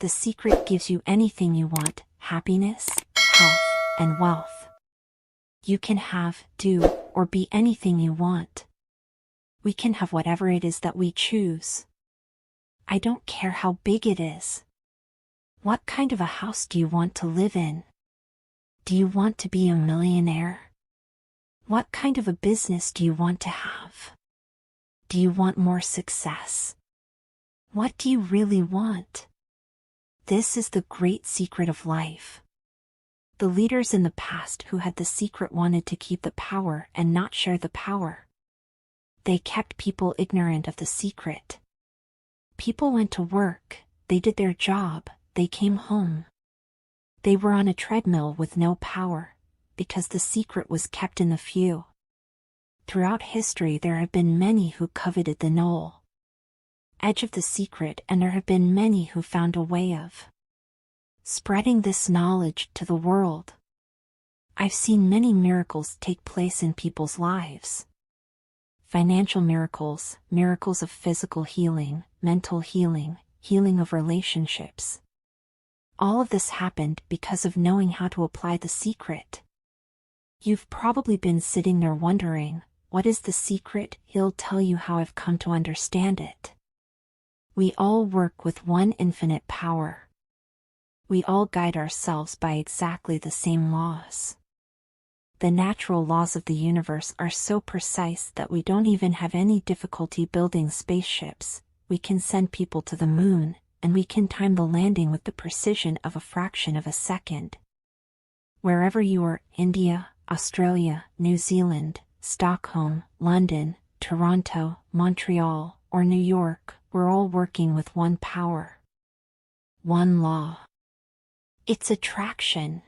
The secret gives you anything you want: happiness, health, and wealth. You can have, do, or be anything you want. We can have whatever it is that we choose. I don't care how big it is. What kind of a house do you want to live in? Do you want to be a millionaire? What kind of a business do you want to have? Do you want more success? What do you really want? This is the great secret of life. The leaders in the past who had the secret wanted to keep the power and not share the power. They kept people ignorant of the secret. People went to work, they did their job, they came home. They were on a treadmill with no power, because the secret was kept in the few. Throughout history there have been many who coveted the knoll edge of the secret, and there have been many who found a way of spreading this knowledge to the world. I've seen many miracles take place in people's lives. Financial miracles, miracles of physical healing, mental healing, healing of relationships. All of this happened because of knowing how to apply the secret. You've probably been sitting there wondering, what is the secret? He'll tell you how I've come to understand it. We all work with one infinite power. We all guide ourselves by exactly the same laws. The natural laws of the universe are so precise that we don't even have any difficulty building spaceships. We can send people to the moon, and we can time the landing with the precision of a fraction of a second. Wherever you are, India, Australia, New Zealand, Stockholm, London, Toronto, Montreal, or New York, we're all working with one power. One law. It's attraction.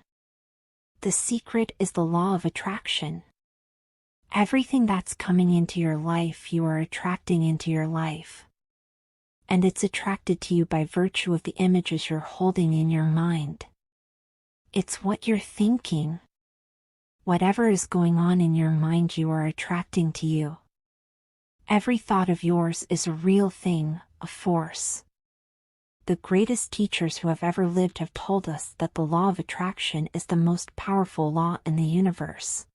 The secret is the law of attraction. Everything that's coming into your life you are attracting into your life. And it's attracted to you by virtue of the images you're holding in your mind. It's what you're thinking. Whatever is going on in your mind you are attracting to you. Every thought of yours is a real thing, a force. The greatest teachers who have ever lived have told us that the law of attraction is the most powerful law in the universe.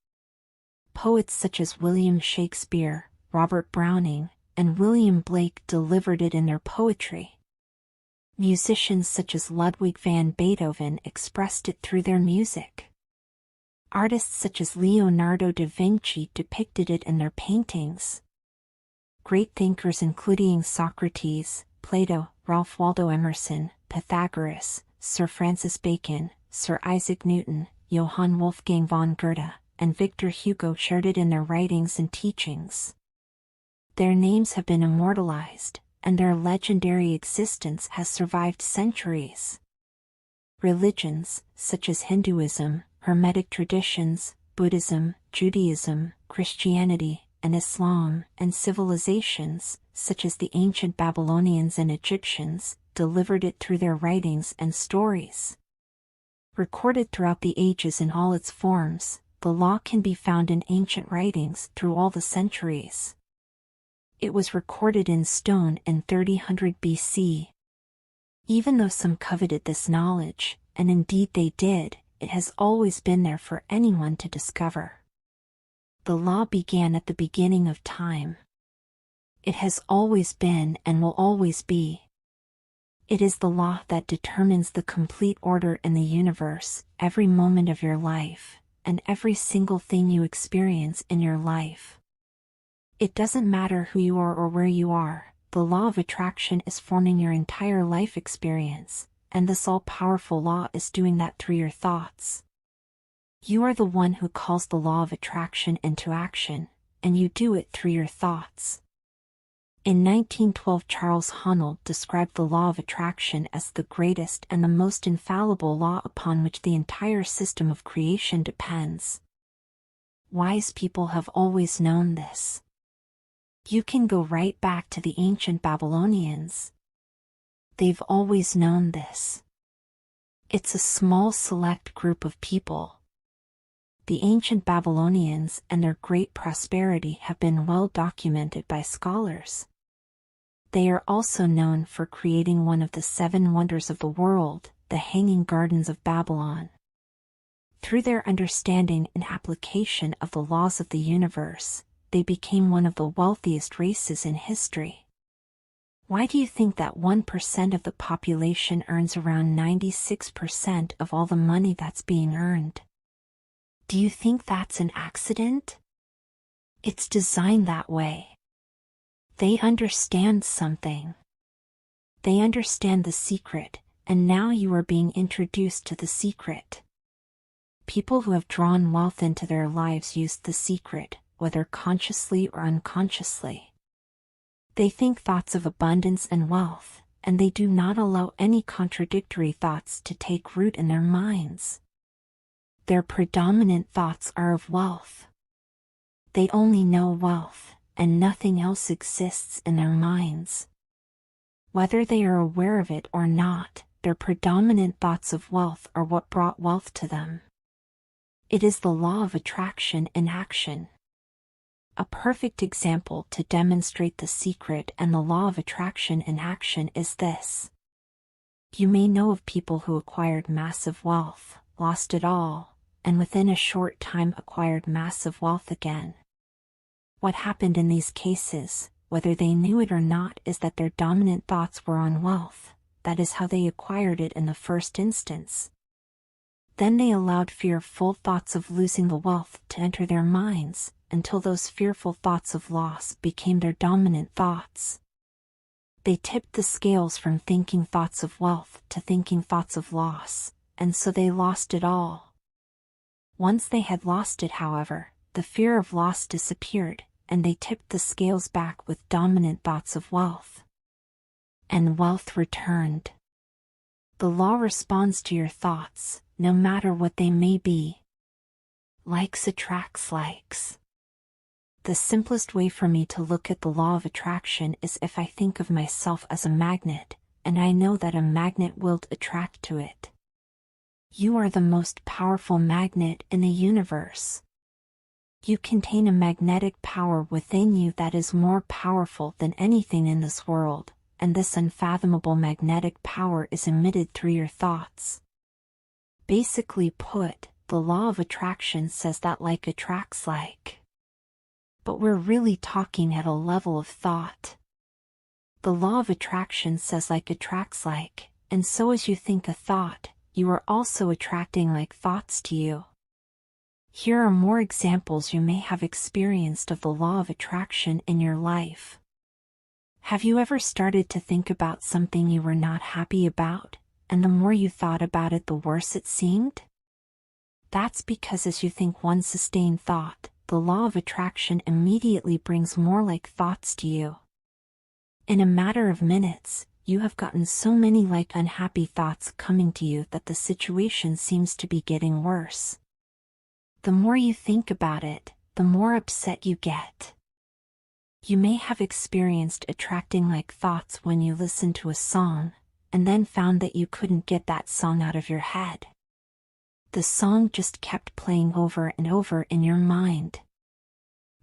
Poets such as William Shakespeare, Robert Browning, and William Blake delivered it in their poetry. Musicians such as Ludwig van Beethoven expressed it through their music. Artists such as Leonardo da Vinci depicted it in their paintings. Great thinkers including Socrates, Plato, Ralph Waldo Emerson, Pythagoras, Sir Francis Bacon, Sir Isaac Newton, Johann Wolfgang von Goethe, and Victor Hugo shared it in their writings and teachings. Their names have been immortalized, and their legendary existence has survived centuries. Religions, such as Hinduism, Hermetic traditions, Buddhism, Judaism, Christianity, and Islam, and civilizations, such as the ancient Babylonians and Egyptians, delivered it through their writings and stories. Recorded throughout the ages in all its forms, the law can be found in ancient writings through all the centuries. It was recorded in stone in 3000 BC. Even though some coveted this knowledge, and indeed they did, it has always been there for anyone to discover. The law began at the beginning of time. It has always been and will always be. It is the law that determines the complete order in the universe, every moment of your life, and every single thing you experience in your life. It doesn't matter who you are or where you are, the law of attraction is forming your entire life experience, and this all-powerful law is doing that through your thoughts. You are the one who calls the law of attraction into action, and you do it through your thoughts. In 1912, Charles Honnold described the law of attraction as the greatest and the most infallible law upon which the entire system of creation depends. Wise people have always known this. You can go right back to the ancient Babylonians. They've always known this. It's a small select group of people. The ancient Babylonians and their great prosperity have been well documented by scholars. They are also known for creating one of the 7 wonders of the world, the Hanging Gardens of Babylon. Through their understanding and application of the laws of the universe, they became one of the wealthiest races in history. Why do you think that 1% of the population earns around 96% of all the money that's being earned? Do you think that's an accident? It's designed that way. They understand something. They understand the secret, and now you are being introduced to the secret. People who have drawn wealth into their lives use the secret, whether consciously or unconsciously. They think thoughts of abundance and wealth, and they do not allow any contradictory thoughts to take root in their minds. Their predominant thoughts are of wealth. They only know wealth, and nothing else exists in their minds. Whether they are aware of it or not, their predominant thoughts of wealth are what brought wealth to them. It is the law of attraction in action. A perfect example to demonstrate the secret and the law of attraction in action is this. You may know of people who acquired massive wealth, lost it all, and within a short time acquired massive wealth again. What happened in these cases, whether they knew it or not, is that their dominant thoughts were on wealth. That is how they acquired it in the first instance. Then they allowed fearful thoughts of losing the wealth to enter their minds, until those fearful thoughts of loss became their dominant thoughts. They tipped the scales from thinking thoughts of wealth to thinking thoughts of loss, and so they lost it all. Once they had lost it, however, the fear of loss disappeared, and they tipped the scales back with dominant thoughts of wealth. And wealth returned. The law responds to your thoughts, no matter what they may be. Likes attracts likes. The simplest way for me to look at the law of attraction is if I think of myself as a magnet, and I know that a magnet will attract to it. You are the most powerful magnet in the universe. You contain a magnetic power within you that is more powerful than anything in this world, and this unfathomable magnetic power is emitted through your thoughts. Basically put, the law of attraction says that like attracts like. But we're really talking at a level of thought. The law of attraction says like attracts like, and so as you think a thought, you are also attracting like thoughts to you. Here are more examples you may have experienced of the law of attraction in your life. Have you ever started to think about something you were not happy about, and the more you thought about it, the worse it seemed? That's because as you think one sustained thought, the law of attraction immediately brings more like thoughts to you. In a matter of minutes, you have gotten so many like unhappy thoughts coming to you that the situation seems to be getting worse. The more you think about it, the more upset you get. You may have experienced attracting like thoughts when you listened to a song, and then found that you couldn't get that song out of your head. The song just kept playing over and over in your mind.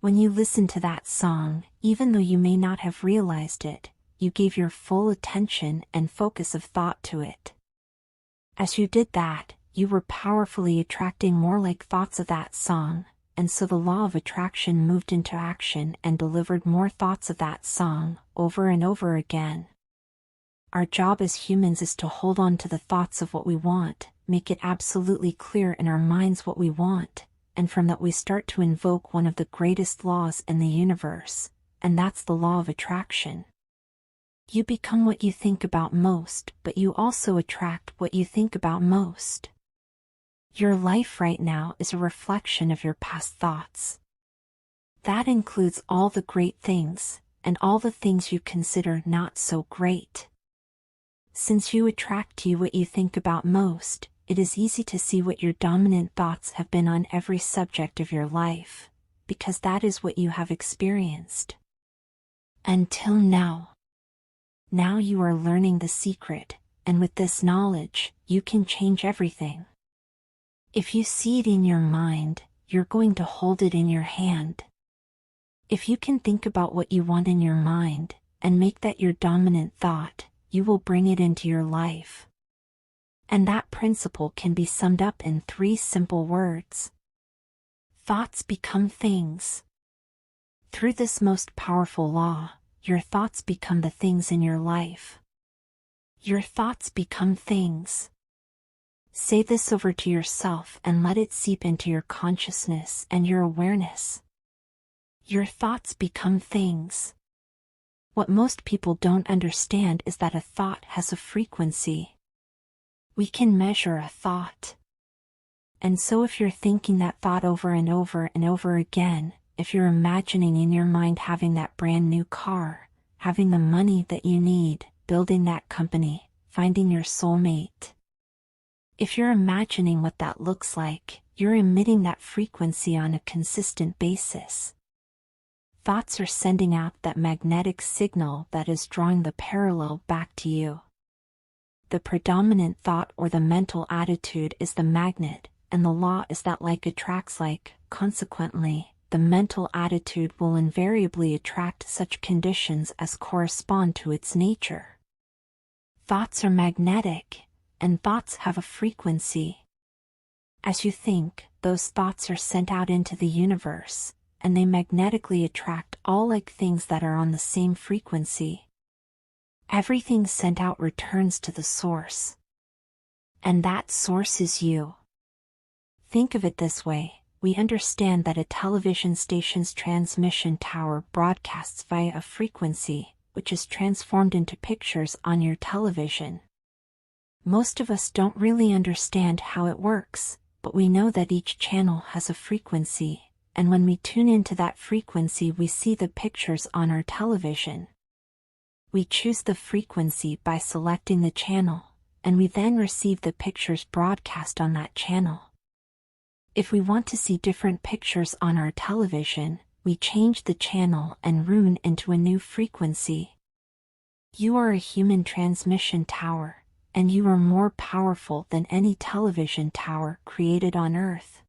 When you listened to that song, even though you may not have realized it, you gave your full attention and focus of thought to it. As you did that, you were powerfully attracting more like thoughts of that song, and so the law of attraction moved into action and delivered more thoughts of that song, over and over again. Our job as humans is to hold on to the thoughts of what we want, make it absolutely clear in our minds what we want, and from that we start to invoke one of the greatest laws in the universe, and that's the law of attraction. You become what you think about most, but you also attract what you think about most. Your life right now is a reflection of your past thoughts. That includes all the great things, and all the things you consider not so great. Since you attract to you what you think about most, it is easy to see what your dominant thoughts have been on every subject of your life, because that is what you have experienced. Until now. Now you are learning the secret, and with this knowledge, you can change everything. If you see it in your mind, you're going to hold it in your hand. If you can think about what you want in your mind, and make that your dominant thought, you will bring it into your life. And that principle can be summed up in 3 simple words. Thoughts become things. Through this most powerful law, your thoughts become the things in your life. Your thoughts become things. Say this over to yourself and let it seep into your consciousness and your awareness. Your thoughts become things. What most people don't understand is that a thought has a frequency. We can measure a thought. And so if you're thinking that thought over and over and over again, if you're imagining in your mind having that brand new car, having the money that you need, building that company, finding your soulmate. If you're imagining what that looks like, you're emitting that frequency on a consistent basis. Thoughts are sending out that magnetic signal that is drawing the parallel back to you. The predominant thought or the mental attitude is the magnet, and the law is that like attracts like. Consequently, the mental attitude will invariably attract such conditions as correspond to its nature. Thoughts are magnetic, and thoughts have a frequency. As you think, those thoughts are sent out into the universe, and they magnetically attract all like things that are on the same frequency. Everything sent out returns to the source. And that source is you. Think of it this way. We understand that a television station's transmission tower broadcasts via a frequency, which is transformed into pictures on your television. Most of us don't really understand how it works, but we know that each channel has a frequency, and when we tune into that frequency we see the pictures on our television. We choose the frequency by selecting the channel, and we then receive the pictures broadcast on that channel. If we want to see different pictures on our television, we change the channel and tune into a new frequency. You are a human transmission tower, and you are more powerful than any television tower created on Earth.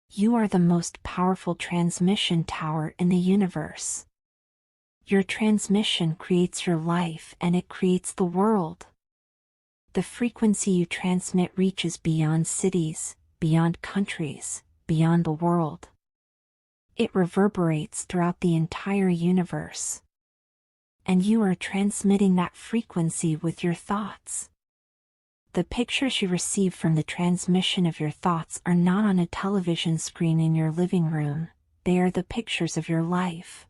You are the most powerful transmission tower in the universe. Your transmission creates your life and it creates the world. The frequency you transmit reaches beyond cities, beyond countries, beyond the world. It reverberates throughout the entire universe. And you are transmitting that frequency with your thoughts. The pictures you receive from the transmission of your thoughts are not on a television screen in your living room, they are the pictures of your life.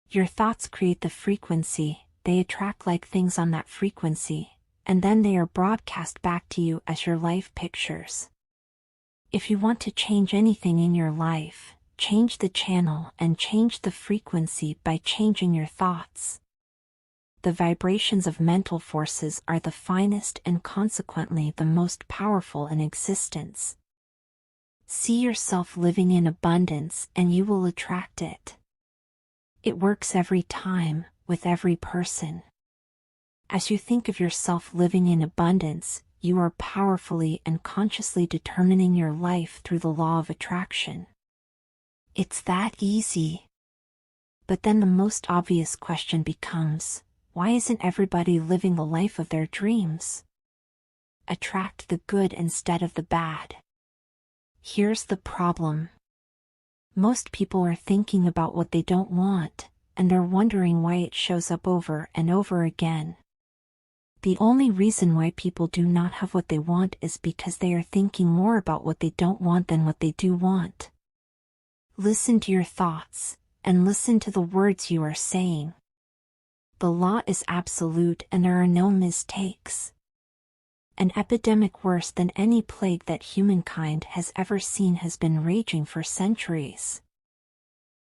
Your thoughts create the frequency, they attract like things on that frequency, and then they are broadcast back to you as your life pictures. If you want to change anything in your life, change the channel and change the frequency by changing your thoughts. The vibrations of mental forces are the finest and consequently the most powerful in existence. See yourself living in abundance and you will attract it. It works every time, with every person. As you think of yourself living in abundance, you are powerfully and consciously determining your life through the law of attraction. It's that easy. But then the most obvious question becomes, why isn't everybody living the life of their dreams? Attract the good instead of the bad. Here's the problem. Most people are thinking about what they don't want, and they're wondering why it shows up over and over again. The only reason why people do not have what they want is because they are thinking more about what they don't want than what they do want. Listen to your thoughts, and listen to the words you are saying. The law is absolute and there are no mistakes. An epidemic worse than any plague that humankind has ever seen has been raging for centuries.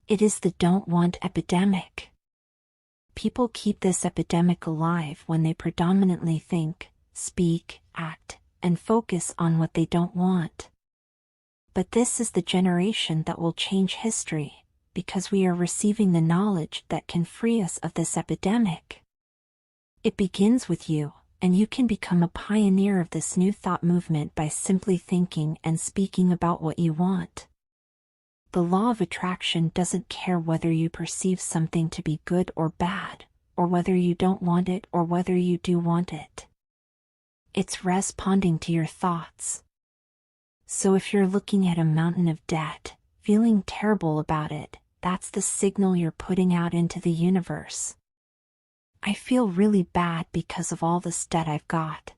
It is the don't want epidemic. People keep this epidemic alive when they predominantly think, speak, act, and focus on what they don't want. But this is the generation that will change history, because we are receiving the knowledge that can free us of this epidemic. It begins with you, and you can become a pioneer of this new thought movement by simply thinking and speaking about what you want. The law of attraction doesn't care whether you perceive something to be good or bad, or whether you don't want it, or whether you do want it. It's responding to your thoughts. So if you're looking at a mountain of debt, feeling terrible about it, that's the signal you're putting out into the universe. I feel really bad because of all this debt I've got.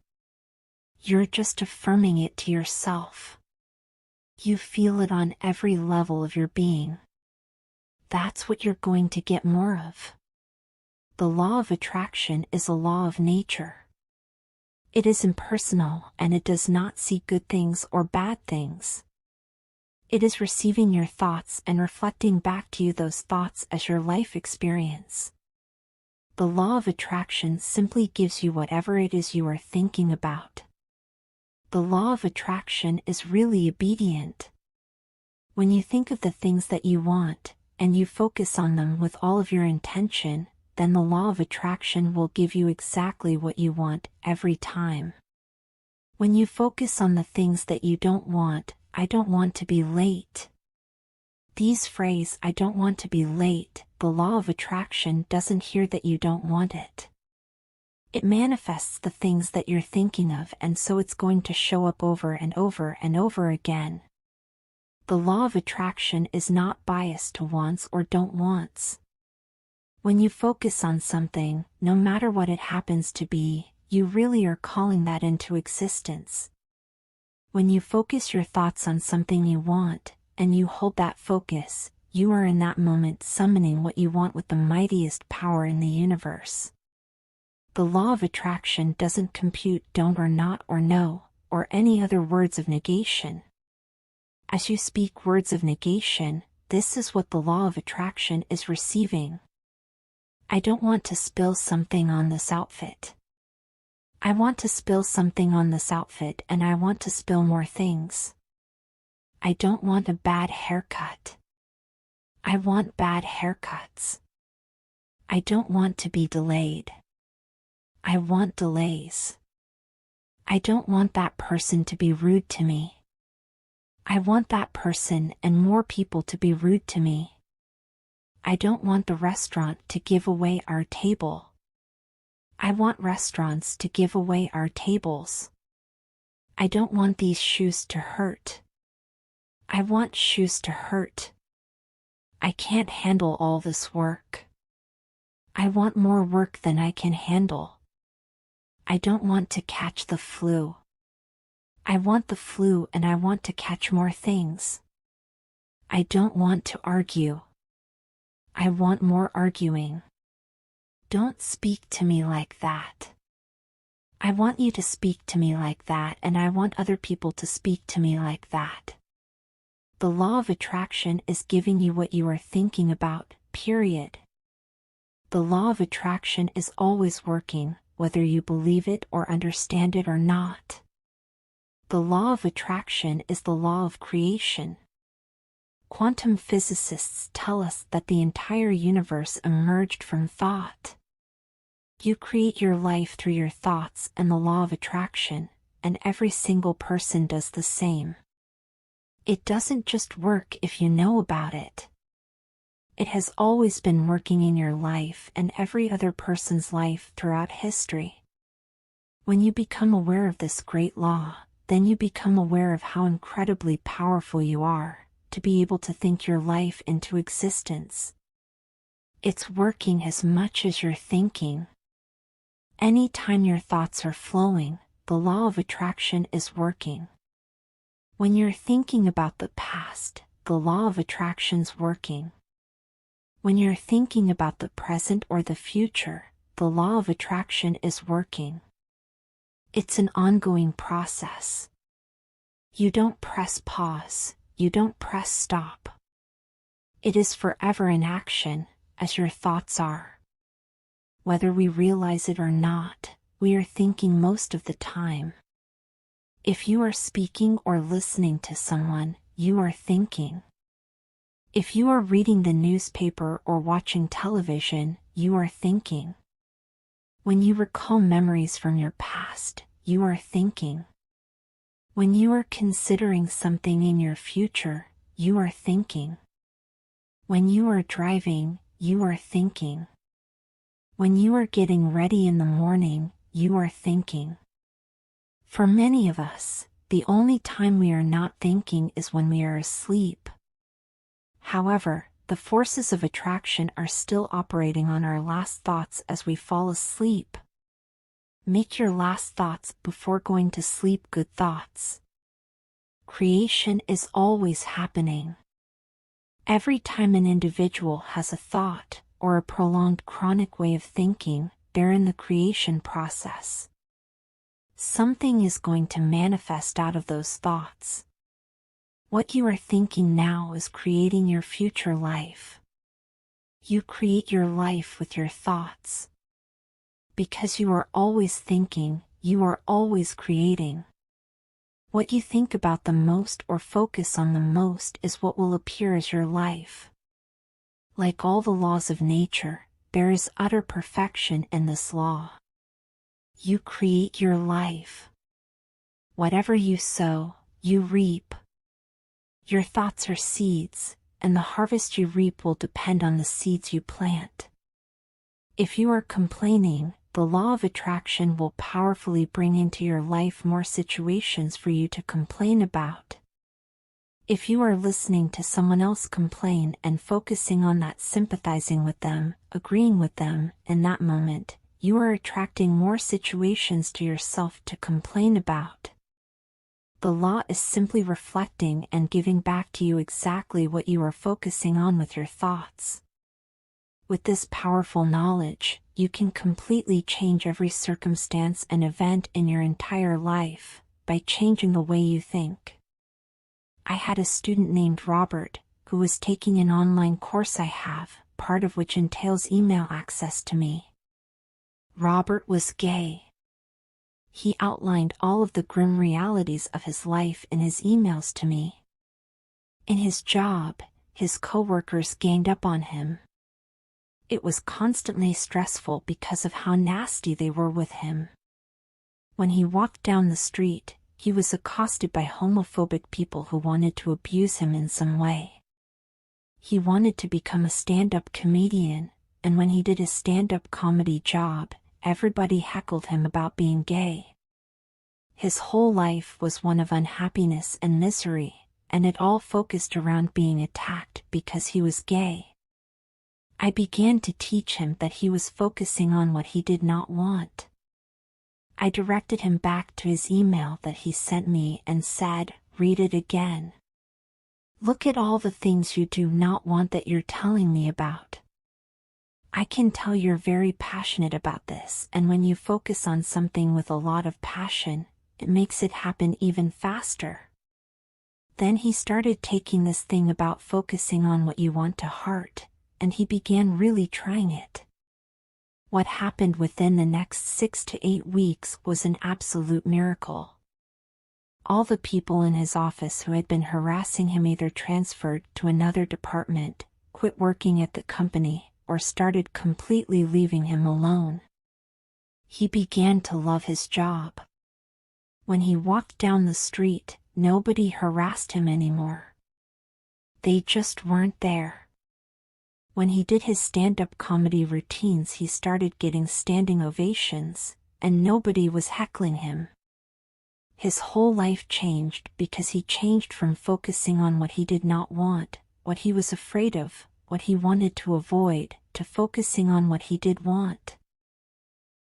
You're just affirming it to yourself. You feel it on every level of your being. That's what you're going to get more of. The law of attraction is a law of nature. It is impersonal and it does not see good things or bad things. It is receiving your thoughts and reflecting back to you those thoughts as your life experience. The law of attraction simply gives you whatever it is you are thinking about. The law of attraction is really obedient. When you think of the things that you want, and you focus on them with all of your intention, then the law of attraction will give you exactly what you want every time. When you focus on the things that you don't want, I don't want to be late. These phrase, I don't want to be late, the law of attraction doesn't hear that you don't want it. It manifests the things that you're thinking of, and so it's going to show up over and over and over again. The law of attraction is not biased to wants or don't wants. When you focus on something, no matter what it happens to be, you really are calling that into existence. When you focus your thoughts on something you want, and you hold that focus, you are in that moment summoning what you want with the mightiest power in the universe. The law of attraction doesn't compute don't or not or no, or any other words of negation. As you speak words of negation, this is what the law of attraction is receiving. I don't want to spill something on this outfit. I want to spill something on this outfit, and I want to spill more things. I don't want a bad haircut. I want bad haircuts. I don't want to be delayed. I want delays. I don't want that person to be rude to me. I want that person and more people to be rude to me. I don't want the restaurant to give away our table. I want restaurants to give away our tables. I don't want these shoes to hurt. I want shoes to hurt. I can't handle all this work. I want more work than I can handle. I don't want to catch the flu. I want the flu and I want to catch more things. I don't want to argue. I want more arguing. Don't speak to me like that. I want you to speak to me like that, and I want other people to speak to me like that. The law of attraction is giving you what you are thinking about, period. The law of attraction is always working, whether you believe it or understand it or not. The law of attraction is the law of creation. Quantum physicists tell us that the entire universe emerged from thought. You create your life through your thoughts and the law of attraction, and every single person does the same. It doesn't just work if you know about it. It has always been working in your life and every other person's life throughout history. When you become aware of this great law, then you become aware of how incredibly powerful you are, to be able to think your life into existence. It's working as much as you're thinking. Anytime your thoughts are flowing, the law of attraction is working. When you're thinking about the past, the law of attraction's working. When you're thinking about the present or the future, the law of attraction is working. It's an ongoing process. You don't press pause, you don't press stop. It is forever in action, as your thoughts are. Whether we realize it or not, we are thinking most of the time. If you are speaking or listening to someone, you are thinking. If you are reading the newspaper or watching television, you are thinking. When you recall memories from your past, you are thinking. When you are considering something in your future, you are thinking. When you are driving, you are thinking. When you are getting ready in the morning, you are thinking. For many of us, the only time we are not thinking is when we are asleep. However, the forces of attraction are still operating on our last thoughts as we fall asleep. Make your last thoughts before going to sleep good thoughts. Creation is always happening. Every time an individual has a thought, or a prolonged chronic way of thinking, they're in the creation process. Something is going to manifest out of those thoughts. What you are thinking now is creating your future life. You create your life with your thoughts. Because you are always thinking, you are always creating. What you think about the most or focus on the most is what will appear as your life. Like all the laws of nature, there is utter perfection in this law. You create your life. Whatever you sow, you reap. Your thoughts are seeds, and the harvest you reap will depend on the seeds you plant. If you are complaining, the law of attraction will powerfully bring into your life more situations for you to complain about. If you are listening to someone else complain and focusing on that, sympathizing with them, agreeing with them, in that moment, you are attracting more situations to yourself to complain about. The law is simply reflecting and giving back to you exactly what you are focusing on with your thoughts. With this powerful knowledge, you can completely change every circumstance and event in your entire life by changing the way you think. I had a student named Robert, who was taking an online course I have, part of which entails email access to me. Robert was gay. He outlined all of the grim realities of his life in his emails to me. In his job, his coworkers ganged up on him. It was constantly stressful because of how nasty they were with him. When he walked down the street, he was accosted by homophobic people who wanted to abuse him in some way. He wanted to become a stand-up comedian, and when he did his stand-up comedy job, everybody heckled him about being gay. His whole life was one of unhappiness and misery, and it all focused around being attacked because he was gay. I began to teach him that he was focusing on what he did not want. I directed him back to his email that he sent me and said, "Read it again. Look at all the things you do not want that you're telling me about. I can tell you're very passionate about this, and when you focus on something with a lot of passion, it makes it happen even faster." Then he started taking this thing about focusing on what you want to heart, and he began really trying it. What happened within the next 6 to 8 weeks was an absolute miracle. All the people in his office who had been harassing him either transferred to another department, quit working at the company, or started completely leaving him alone. He began to love his job. When he walked down the street, nobody harassed him anymore. They just weren't there. When he did his stand-up comedy routines, he started getting standing ovations, and nobody was heckling him. His whole life changed because he changed from focusing on what he did not want, what he was afraid of, what he wanted to avoid, to focusing on what he did want.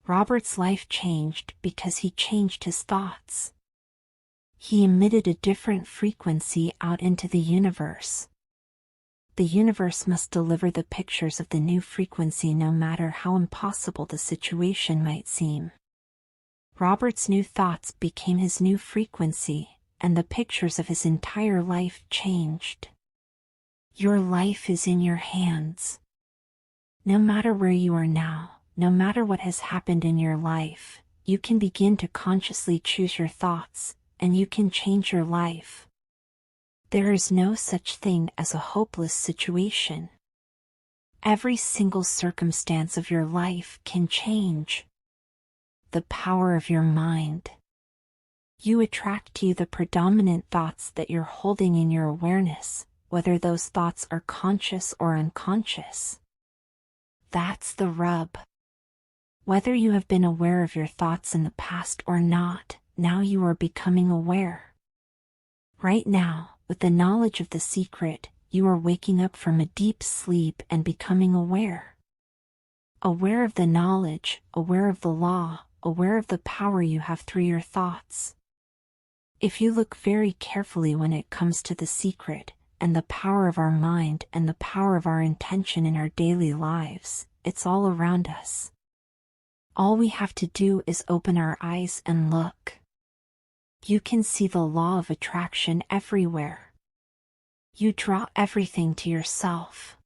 Robert's life changed because he changed his thoughts. He emitted a different frequency out into the universe. The universe must deliver the pictures of the new frequency no matter how impossible the situation might seem. Robert's new thoughts became his new frequency, and the pictures of his entire life changed. Your life is in your hands. No matter where you are now, no matter what has happened in your life, you can begin to consciously choose your thoughts, and you can change your life. There is no such thing as a hopeless situation. Every single circumstance of your life can change. The power of your mind. You attract to you the predominant thoughts that you're holding in your awareness, whether those thoughts are conscious or unconscious. That's the rub. Whether you have been aware of your thoughts in the past or not, now you are becoming aware. Right now, with the knowledge of the secret, you are waking up from a deep sleep and becoming aware. Aware of the knowledge, aware of the law, aware of the power you have through your thoughts. If you look very carefully when it comes to the secret, and the power of our mind and the power of our intention in our daily lives, it's all around us. All we have to do is open our eyes and look. You can see the law of attraction everywhere. You draw everything to yourself.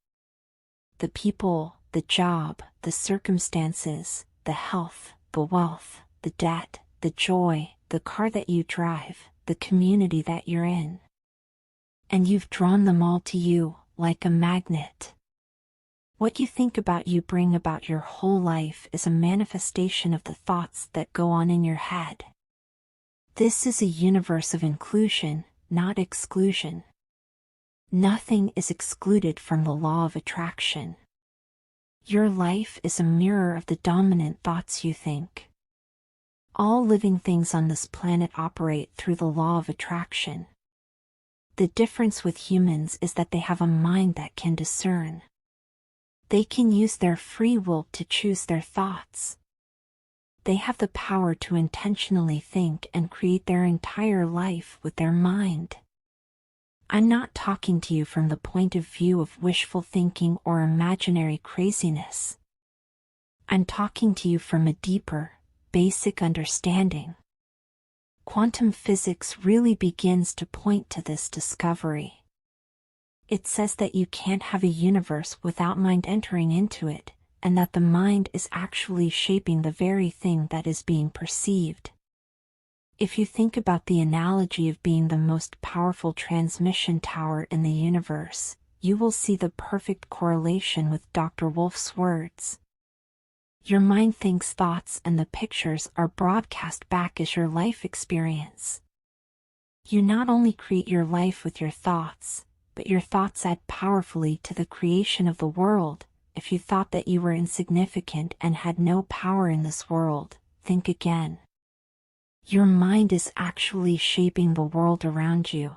The people, the job, the circumstances, the health, the wealth, the debt, the joy, the car that you drive, the community that you're in. And you've drawn them all to you, like a magnet. What you think about you bring about your whole life is a manifestation of the thoughts that go on in your head. This is a universe of inclusion, not exclusion. Nothing is excluded from the law of attraction. Your life is a mirror of the dominant thoughts you think. All living things on this planet operate through the law of attraction. The difference with humans is that they have a mind that can discern. They can use their free will to choose their thoughts. They have the power to intentionally think and create their entire life with their mind. I'm not talking to you from the point of view of wishful thinking or imaginary craziness. I'm talking to you from a deeper, basic understanding. Quantum physics really begins to point to this discovery. It says that you can't have a universe without mind entering into it, and that the mind is actually shaping the very thing that is being perceived. If you think about the analogy of being the most powerful transmission tower in the universe, you will see the perfect correlation with Dr. Wolf's words. Your mind thinks thoughts and the pictures are broadcast back as your life experience. You not only create your life with your thoughts, but your thoughts add powerfully to the creation of the world. If you thought that you were insignificant and had no power in this world, think again. Your mind is actually shaping the world around you.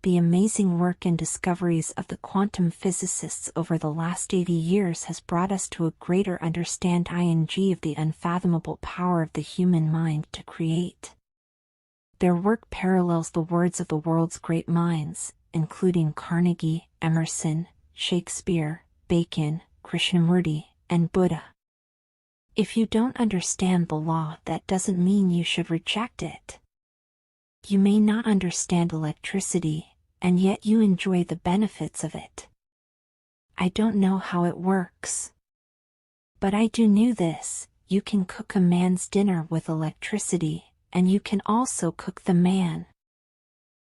The amazing work and discoveries of the quantum physicists over the last 80 years has brought us to a greater understanding of the unfathomable power of the human mind to create. Their work parallels the words of the world's great minds, including Carnegie, Emerson, Shakespeare, Bacon, Krishnamurti, and Buddha. If you don't understand the law, that doesn't mean you should reject it. You may not understand electricity, and yet you enjoy the benefits of it. I don't know how it works. But I do know this: you can cook a man's dinner with electricity, and you can also cook the man.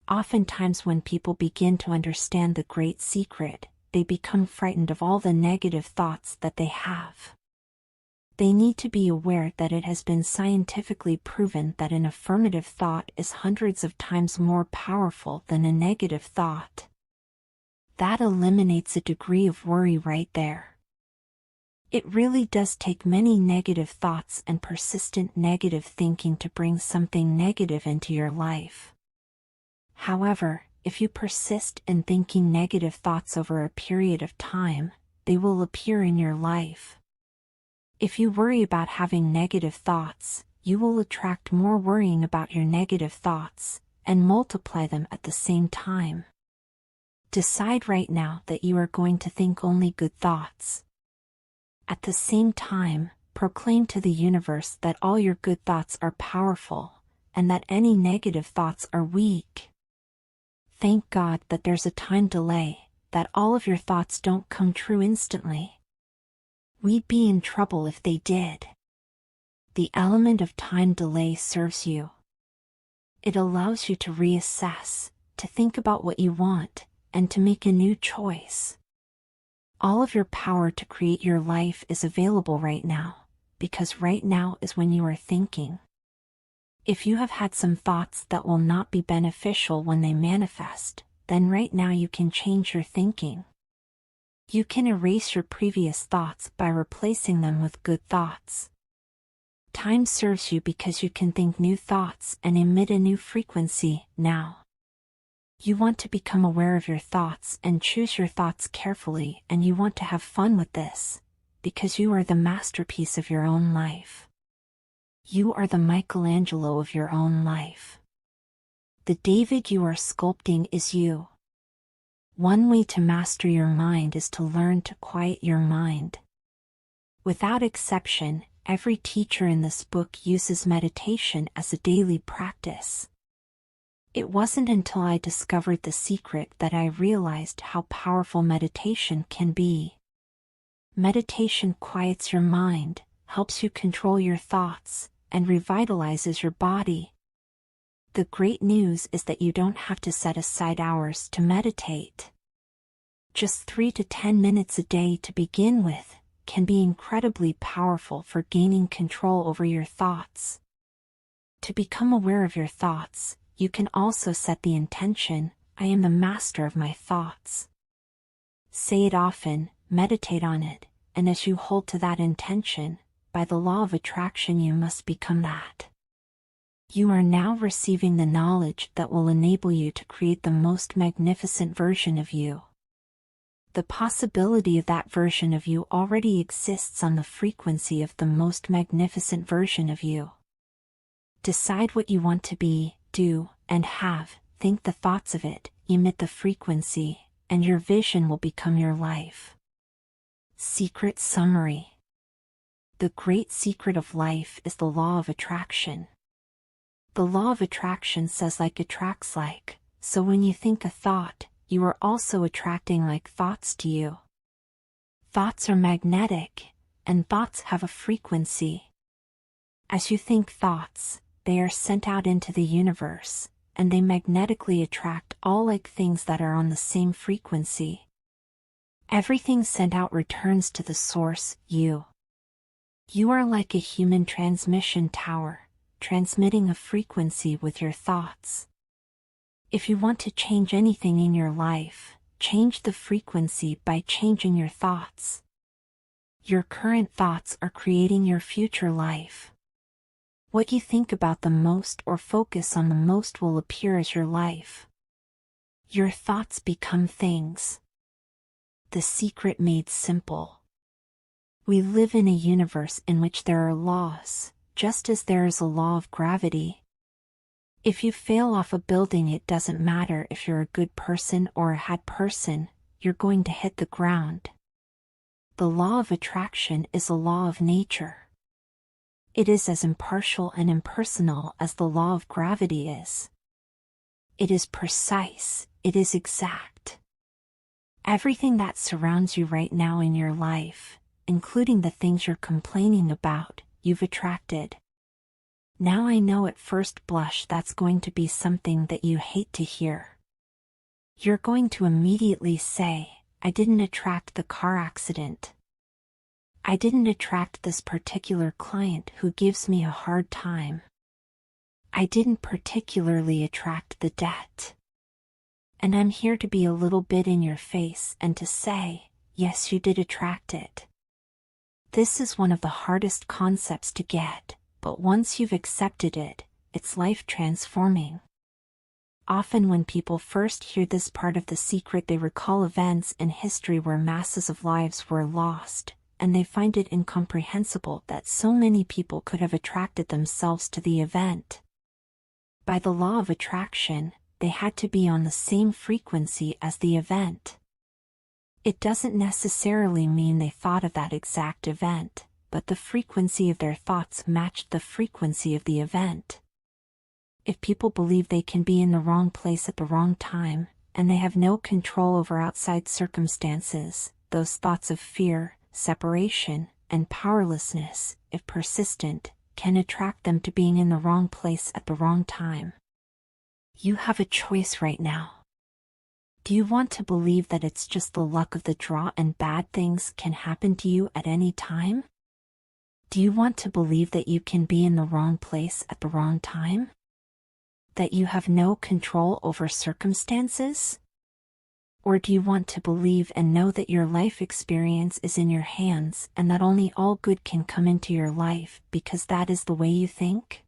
Oftentimes when people begin to understand the great secret, they become frightened of all the negative thoughts that they have. They need to be aware that it has been scientifically proven that an affirmative thought is hundreds of times more powerful than a negative thought. That eliminates a degree of worry right there. It really does take many negative thoughts and persistent negative thinking to bring something negative into your life. However, if you persist in thinking negative thoughts over a period of time, they will appear in your life. If you worry about having negative thoughts, you will attract more worrying about your negative thoughts, and multiply them at the same time. Decide right now that you are going to think only good thoughts. At the same time, proclaim to the universe that all your good thoughts are powerful, and that any negative thoughts are weak. Thank God that there's a time delay, that all of your thoughts don't come true instantly. We'd be in trouble if they did. The element of time delay serves you. It allows you to reassess, to think about what you want, and to make a new choice. All of your power to create your life is available right now, because right now is when you are thinking. If you have had some thoughts that will not be beneficial when they manifest, then right now you can change your thinking. You can erase your previous thoughts by replacing them with good thoughts. Time serves you because you can think new thoughts and emit a new frequency now. You want to become aware of your thoughts and choose your thoughts carefully, and you want to have fun with this, because you are the masterpiece of your own life. You are the Michelangelo of your own life. The David you are sculpting is you. One way to master your mind is to learn to quiet your mind. Without exception, every teacher in this book uses meditation as a daily practice. It wasn't until I discovered the secret that I realized how powerful meditation can be. Meditation quiets your mind, helps you control your thoughts, and revitalizes your body. The great news is that you don't have to set aside hours to meditate. Just 3 to 10 minutes a day to begin with can be incredibly powerful for gaining control over your thoughts. To become aware of your thoughts, you can also set the intention, I am the master of my thoughts. Say it often, meditate on it, and as you hold to that intention, by the law of attraction you must become that. You are now receiving the knowledge that will enable you to create the most magnificent version of you. The possibility of that version of you already exists on the frequency of the most magnificent version of you. Decide what you want to be, do, and have, think the thoughts of it, emit the frequency, and your vision will become your life. Secret summary. The great secret of life is the law of attraction. The law of attraction says like attracts like, so when you think a thought, you are also attracting like thoughts to you. Thoughts are magnetic, and thoughts have a frequency. As you think thoughts, they are sent out into the universe, and they magnetically attract all like things that are on the same frequency. Everything sent out returns to the source, you. You are like a human transmission tower, transmitting a frequency with your thoughts. If you want to change anything in your life, change the frequency by changing your thoughts. Your current thoughts are creating your future life. What you think about the most or focus on the most will appear as your life. Your thoughts become things. The secret made simple. We live in a universe in which there are laws, just as there is a law of gravity. If you fail off a building, it doesn't matter if you're a good person or a bad person, you're going to hit the ground. The law of attraction is a law of nature. It is as impartial and impersonal as the law of gravity is. It is precise, it is exact. Everything that surrounds you right now in your life, including the things you're complaining about, you've attracted. Now I know at first blush that's going to be something that you hate to hear. You're going to immediately say, I didn't attract the car accident. I didn't attract this particular client who gives me a hard time. I didn't particularly attract the debt. And I'm here to be a little bit in your face and to say, yes, you did attract it. This is one of the hardest concepts to get, but once you've accepted it, it's life transforming. Often when people first hear this part of the secret, they recall events in history where masses of lives were lost, and they find it incomprehensible that so many people could have attracted themselves to the event. By the law of attraction, they had to be on the same frequency as the event. It doesn't necessarily mean they thought of that exact event, but the frequency of their thoughts matched the frequency of the event. If people believe they can be in the wrong place at the wrong time, and they have no control over outside circumstances, those thoughts of fear, separation, and powerlessness, if persistent, can attract them to being in the wrong place at the wrong time. You have a choice right now. Do you want to believe that it's just the luck of the draw and bad things can happen to you at any time? Do you want to believe that you can be in the wrong place at the wrong time? That you have no control over circumstances? Or do you want to believe and know that your life experience is in your hands and that only all good can come into your life because that is the way you think?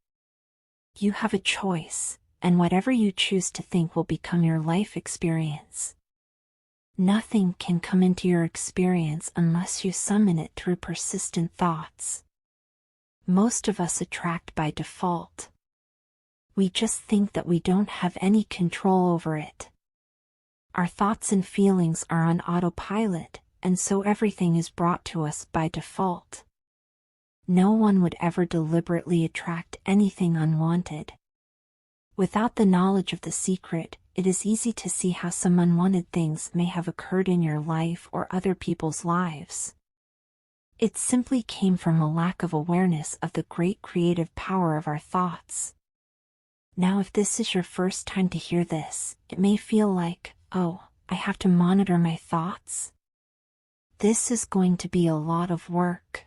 You have a choice, and whatever you choose to think will become your life experience. Nothing can come into your experience unless you summon it through persistent thoughts. Most of us attract by default. We just think that we don't have any control over it. Our thoughts and feelings are on autopilot, and so everything is brought to us by default. No one would ever deliberately attract anything unwanted. Without the knowledge of the secret, it is easy to see how some unwanted things may have occurred in your life or other people's lives. It simply came from a lack of awareness of the great creative power of our thoughts. Now, if this is your first time to hear this, it may feel like, oh, I have to monitor my thoughts? This is going to be a lot of work.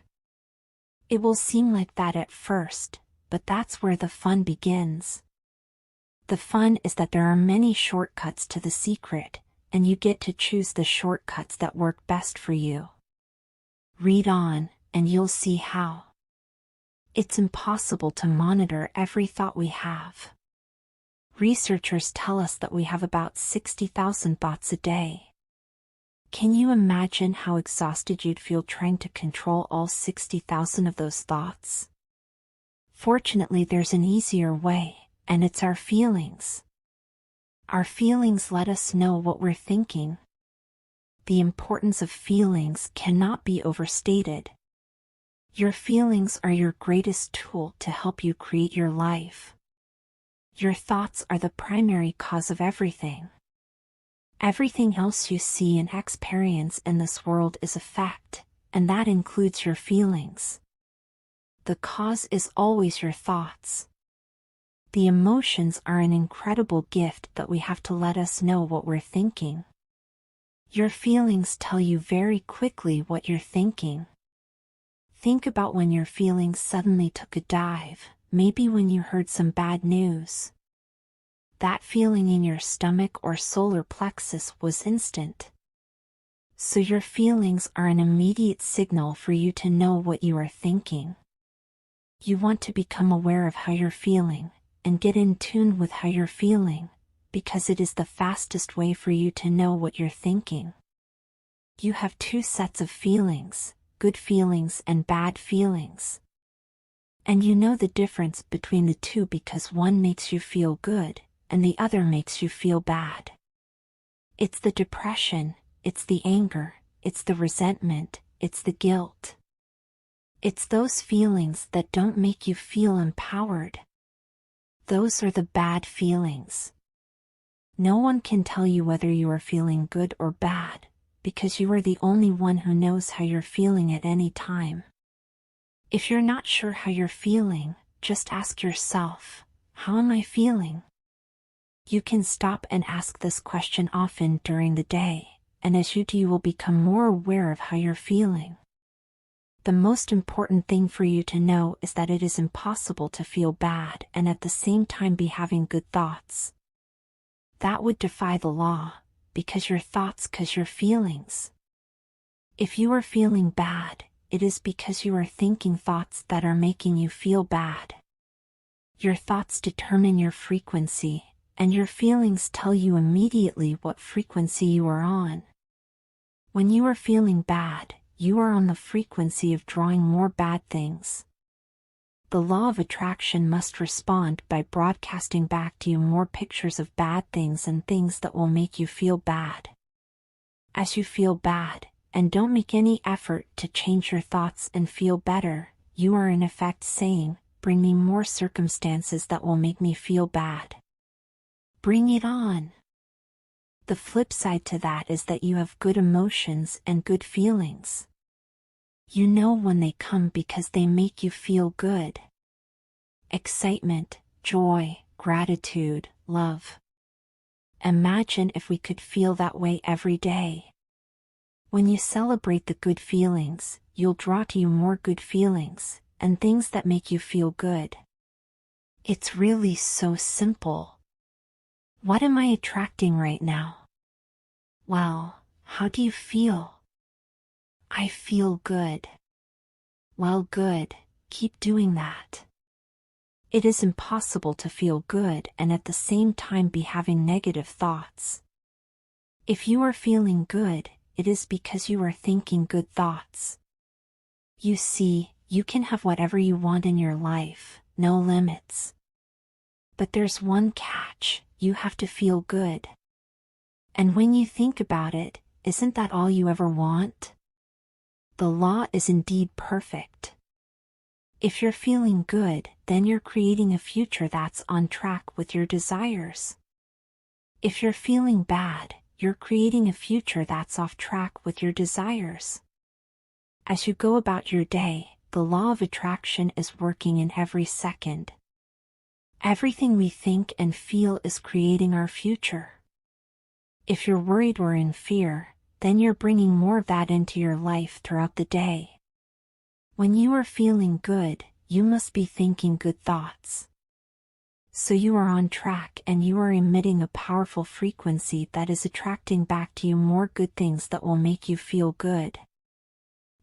It will seem like that at first, but that's where the fun begins. The fun is that there are many shortcuts to the secret, and you get to choose the shortcuts that work best for you. Read on, and you'll see how. It's impossible to monitor every thought we have. Researchers tell us that we have about 60,000 thoughts a day. Can you imagine how exhausted you'd feel trying to control all 60,000 of those thoughts? Fortunately, there's an easier way, and it's our feelings. Our feelings let us know what we're thinking. The importance of feelings cannot be overstated. Your feelings are your greatest tool to help you create your life. Your thoughts are the primary cause of everything. Everything else you see and experience in this world is a fact, and that includes your feelings. The cause is always your thoughts. The emotions are an incredible gift that we have to let us know what we're thinking. Your feelings tell you very quickly what you're thinking. Think about when your feelings suddenly took a dive, maybe when you heard some bad news. That feeling in your stomach or solar plexus was instant. So your feelings are an immediate signal for you to know what you are thinking. You want to become aware of how you're feeling, and get in tune with how you're feeling, because it is the fastest way for you to know what you're thinking. You have two sets of feelings, good feelings and bad feelings. And you know the difference between the two because one makes you feel good, and the other makes you feel bad. It's the depression, it's the anger, it's the resentment, it's the guilt. It's those feelings that don't make you feel empowered. Those are the bad feelings. No one can tell you whether you are feeling good or bad, because you are the only one who knows how you're feeling at any time. If you're not sure how you're feeling, just ask yourself, how am I feeling? You can stop and ask this question often during the day, and as you do, you will become more aware of how you're feeling. The most important thing for you to know is that it is impossible to feel bad and at the same time be having good thoughts. That would defy the law, because your thoughts cause your feelings. If you are feeling bad, it is because you are thinking thoughts that are making you feel bad. Your thoughts determine your frequency, and your feelings tell you immediately what frequency you are on. When you are feeling bad, you are on the frequency of drawing more bad things. The law of attraction must respond by broadcasting back to you more pictures of bad things and things that will make you feel bad. As you feel bad, and don't make any effort to change your thoughts and feel better, you are in effect saying, bring me more circumstances that will make me feel bad. Bring it on. The flip side to that is that you have good emotions and good feelings. You know when they come because they make you feel good. Excitement, joy, gratitude, love. Imagine if we could feel that way every day. When you celebrate the good feelings, you'll draw to you more good feelings, and things that make you feel good. It's really so simple. What am I attracting right now? Well, how do you feel? I feel good. Well, good, keep doing that. It is impossible to feel good and at the same time be having negative thoughts. If you are feeling good, it is because you are thinking good thoughts. You see, you can have whatever you want in your life, no limits. But there's one catch: you have to feel good. And when you think about it, isn't that all you ever want? The law is indeed perfect. If you're feeling good, then you're creating a future that's on track with your desires. If you're feeling bad, you're creating a future that's off track with your desires. As you go about your day, the law of attraction is working in every second. Everything we think and feel is creating our future. If you're worried or in fear, then you're bringing more of that into your life throughout the day. When you are feeling good, you must be thinking good thoughts. So you are on track and you are emitting a powerful frequency that is attracting back to you more good things that will make you feel good.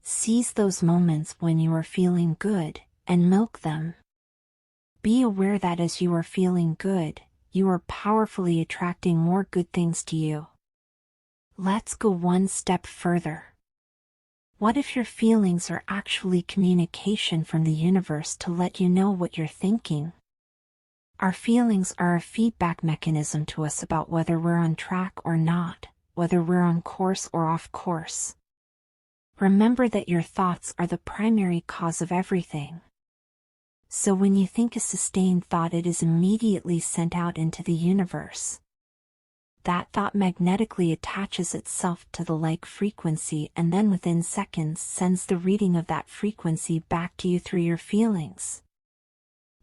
Seize those moments when you are feeling good, and milk them. Be aware that as you are feeling good, you are powerfully attracting more good things to you. Let's go one step further. What if your feelings are actually communication from the universe to let you know what you're thinking? Our feelings are a feedback mechanism to us about whether we're on track or not, whether we're on course or off course. Remember that your thoughts are the primary cause of everything. So when you think a sustained thought, it is immediately sent out into the universe. That thought magnetically attaches itself to the like frequency and then within seconds sends the reading of that frequency back to you through your feelings.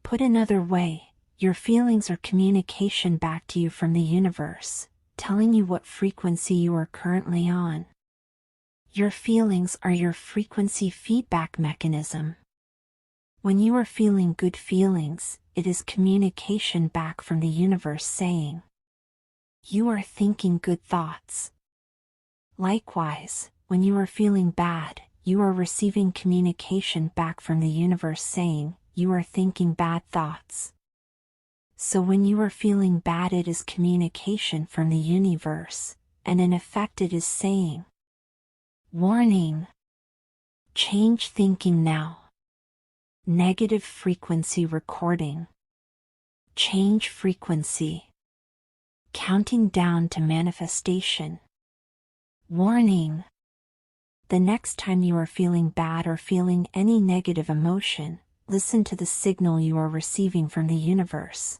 Put another way, your feelings are communication back to you from the universe, telling you what frequency you are currently on. Your feelings are your frequency feedback mechanism. When you are feeling good feelings, it is communication back from the universe saying, you are thinking good thoughts. Likewise, when you are feeling bad, you are receiving communication back from the universe saying, you are thinking bad thoughts. So when you are feeling bad, it is communication from the universe, and in effect it is saying, warning. Change thinking now. Negative frequency recording. Change frequency. Counting down to manifestation. Warning. The next time you are feeling bad or feeling any negative emotion, listen to the signal you are receiving from the universe.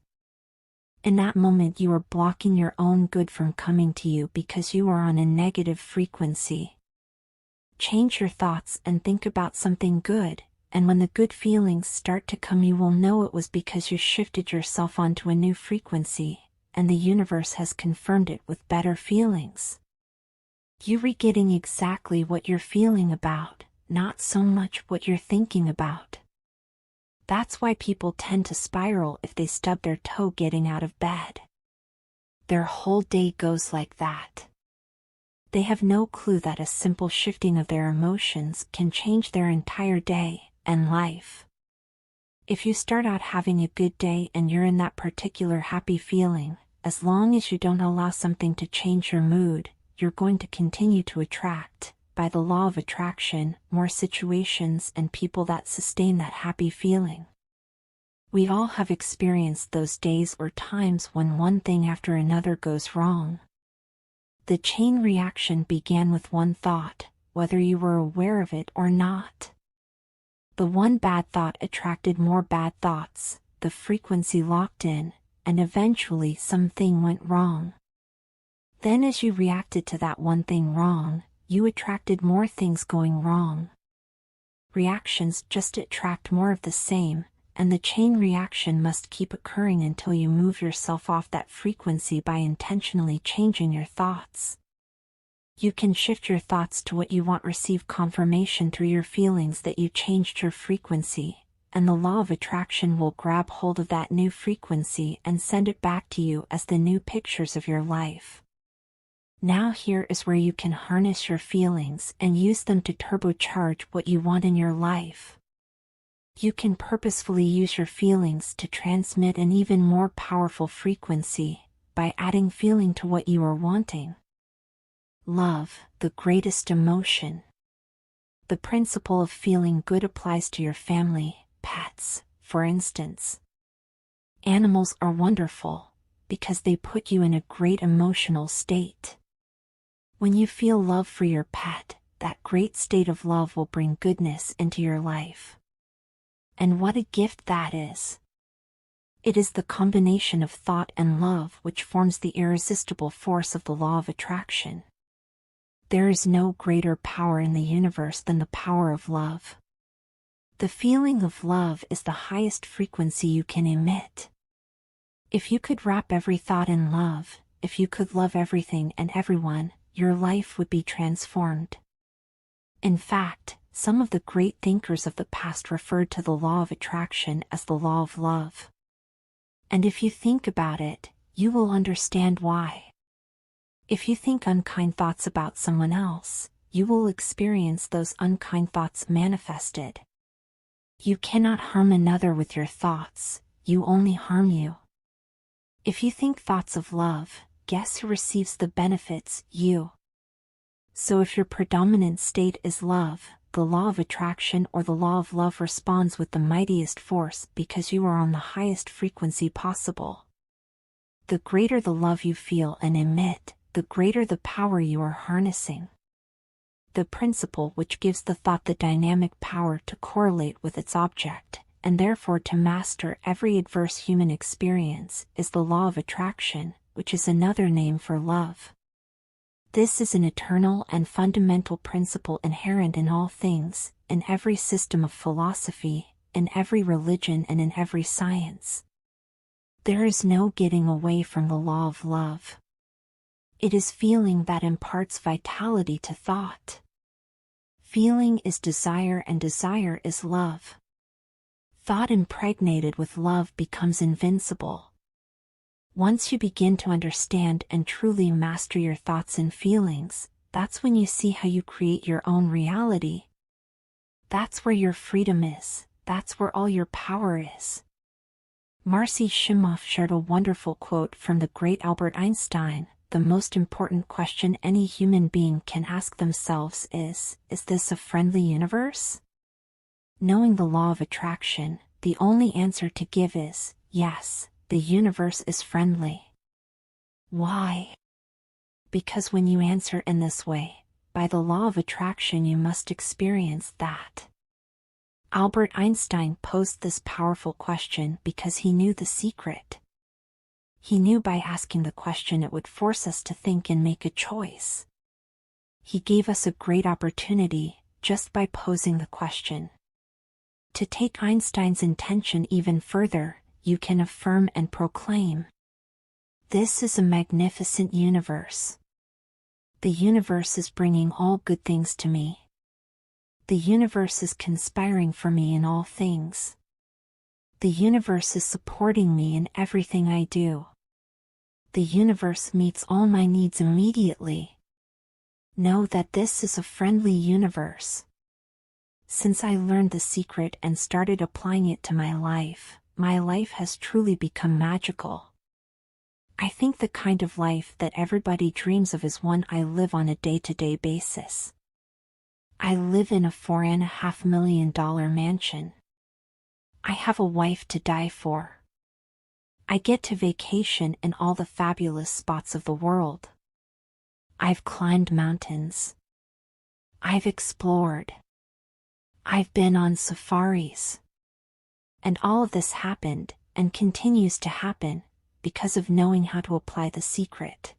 In that moment you are blocking your own good from coming to you because you are on a negative frequency. Change your thoughts and think about something good, and when the good feelings start to come, you will know it was because you shifted yourself onto a new frequency, and the universe has confirmed it with better feelings. You are getting exactly what you're feeling about, not so much what you're thinking about. That's why people tend to spiral if they stub their toe getting out of bed. Their whole day goes like that. They have no clue that a simple shifting of their emotions can change their entire day and life. If you start out having a good day and you're in that particular happy feeling, as long as you don't allow something to change your mood, you're going to continue to attract, by the law of attraction, more situations and people that sustain that happy feeling. We all have experienced those days or times when one thing after another goes wrong. The chain reaction began with one thought, whether you were aware of it or not. The one bad thought attracted more bad thoughts, the frequency locked in, and eventually something went wrong. Then as you reacted to that one thing wrong, you attracted more things going wrong. Reactions just attract more of the same, and the chain reaction must keep occurring until you move yourself off that frequency by intentionally changing your thoughts. You can shift your thoughts to what you want, receive confirmation through your feelings that you changed your frequency, and the law of attraction will grab hold of that new frequency and send it back to you as the new pictures of your life. Now here is where you can harness your feelings and use them to turbocharge what you want in your life. You can purposefully use your feelings to transmit an even more powerful frequency by adding feeling to what you are wanting. Love, the greatest emotion. The principle of feeling good applies to your family, pets, for instance. Animals are wonderful because they put you in a great emotional state. When you feel love for your pet, that great state of love will bring goodness into your life. And what a gift that is! It is the combination of thought and love which forms the irresistible force of the law of attraction. There is no greater power in the universe than the power of love. The feeling of love is the highest frequency you can emit. If you could wrap every thought in love, if you could love everything and everyone, your life would be transformed. In fact, some of the great thinkers of the past referred to the law of attraction as the law of love. And if you think about it, you will understand why. If you think unkind thoughts about someone else, you will experience those unkind thoughts manifested. You cannot harm another with your thoughts, you only harm you. If you think thoughts of love, guess who receives the benefits? You. So if your predominant state is love, the law of attraction or the law of love responds with the mightiest force because you are on the highest frequency possible. The greater the love you feel and emit, the greater the power you are harnessing. The principle which gives the thought the dynamic power to correlate with its object, and therefore to master every adverse human experience, is the law of attraction, which is another name for love. This is an eternal and fundamental principle inherent in all things, in every system of philosophy, in every religion and in every science. There is no getting away from the law of love. It is feeling that imparts vitality to thought. Feeling is desire and desire is love. Thought impregnated with love becomes invincible. Once you begin to understand and truly master your thoughts and feelings, that's when you see how you create your own reality. That's where your freedom is, that's where all your power is. Marcy Shimoff shared a wonderful quote from the great Albert Einstein: "The most important question any human being can ask themselves is this a friendly universe?" Knowing the law of attraction, the only answer to give is, yes, the universe is friendly. Why? Because when you answer in this way, by the law of attraction you must experience that. Albert Einstein posed this powerful question because he knew the secret. He knew by asking the question it would force us to think and make a choice. He gave us a great opportunity, just by posing the question. To take Einstein's intention even further, you can affirm and proclaim: this is a magnificent universe. The universe is bringing all good things to me. The universe is conspiring for me in all things. The universe is supporting me in everything I do. The universe meets all my needs immediately. Know that this is a friendly universe. Since I learned the secret and started applying it to my life has truly become magical. I think the kind of life that everybody dreams of is one I live on a day-to-day basis. I live in a $4.5 million mansion. I have a wife to die for. I get to vacation in all the fabulous spots of the world. I've climbed mountains. I've explored. I've been on safaris. And all of this happened, and continues to happen, because of knowing how to apply the secret.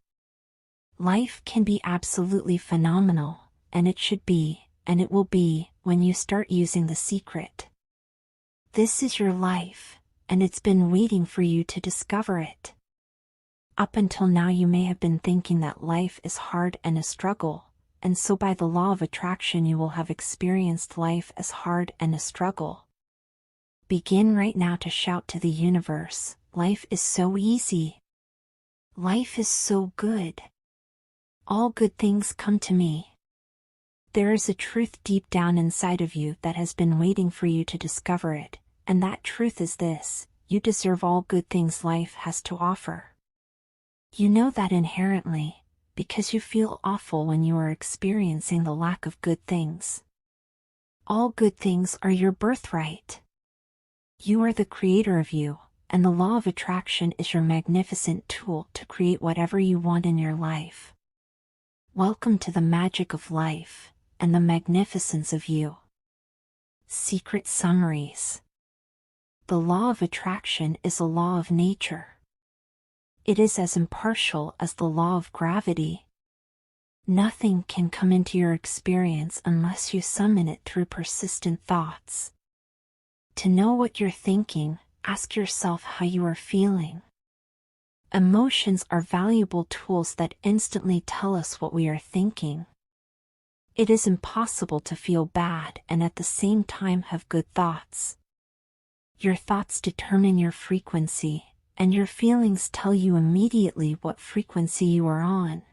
Life can be absolutely phenomenal, and it should be, and it will be, when you start using the secret. This is your life, and it's been waiting for you to discover it. Up until now you may have been thinking that life is hard and a struggle, and so by the law of attraction you will have experienced life as hard and a struggle. Begin right now to shout to the universe: life is so easy. Life is so good. All good things come to me. There is a truth deep down inside of you that has been waiting for you to discover it, and that truth is this: you deserve all good things life has to offer. You know that inherently, because you feel awful when you are experiencing the lack of good things. All good things are your birthright. You are the creator of you, and the law of attraction is your magnificent tool to create whatever you want in your life. Welcome to the magic of life, and the magnificence of you. Secret summaries. The law of attraction is a law of nature. It is as impartial as the law of gravity. Nothing can come into your experience unless you summon it through persistent thoughts. To know what you're thinking, ask yourself how you are feeling. Emotions are valuable tools that instantly tell us what we are thinking. It is impossible to feel bad and at the same time have good thoughts. Your thoughts determine your frequency, and your feelings tell you immediately what frequency you are on.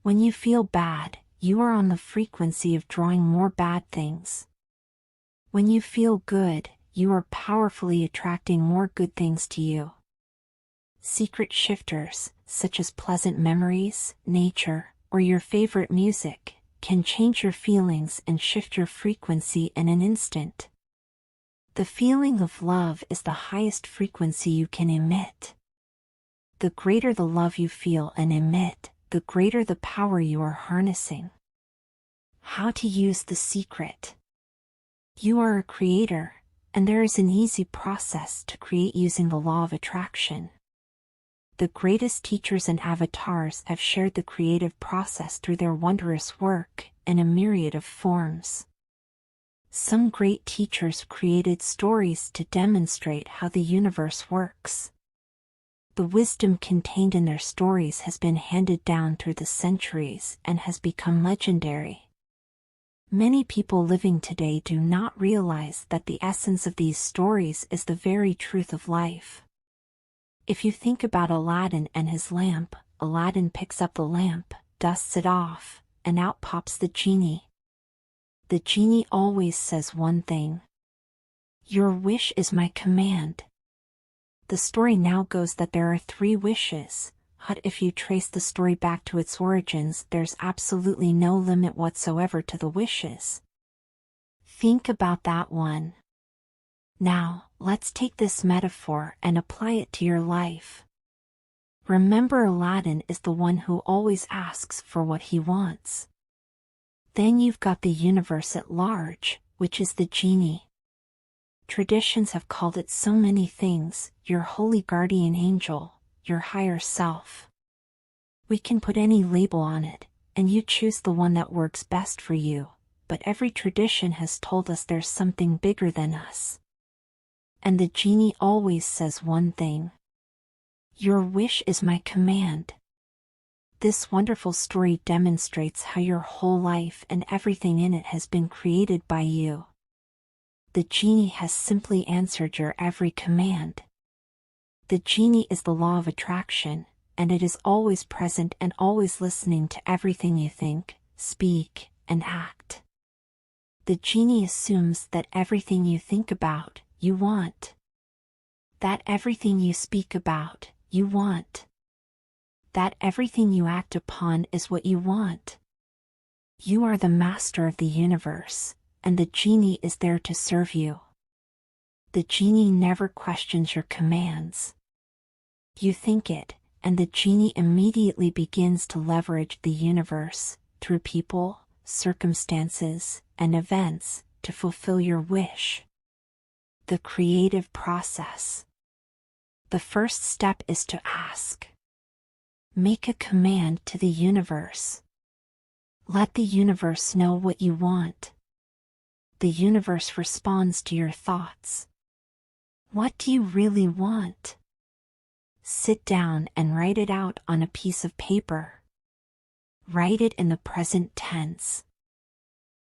When you feel bad, you are on the frequency of drawing more bad things. When you feel good, you are powerfully attracting more good things to you. Secret shifters, such as pleasant memories, nature, or your favorite music, can change your feelings and shift your frequency in an instant. The feeling of love is the highest frequency you can emit. The greater the love you feel and emit, the greater the power you are harnessing. How to use the secret. You are a creator, and there is an easy process to create using the law of attraction. The greatest teachers and avatars have shared the creative process through their wondrous work in a myriad of forms. Some great teachers created stories to demonstrate how the universe works. The wisdom contained in their stories has been handed down through the centuries and has become legendary. Many people living today do not realize that the essence of these stories is the very truth of life. If you think about Aladdin and his lamp, Aladdin picks up the lamp, dusts it off, and out pops the genie. The genie always says one thing: "Your wish is my command." The story now goes that there are 3 wishes, but if you trace the story back to its origins, there's absolutely no limit whatsoever to the wishes. Think about that one. Now, let's take this metaphor and apply it to your life. Remember, Aladdin is the one who always asks for what he wants. Then you've got the universe at large, which is the genie. Traditions have called it so many things: your holy guardian angel, your higher self. We can put any label on it, and you choose the one that works best for you, but every tradition has told us there's something bigger than us. And the genie always says one thing: "Your wish is my command." This wonderful story demonstrates how your whole life and everything in it has been created by you. The genie has simply answered your every command. The genie is the law of attraction, and it is always present and always listening to everything you think, speak, and act. The genie assumes that everything you think about, you want. That everything you speak about, you want. That everything you act upon is what you want. You are the master of the universe, and the genie is there to serve you. The genie never questions your commands. You think it, and the genie immediately begins to leverage the universe, through people, circumstances, and events, to fulfill your wish. The creative process. The first step is to ask. Make a command to the universe. Let the universe know what you want. The universe responds to your thoughts. What do you really want? Sit down and write it out on a piece of paper. Write it in the present tense.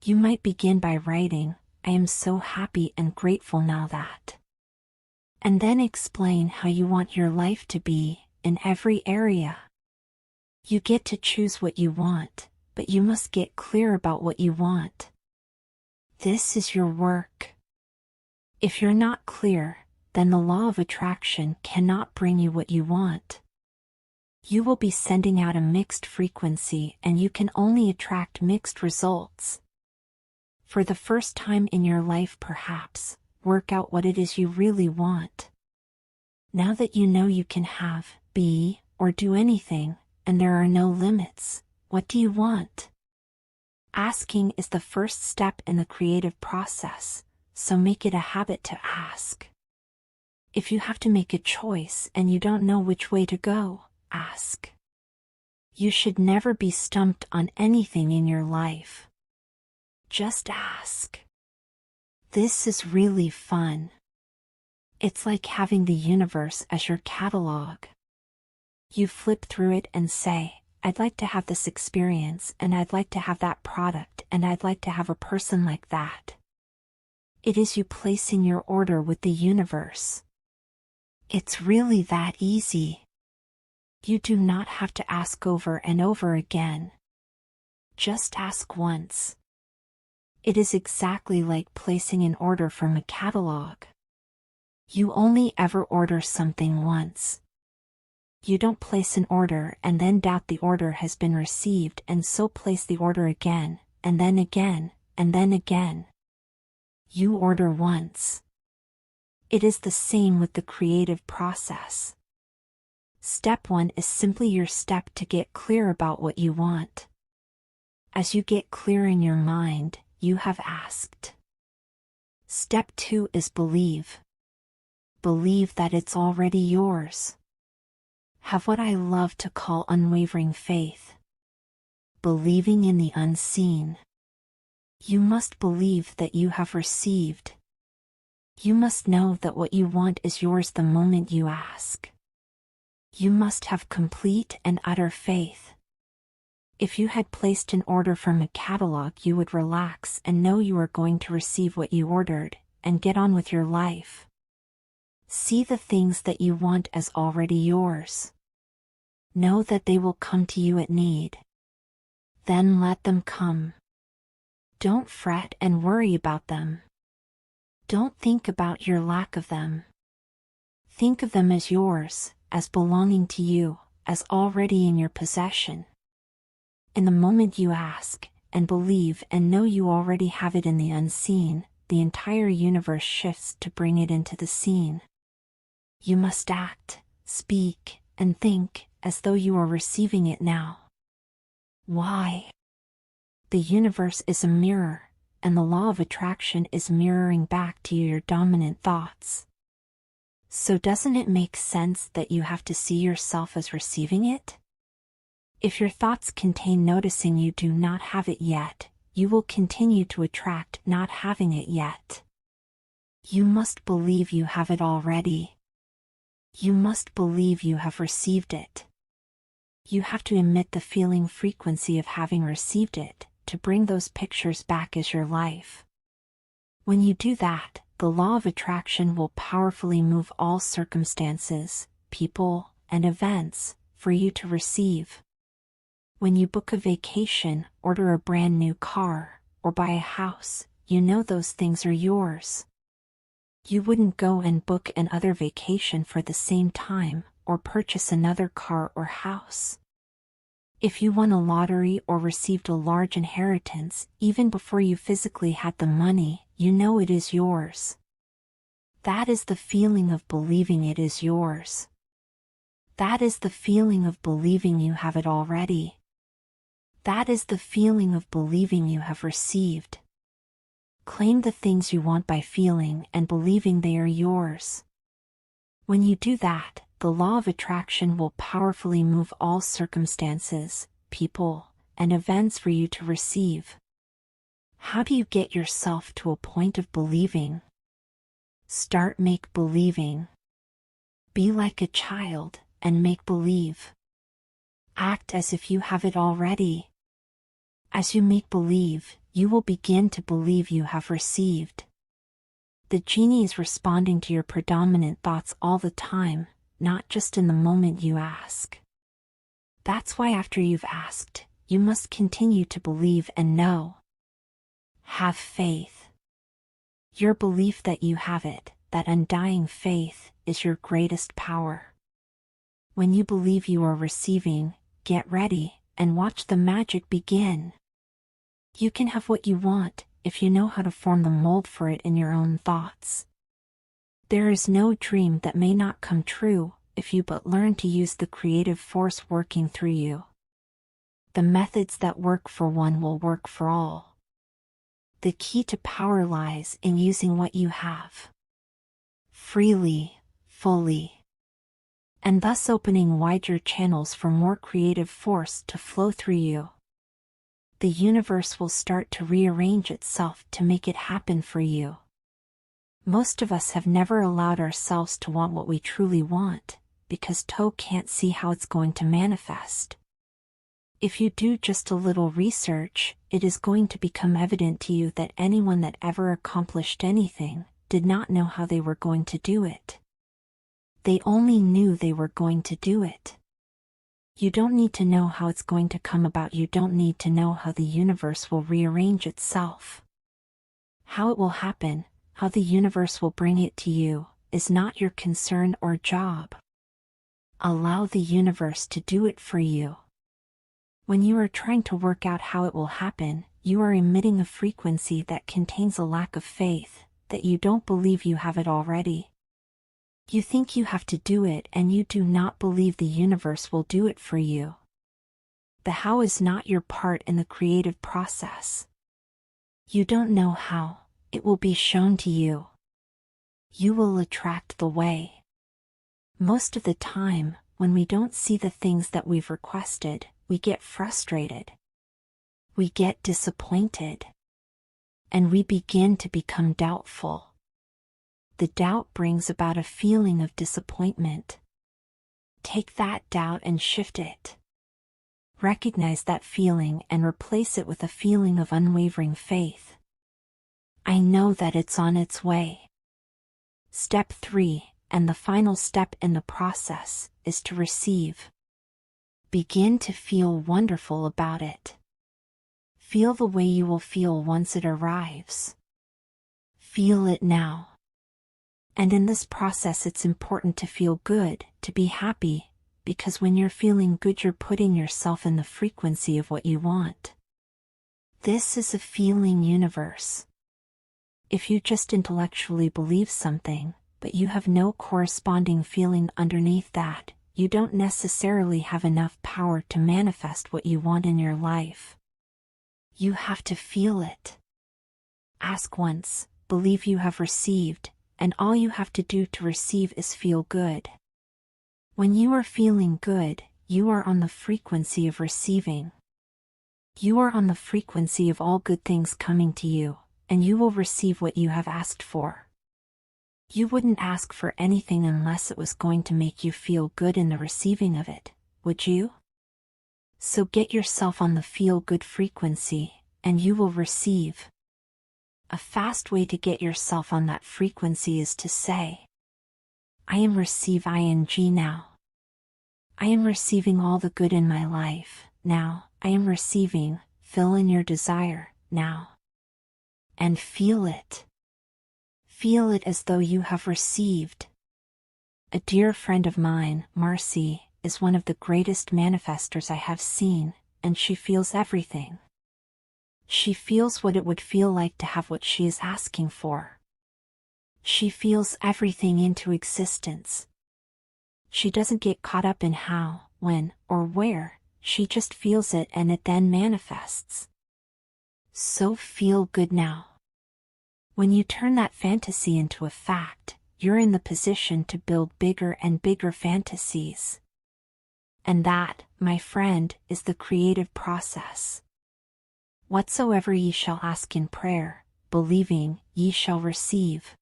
You might begin by writing, "I am so happy and grateful now that." And then explain how you want your life to be, in every area. You get to choose what you want, but you must get clear about what you want. This is your work. If you're not clear, then the law of attraction cannot bring you what you want. You will be sending out a mixed frequency, and you can only attract mixed results. For the first time in your life, perhaps, work out what it is you really want. Now that you know you can have, be, or do anything, and there are no limits, what do you want? Asking is the first step in the creative process, so make it a habit to ask. If you have to make a choice and you don't know which way to go, ask. You should never be stumped on anything in your life. Just ask. This is really fun. It's like having the universe as your catalog. You flip through it and say, I'd like to have this experience, and I'd like to have that product, and I'd like to have a person like that. It is you placing your order with the universe. It's really that easy. You do not have to ask over and over again. Just ask once. It is exactly like placing an order from a catalog. You only ever order something once. You don't place an order and then doubt the order has been received and so place the order again, and then again, and then again. You order once. It is the same with the creative process. Step 1 is simply your step to get clear about what you want. As you get clear in your mind, you have asked. Step 2 is believe. Believe that it's already yours. Have what I love to call unwavering faith. Believing in the unseen. You must believe that you have received. You must know that what you want is yours the moment you ask. You must have complete and utter faith. If you had placed an order from a catalog, you would relax and know you are going to receive what you ordered, and get on with your life. See the things that you want as already yours. Know that they will come to you at need. Then let them come. Don't fret and worry about them. Don't think about your lack of them. Think of them as yours, as belonging to you, as already in your possession. In the moment you ask, and believe and know you already have it in the unseen, the entire universe shifts to bring it into the seen. You must act, speak, and think as though you are receiving it now. Why? The universe is a mirror, and the law of attraction is mirroring back to you your dominant thoughts. So doesn't it make sense that you have to see yourself as receiving it? If your thoughts contain noticing you do not have it yet, you will continue to attract not having it yet. You must believe you have it already. You must believe you have received it. You have to emit the feeling frequency of having received it, to bring those pictures back as your life. When you do that, the law of attraction will powerfully move all circumstances, people, and events, for you to receive. When you book a vacation, order a brand new car, or buy a house, you know those things are yours. You wouldn't go and book another vacation for the same time, or purchase another car or house. If you won a lottery or received a large inheritance, even before you physically had the money, you know it is yours. That is the feeling of believing it is yours. That is the feeling of believing you have it already. That is the feeling of believing you have received. Claim the things you want by feeling and believing they are yours. When you do that, the law of attraction will powerfully move all circumstances, people, and events for you to receive. How do you get yourself to a point of believing? Start make-believing. Be like a child, and make believe. Act as if you have it already. As you make believe, you will begin to believe you have received. The genie is responding to your predominant thoughts all the time, not just in the moment you ask. That's why after you've asked, you must continue to believe and know. Have faith. Your belief that you have it, that undying faith, is your greatest power. When you believe you are receiving, get ready, and watch the magic begin. You can have what you want, if you know how to form the mold for it in your own thoughts. There is no dream that may not come true, if you but learn to use the creative force working through you. The methods that work for one will work for all. The key to power lies in using what you have. Freely, fully. And thus opening wider channels for more creative force to flow through you. The universe will start to rearrange itself to make it happen for you. Most of us have never allowed ourselves to want what we truly want, because toe can't see how it's going to manifest. If you do just a little research, it is going to become evident to you that anyone that ever accomplished anything did not know how they were going to do it. They only knew they were going to do it. You don't need to know how it's going to come about. You don't need to know how the universe will rearrange itself. How it will happen, how the universe will bring it to you, is not your concern or job. Allow the universe to do it for you. When you are trying to work out how it will happen, you are emitting a frequency that contains a lack of faith, that you don't believe you have it already. You think you have to do it, and you do not believe the universe will do it for you. The how is not your part in the creative process. You don't know how, it will be shown to you. You will attract the way. Most of the time, when we don't see the things that we've requested, we get frustrated. We get disappointed. And we begin to become doubtful. The doubt brings about a feeling of disappointment. Take that doubt and shift it. Recognize that feeling and replace it with a feeling of unwavering faith. I know that it's on its way. Step 3, and the final step in the process, is to receive. Begin to feel wonderful about it. Feel the way you will feel once it arrives. Feel it now. And in this process it's important to feel good, to be happy, because when you're feeling good you're putting yourself in the frequency of what you want. This is a feeling universe. If you just intellectually believe something, but you have no corresponding feeling underneath that, you don't necessarily have enough power to manifest what you want in your life. You have to feel it. Ask once, believe you have received, and all you have to do to receive is feel good. When you are feeling good, you are on the frequency of receiving. You are on the frequency of all good things coming to you, and you will receive what you have asked for. You wouldn't ask for anything unless it was going to make you feel good in the receiving of it, would you? So get yourself on the feel-good frequency, and you will receive. A fast way to get yourself on that frequency is to say, I am receive ing now. I am receiving all the good in my life, now. I am receiving, fill in your desire, now. And feel it. Feel it as though you have received. A dear friend of mine, Marcy, is one of the greatest manifestors I have seen, and she feels everything. She feels what it would feel like to have what she is asking for. She feels everything into existence. She doesn't get caught up in how, when, or where, she just feels it and it then manifests. So feel good now. When you turn that fantasy into a fact, you're in the position to build bigger and bigger fantasies. And that, my friend, is the creative process. Whatsoever ye shall ask in prayer, believing, ye shall receive.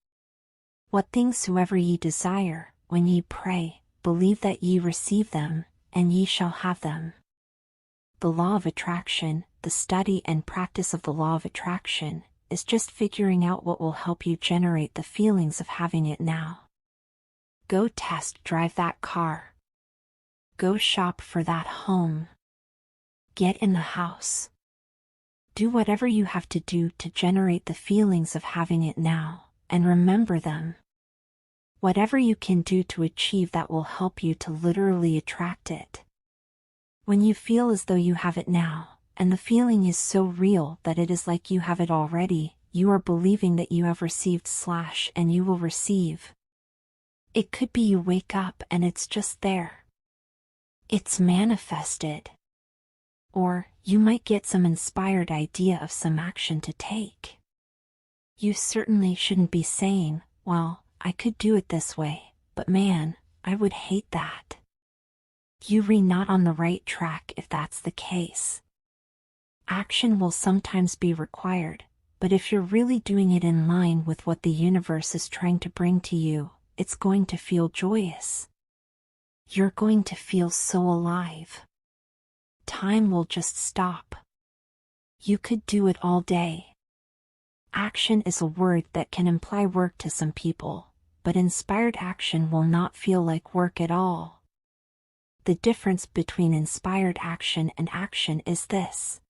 What things soever ye desire, when ye pray, believe that ye receive them, and ye shall have them. The law of attraction, the study and practice of the law of attraction, is just figuring out what will help you generate the feelings of having it now. Go test drive that car. Go shop for that home. Get in the house. Do whatever you have to do to generate the feelings of having it now, and remember them. Whatever you can do to achieve that will help you to literally attract it. When you feel as though you have it now, and the feeling is so real that it is like you have it already, you are believing that you have received / and you will receive. It could be you wake up and it's just there. It's manifested. Or, you might get some inspired idea of some action to take. You certainly shouldn't be saying, well, I could do it this way, but man, I would hate that. You're not on the right track if that's the case. Action will sometimes be required, but if you're really doing it in line with what the universe is trying to bring to you, it's going to feel joyous. You're going to feel so alive. Time will just stop. You could do it all day. Action is a word that can imply work to some people, but inspired action will not feel like work at all. The difference between inspired action and action is this.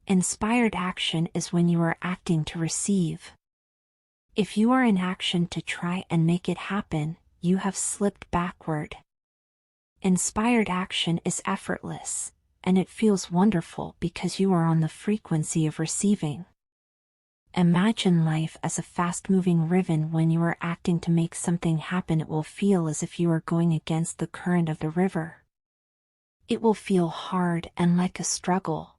Inspired action is when you are acting to receive. If you are in action to try and make it happen, you have slipped backward. Inspired action is effortless, and it feels wonderful because you are on the frequency of receiving. Imagine life as a fast-moving river. When you are acting to make something happen, it will feel as if you are going against the current of the river. It will feel hard and like a struggle.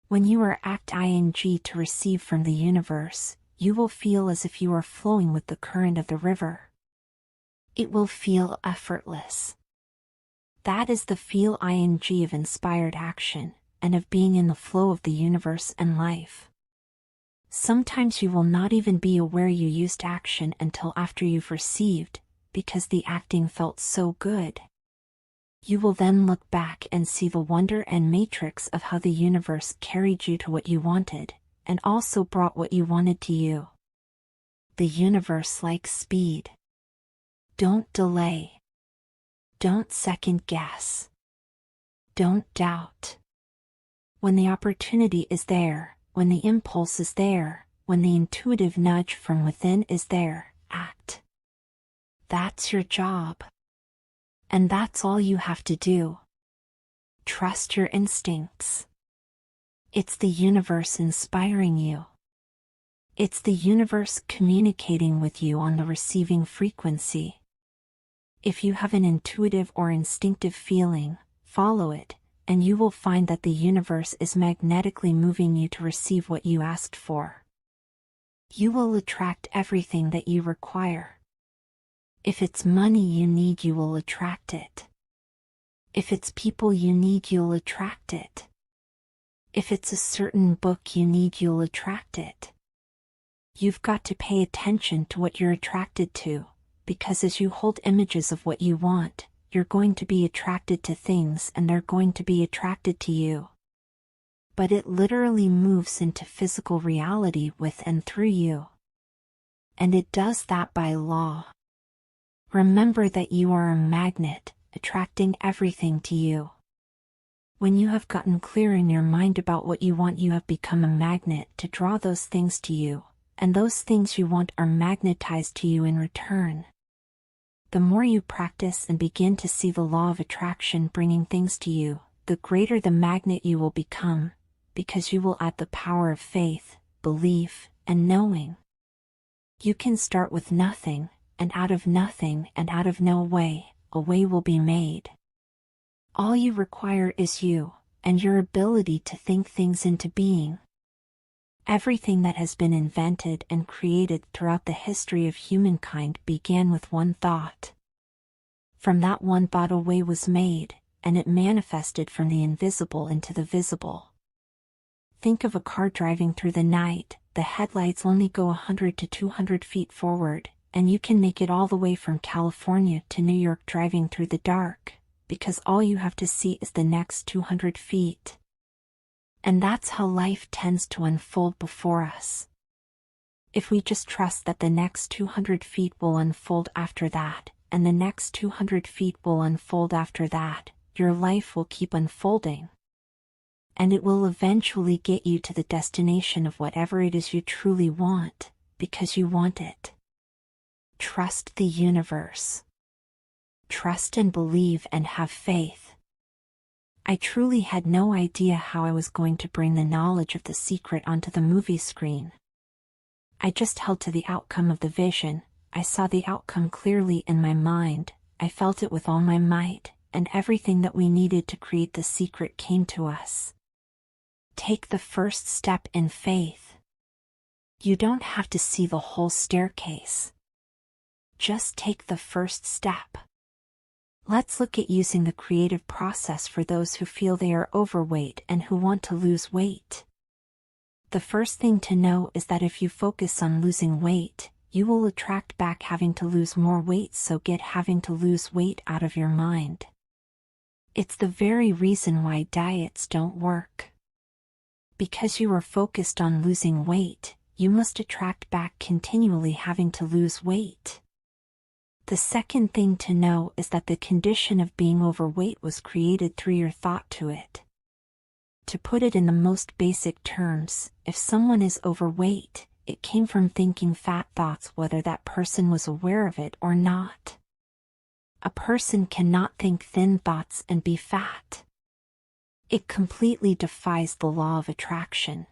When you are acting to receive from the universe, you will feel as if you are flowing with the current of the river. It will feel effortless. That is the feel of inspired action, and of being in the flow of the universe and life. Sometimes you will not even be aware you used action until after you've received, because the acting felt so good. You will then look back and see the wonder and matrix of how the universe carried you to what you wanted, and also brought what you wanted to you. The universe likes speed. Don't delay. Don't second guess. Don't doubt. When the opportunity is there, when the impulse is there, when the intuitive nudge from within is there, act. That's your job. And that's all you have to do. Trust your instincts. It's the universe inspiring you. It's the universe communicating with you on the receiving frequency. If you have an intuitive or instinctive feeling, follow it, and you will find that the universe is magnetically moving you to receive what you asked for. You will attract everything that you require. If it's money you need, you will attract it. If it's people you need, you'll attract it. If it's a certain book you need, you'll attract it. You've got to pay attention to what you're attracted to, because as you hold images of what you want, you're going to be attracted to things and they're going to be attracted to you. But it literally moves into physical reality with and through you. And it does that by law. Remember that you are a magnet, attracting everything to you. When you have gotten clear in your mind about what you want, you have become a magnet to draw those things to you, and those things you want are magnetized to you in return. The more you practice and begin to see the law of attraction bringing things to you, the greater the magnet you will become, because you will add the power of faith, belief, and knowing. You can start with nothing, and out of nothing and out of no way, a way will be made. All you require is you, and your ability to think things into being. Everything that has been invented and created throughout the history of humankind began with one thought. From that one thought a way was made, and it manifested from the invisible into the visible. Think of a car driving through the night. The headlights only go 100 to 200 feet forward, and you can make it all the way from California to New York driving through the dark, because all you have to see is the next 200 feet. And that's how life tends to unfold before us. If we just trust that the next 200 feet will unfold after that, and the next 200 feet will unfold after that. Your life will keep unfolding. And it will eventually get you to the destination of whatever it is you truly want, because you want it. Trust the universe. Trust and believe and have faith. I truly had no idea how I was going to bring the knowledge of The Secret onto the movie screen. I just held to the outcome of the vision. I saw the outcome clearly in my mind, I felt it with all my might, and everything that we needed to create The Secret came to us. Take the first step in faith. You don't have to see the whole staircase. Just take the first step. Let's look at using the creative process for those who feel they are overweight and who want to lose weight. The first thing to know is that if you focus on losing weight, you will attract back having to lose more weight, so get having to lose weight out of your mind. It's the very reason why diets don't work. Because you are focused on losing weight, you must attract back continually having to lose weight. The second thing to know is that the condition of being overweight was created through your thought to it. To put it in the most basic terms, if someone is overweight, it came from thinking fat thoughts, whether that person was aware of it or not. A person cannot think thin thoughts and be fat. It completely defies the law of attraction.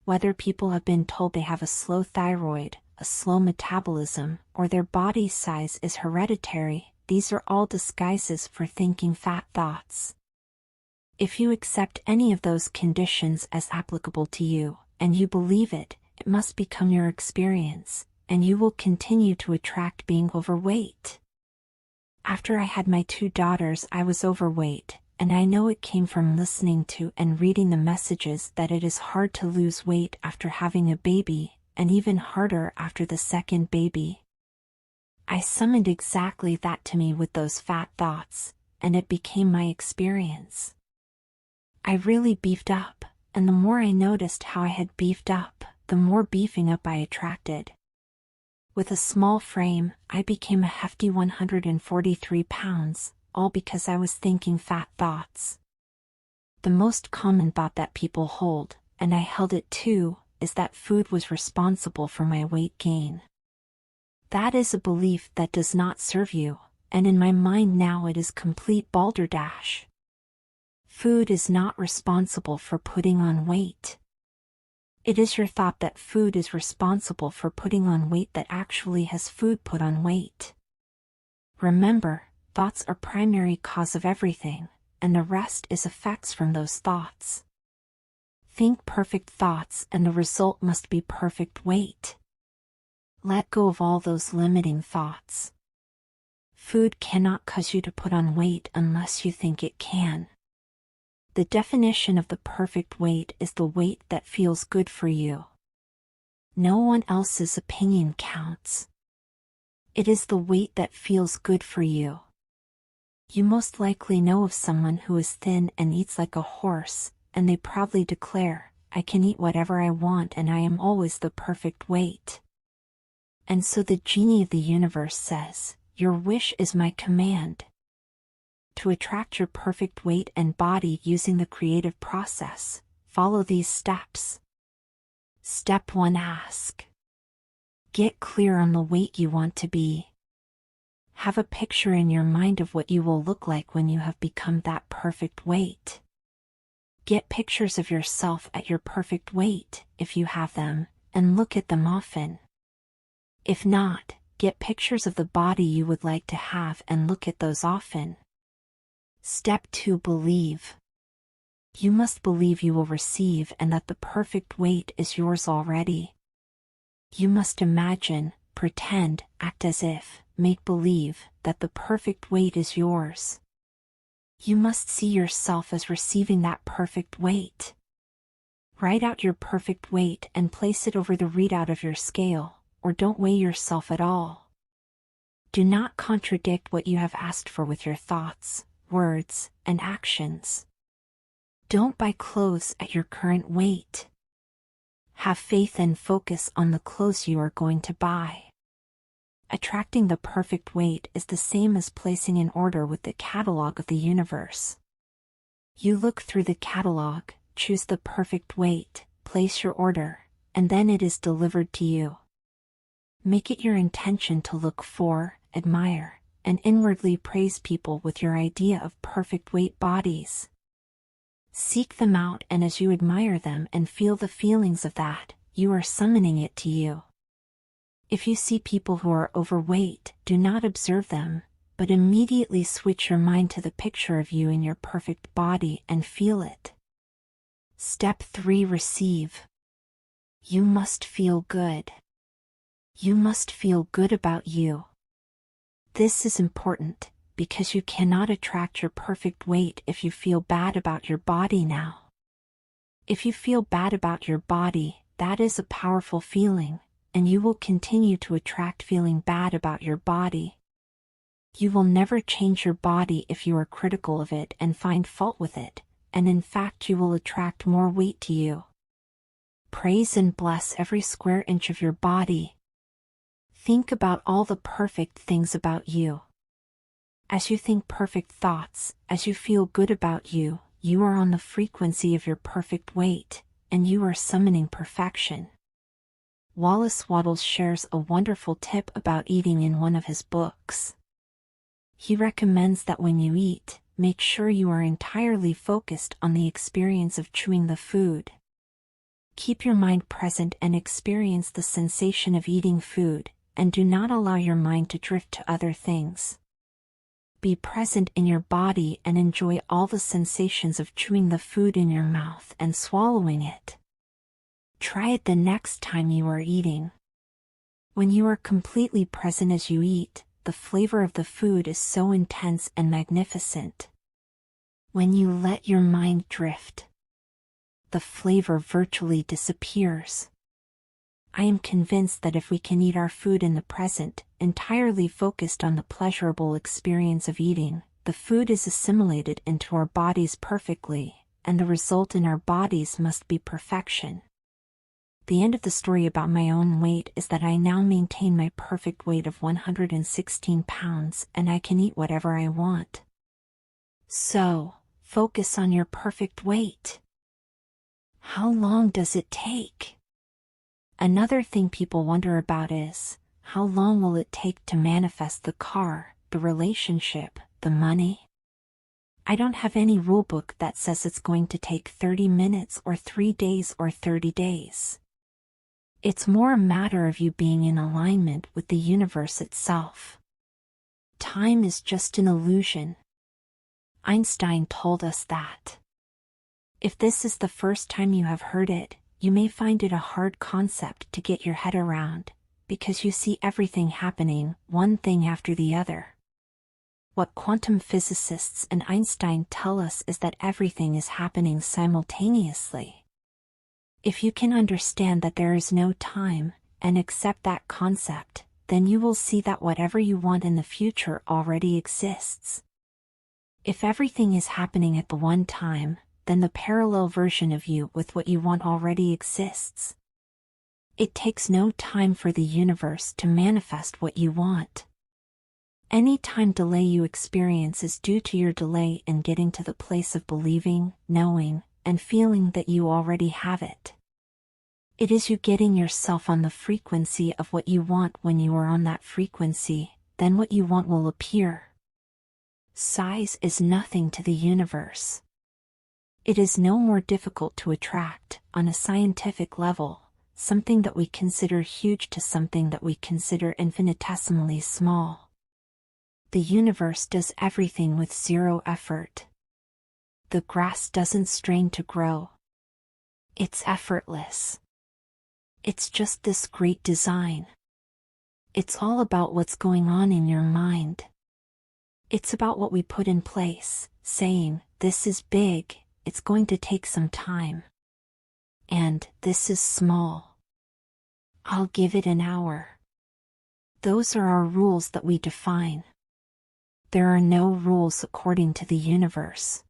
Whether people have been told they have a slow thyroid, a slow metabolism, or their body size is hereditary, these are all disguises for thinking fat thoughts. If you accept any of those conditions as applicable to you, and you believe it, it must become your experience, and you will continue to attract being overweight. After I had my 2 daughters, I was overweight, and I know it came from listening to and reading the messages that it is hard to lose weight after having a baby, and even harder after the second baby. I summoned exactly that to me with those fat thoughts, and it became my experience. I really beefed up, and the more I noticed how I had beefed up, the more beefing up I attracted. With a small frame, I became a hefty 143 pounds, all because I was thinking fat thoughts. The most common thought that people hold, and I held it too, is that food was responsible for my weight gain. That is a belief that does not serve you, and in my mind now it is complete balderdash. Food is not responsible for putting on weight. It is your thought that food is responsible for putting on weight that actually has food put on weight. Remember, thoughts are primary cause of everything, and the rest is effects from those thoughts. Think perfect thoughts and the result must be perfect weight. Let go of all those limiting thoughts. Food cannot cause you to put on weight unless you think it can. The definition of the perfect weight is the weight that feels good for you. No one else's opinion counts. It is the weight that feels good for you. You most likely know of someone who is thin and eats like a horse, and they proudly declare, "I can eat whatever I want and I am always the perfect weight." And so the genie of the universe says, "Your wish is my command." To attract your perfect weight and body using the creative process, follow these steps. Step 1: Ask. Get clear on the weight you want to be. Have a picture in your mind of what you will look like when you have become that perfect weight. Get pictures of yourself at your perfect weight, if you have them, and look at them often. If not, get pictures of the body you would like to have and look at those often. Step 2: Believe. You must believe you will receive and that the perfect weight is yours already. You must imagine, pretend, act as if, make believe, that the perfect weight is yours. You must see yourself as receiving that perfect weight. Write out your perfect weight and place it over the readout of your scale, or don't weigh yourself at all. Do not contradict what you have asked for with your thoughts, words, and actions. Don't buy clothes at your current weight. Have faith and focus on the clothes you are going to buy. Attracting the perfect weight is the same as placing an order with the catalog of the universe. You look through the catalog, choose the perfect weight, place your order, and then it is delivered to you. Make it your intention to look for, admire, and inwardly praise people with your idea of perfect weight bodies. Seek them out, and as you admire them and feel the feelings of that, you are summoning it to you. If you see people who are overweight, do not observe them, but immediately switch your mind to the picture of you in your perfect body and feel it. Step 3. Receive. You must feel good. You must feel good about you. This is important, because you cannot attract your perfect weight if you feel bad about your body now. If you feel bad about your body, that is a powerful feeling, and you will continue to attract feeling bad about your body. You will never change your body if you are critical of it and find fault with it, and in fact you will attract more weight to you. Praise and bless every square inch of your body. Think about all the perfect things about you. As you think perfect thoughts, as you feel good about you, you are on the frequency of your perfect weight, and you are summoning perfection. Wallace Wattles shares a wonderful tip about eating in one of his books. He recommends that when you eat, make sure you are entirely focused on the experience of chewing the food. Keep your mind present and experience the sensation of eating food, and do not allow your mind to drift to other things. Be present in your body and enjoy all the sensations of chewing the food in your mouth and swallowing it. Try it the next time you are eating. When you are completely present as you eat, the flavor of the food is so intense and magnificent. When you let your mind drift, the flavor virtually disappears. I am convinced that if we can eat our food in the present, entirely focused on the pleasurable experience of eating, the food is assimilated into our bodies perfectly, and the result in our bodies must be perfection. The end of the story about my own weight is that I now maintain my perfect weight of 116 pounds and I can eat whatever I want. So, focus on your perfect weight. How long does it take? Another thing people wonder about is, how long will it take to manifest the car, the relationship, the money? I don't have any rulebook that says it's going to take 30 minutes or 3 days or 30 days. It's more a matter of you being in alignment with the universe itself. Time is just an illusion. Einstein told us that. If this is the first time you have heard it, you may find it a hard concept to get your head around, because you see everything happening, one thing after the other. What quantum physicists and Einstein tell us is that everything is happening simultaneously. If you can understand that there is no time, and accept that concept, then you will see that whatever you want in the future already exists. If everything is happening at the one time, then the parallel version of you with what you want already exists. It takes no time for the universe to manifest what you want. Any time delay you experience is due to your delay in getting to the place of believing, knowing, and feeling that you already have it. It is you getting yourself on the frequency of what you want. When you are on that frequency, then what you want will appear. Size is nothing to the universe. It is no more difficult to attract, on a scientific level, something that we consider huge to something that we consider infinitesimally small. The universe does everything with zero effort. The grass doesn't strain to grow. It's effortless. It's just this great design. It's all about what's going on in your mind. It's about what we put in place, saying, this is big, it's going to take some time. And, this is small. I'll give it an hour. Those are our rules that we define. There are no rules according to the universe.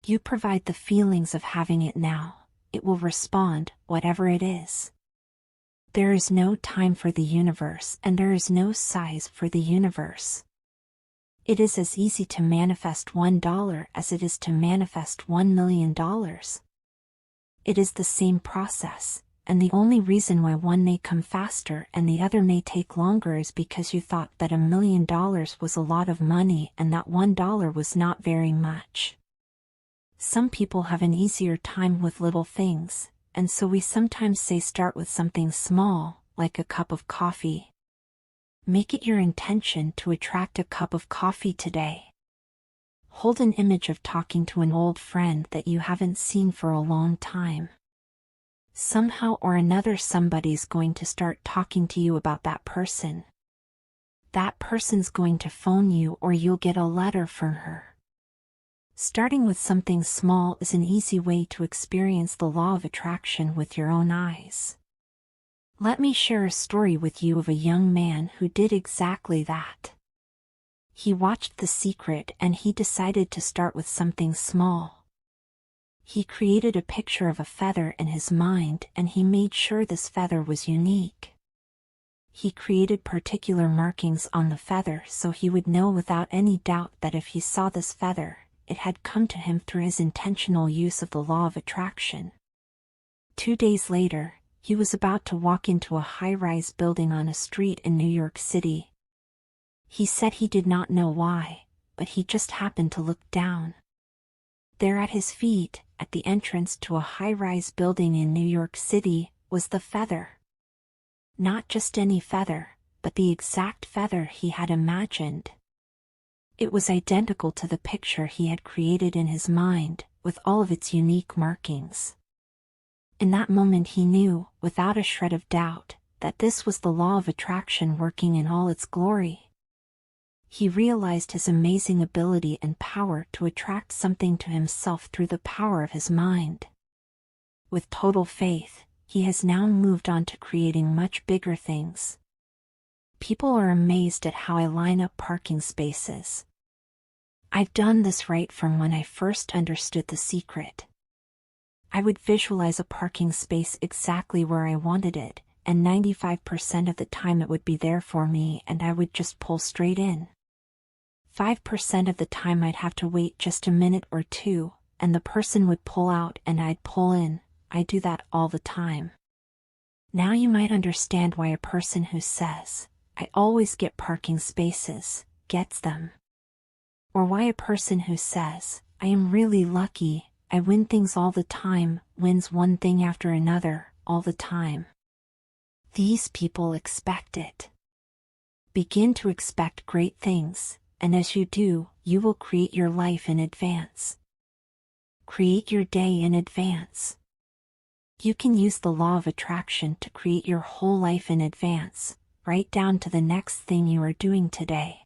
You provide the feelings of having it now, it will respond, whatever it is. There is no time for the universe and there is no size for the universe. It is as easy to manifest $1 as it is to manifest $1 million. It is the same process, and the only reason why one may come faster and the other may take longer is because you thought that $1 million was a lot of money and that $1 was not very much. Some people have an easier time with little things, and so we sometimes say start with something small, like a cup of coffee. Make it your intention to attract a cup of coffee today. Hold an image of talking to an old friend that you haven't seen for a long time. Somehow or another somebody's going to start talking to you about that person. That person's going to phone you or you'll get a letter from her. Starting with something small is an easy way to experience the law of attraction with your own eyes. Let me share a story with you of a young man who did exactly that. He watched The Secret and he decided to start with something small. He created a picture of a feather in his mind and he made sure this feather was unique. He created particular markings on the feather so he would know without any doubt that if he saw this feather, it had come to him through his intentional use of the law of attraction. 2 days later, he was about to walk into a high-rise building on a street in New York City. He said he did not know why, but he just happened to look down. There at his feet, at the entrance to a high-rise building in New York City, was the feather. Not just any feather, but the exact feather he had imagined. It was identical to the picture he had created in his mind, with all of its unique markings. In that moment he knew, without a shred of doubt, that this was the law of attraction working in all its glory. He realized his amazing ability and power to attract something to himself through the power of his mind. With total faith, he has now moved on to creating much bigger things. People are amazed at how I line up parking spaces. I've done this right from when I first understood The Secret. I would visualize a parking space exactly where I wanted it, and 95% of the time it would be there for me and I would just pull straight in. 5% of the time I'd have to wait just a minute or two, and the person would pull out and I'd pull in. I do that all the time. Now you might understand why a person who says, "I always get parking spaces," gets them. Or why a person who says, "I am really lucky, I win things all the time," wins one thing after another, all the time. These people expect it. Begin to expect great things, and as you do, you will create your life in advance. Create your day in advance. You can use the law of attraction to create your whole life in advance, right down to the next thing you are doing today.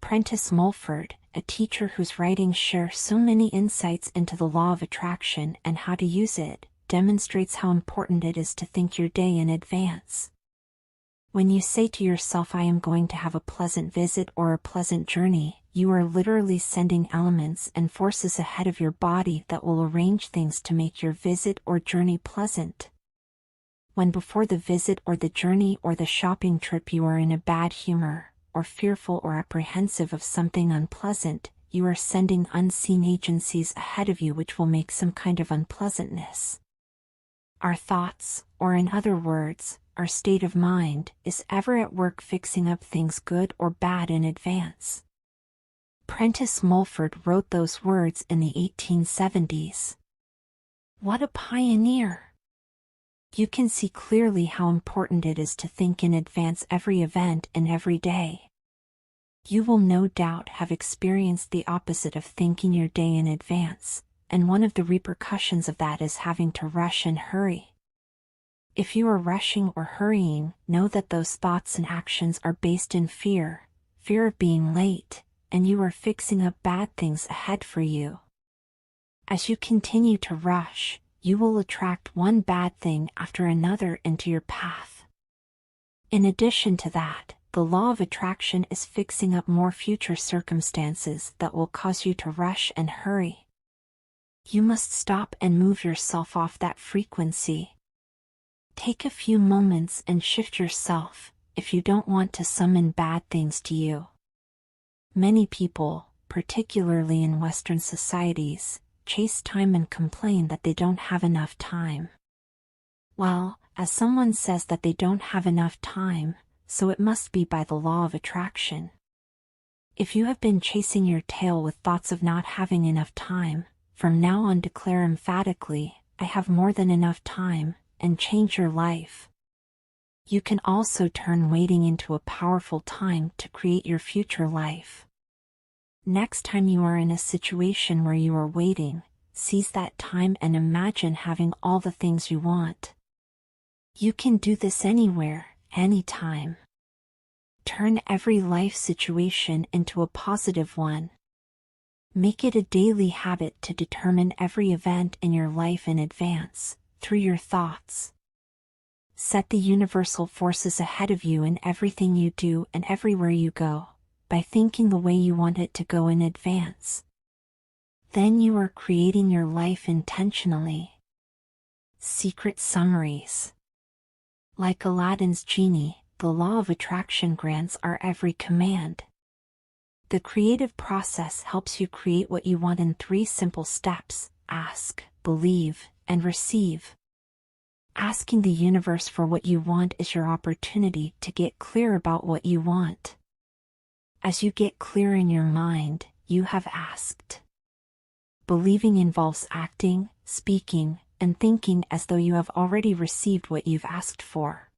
Prentice Mulford, a teacher whose writings share so many insights into the law of attraction and how to use it, demonstrates how important it is to think your day in advance. When you say to yourself, "I am going to have a pleasant visit or a pleasant journey," you are literally sending elements and forces ahead of your body that will arrange things to make your visit or journey pleasant. When before the visit or the journey or the shopping trip you are in a bad humor, or fearful or apprehensive of something unpleasant, you are sending unseen agencies ahead of you which will make some kind of unpleasantness. Our thoughts, or in other words, our state of mind, is ever at work fixing up things good or bad in advance. Prentice Mulford wrote those words in the 1870s. What a pioneer! You can see clearly how important it is to think in advance every event and every day. You will no doubt have experienced the opposite of thinking your day in advance, and one of the repercussions of that is having to rush and hurry. If you are rushing or hurrying, know that those thoughts and actions are based in fear, fear of being late, and you are fixing up bad things ahead for you. As you continue to rush, you will attract one bad thing after another into your path. In addition to that, the law of attraction is fixing up more future circumstances that will cause you to rush and hurry. You must stop and move yourself off that frequency. Take a few moments and shift yourself if you don't want to summon bad things to you. Many people, particularly in Western societies, chase time and complain that they don't have enough time. Well, as someone says that they don't have enough time, so it must be by the law of attraction. If you have been chasing your tail with thoughts of not having enough time, from now on declare emphatically, I have more than enough time, and change your life. You can also turn waiting into a powerful time to create your future life. Next time you are in a situation where you are waiting, seize that time and imagine having all the things you want. You can do this anywhere, anytime. Turn every life situation into a positive one. Make it a daily habit to determine every event in your life in advance, through your thoughts. Set the universal forces ahead of you in everything you do and everywhere you go, by thinking the way you want it to go in advance. Then you are creating your life intentionally. Secret summaries. Like Aladdin's genie, the law of attraction grants our every command. The creative process helps you create what you want in 3 simple steps: ask, believe, and receive. Asking the universe for what you want is your opportunity to get clear about what you want. As you get clear in your mind, you have asked. Believing involves acting, speaking, and thinking as though you have already received what you've asked for.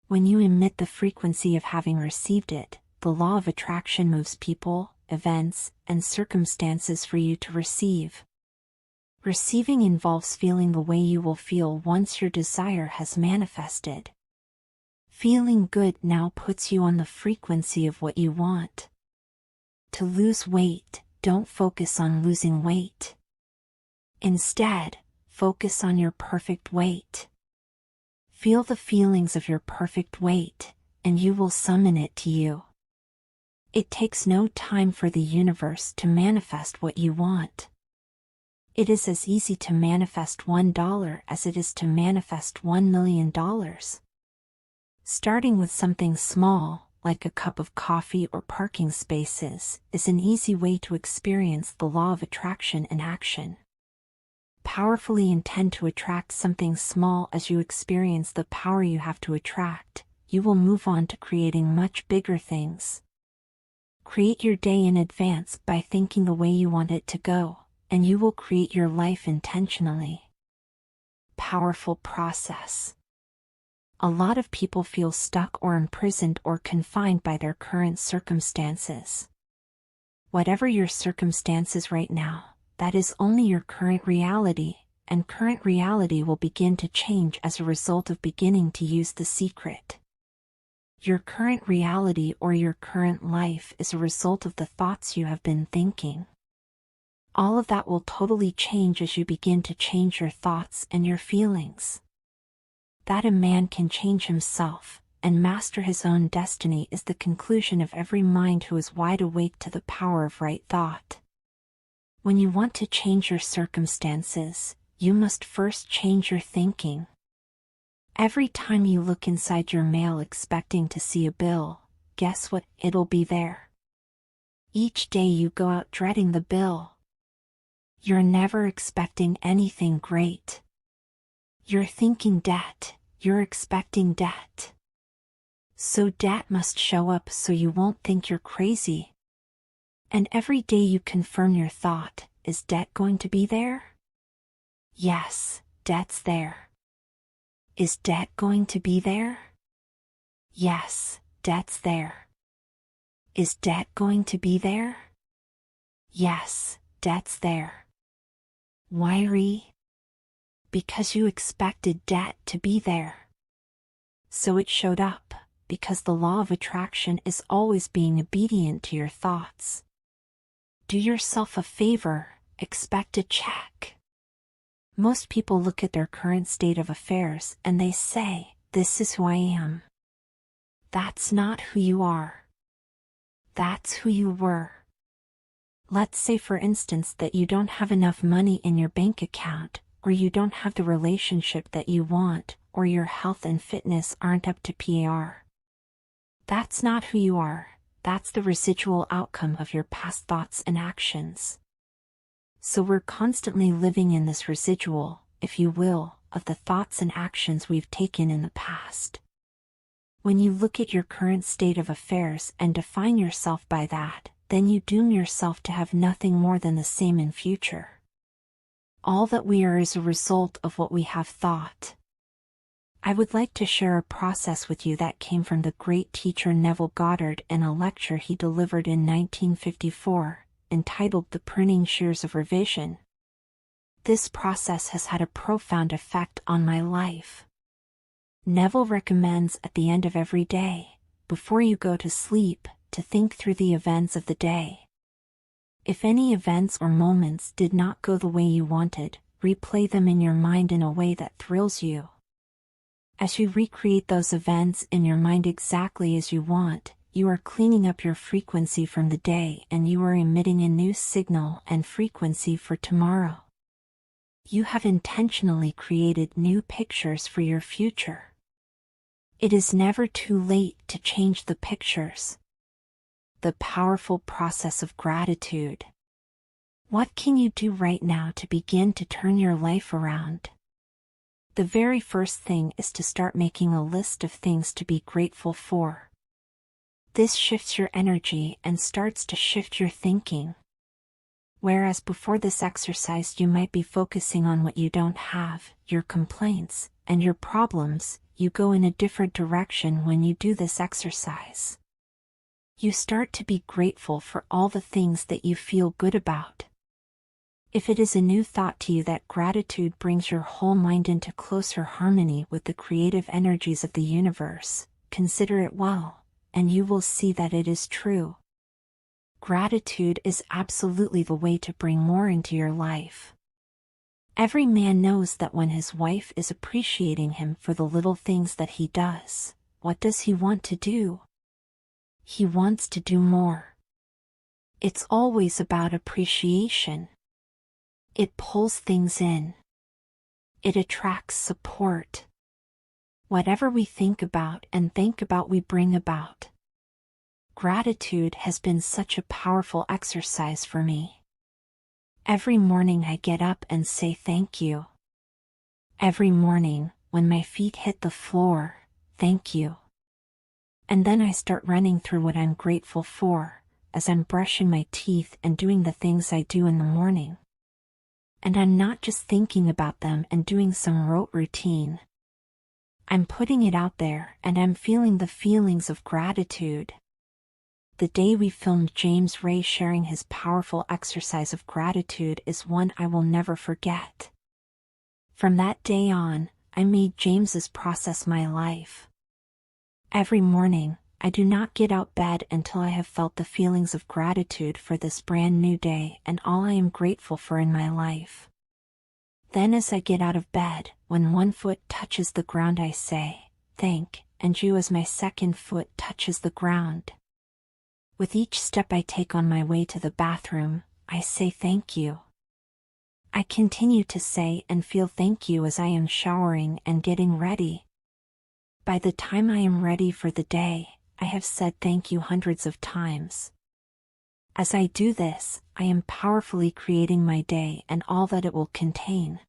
When you emit the frequency of having received it, the law of attraction moves people, events, and circumstances for you to receive. Receiving involves feeling the way you will feel once your desire has manifested. Feeling good now puts you on the frequency of what you want. To lose weight, don't focus on losing weight. Instead, focus on your perfect weight. Feel the feelings of your perfect weight, and you will summon it to you. It takes no time for the universe to manifest what you want. It is as easy to manifest $1 as it is to manifest $1 million. Starting with something small, like a cup of coffee or parking spaces, is an easy way to experience the law of attraction in action. Powerfully intend to attract something small. As you experience the power you have to attract, you will move on to creating much bigger things. Create your day in advance by thinking the way you want it to go, and you will create your life intentionally. Powerful process. A lot of people feel stuck or imprisoned or confined by their current circumstances. Whatever your circumstances right now, that is only your current reality, and current reality will begin to change as a result of beginning to use the secret. Your current reality or your current life is a result of the thoughts you have been thinking. All of that will totally change as you begin to change your thoughts and your feelings. That a man can change himself and master his own destiny is the conclusion of every mind who is wide awake to the power of right thought. When you want to change your circumstances, you must first change your thinking. Every time you look inside your mail expecting to see a bill, guess what? It'll be there. Each day you go out dreading the bill. You're never expecting anything great. You're thinking debt, you're expecting debt. So debt must show up so you won't think you're crazy. And every day you confirm your thought, is debt going to be there? Yes, debt's there. Is debt going to be there? Yes, debt's there. Is debt going to be there? Yes, debt's there. Why? Because you expected debt to be there. So it showed up, because the law of attraction is always being obedient to your thoughts. Do yourself a favor, expect a check. Most people look at their current state of affairs and they say, "This is who I am." That's not who you are. That's who you were. Let's say for instance that you don't have enough money in your bank account, or you don't have the relationship that you want, or your health and fitness aren't up to par. That's not who you are. That's the residual outcome of your past thoughts and actions. So we're constantly living in this residual, if you will, of the thoughts and actions we've taken in the past. When you look at your current state of affairs and define yourself by that, then you doom yourself to have nothing more than the same in future. All that we are is a result of what we have thought. I would like to share a process with you that came from the great teacher Neville Goddard in a lecture he delivered in 1954, entitled The Pruning Shears of Revision. This process has had a profound effect on my life. Neville recommends at the end of every day, before you go to sleep, to think through the events of the day. If any events or moments did not go the way you wanted, replay them in your mind in a way that thrills you. As you recreate those events in your mind exactly as you want, you are cleaning up your frequency from the day and you are emitting a new signal and frequency for tomorrow. You have intentionally created new pictures for your future. It is never too late to change the pictures. The powerful process of gratitude. What can you do right now to begin to turn your life around? The very first thing is to start making a list of things to be grateful for. This shifts your energy and starts to shift your thinking. Whereas before this exercise you might be focusing on what you don't have, your complaints, and your problems, you go in a different direction when you do this exercise. You start to be grateful for all the things that you feel good about. If it is a new thought to you that gratitude brings your whole mind into closer harmony with the creative energies of the universe, consider it well, and you will see that it is true. Gratitude is absolutely the way to bring more into your life. Every man knows that when his wife is appreciating him for the little things that he does, what does he want to do? He wants to do more. It's always about appreciation. It pulls things in. It attracts support. Whatever we think about and think about we bring about. Gratitude has been such a powerful exercise for me. Every morning I get up and say thank you. Every morning, when my feet hit the floor, thank you. And then I start running through what I'm grateful for, as I'm brushing my teeth and doing the things I do in the morning. And I'm not just thinking about them and doing some rote routine. I'm putting it out there and I'm feeling the feelings of gratitude. The day we filmed James Ray sharing his powerful exercise of gratitude is one I will never forget. From that day on, I made James's process my life. Every morning, I do not get out bed until I have felt the feelings of gratitude for this brand new day and all I am grateful for in my life. Then as I get out of bed, when one foot touches the ground I say, thank you as my second foot touches the ground. With each step I take on my way to the bathroom, I say thank you. I continue to say and feel thank you as I am showering and getting ready. By the time I am ready for the day, I have said thank you hundreds of times. As I do this, I am powerfully creating my day and all that it will contain.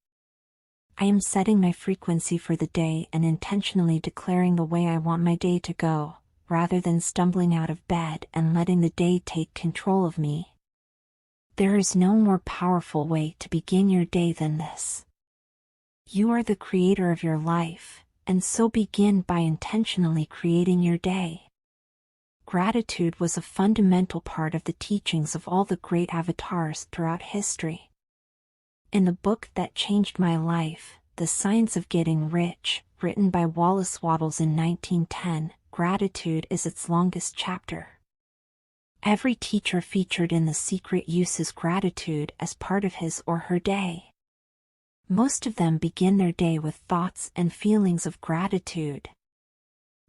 I am setting my frequency for the day and intentionally declaring the way I want my day to go, rather than stumbling out of bed and letting the day take control of me. There is no more powerful way to begin your day than this. You are the creator of your life, and so begin by intentionally creating your day. Gratitude was a fundamental part of the teachings of all the great avatars throughout history. In the book that changed my life, The Science of Getting Rich, written by Wallace Wattles in 1910, gratitude is its longest chapter. Every teacher featured in The Secret uses gratitude as part of his or her day. Most of them begin their day with thoughts and feelings of gratitude.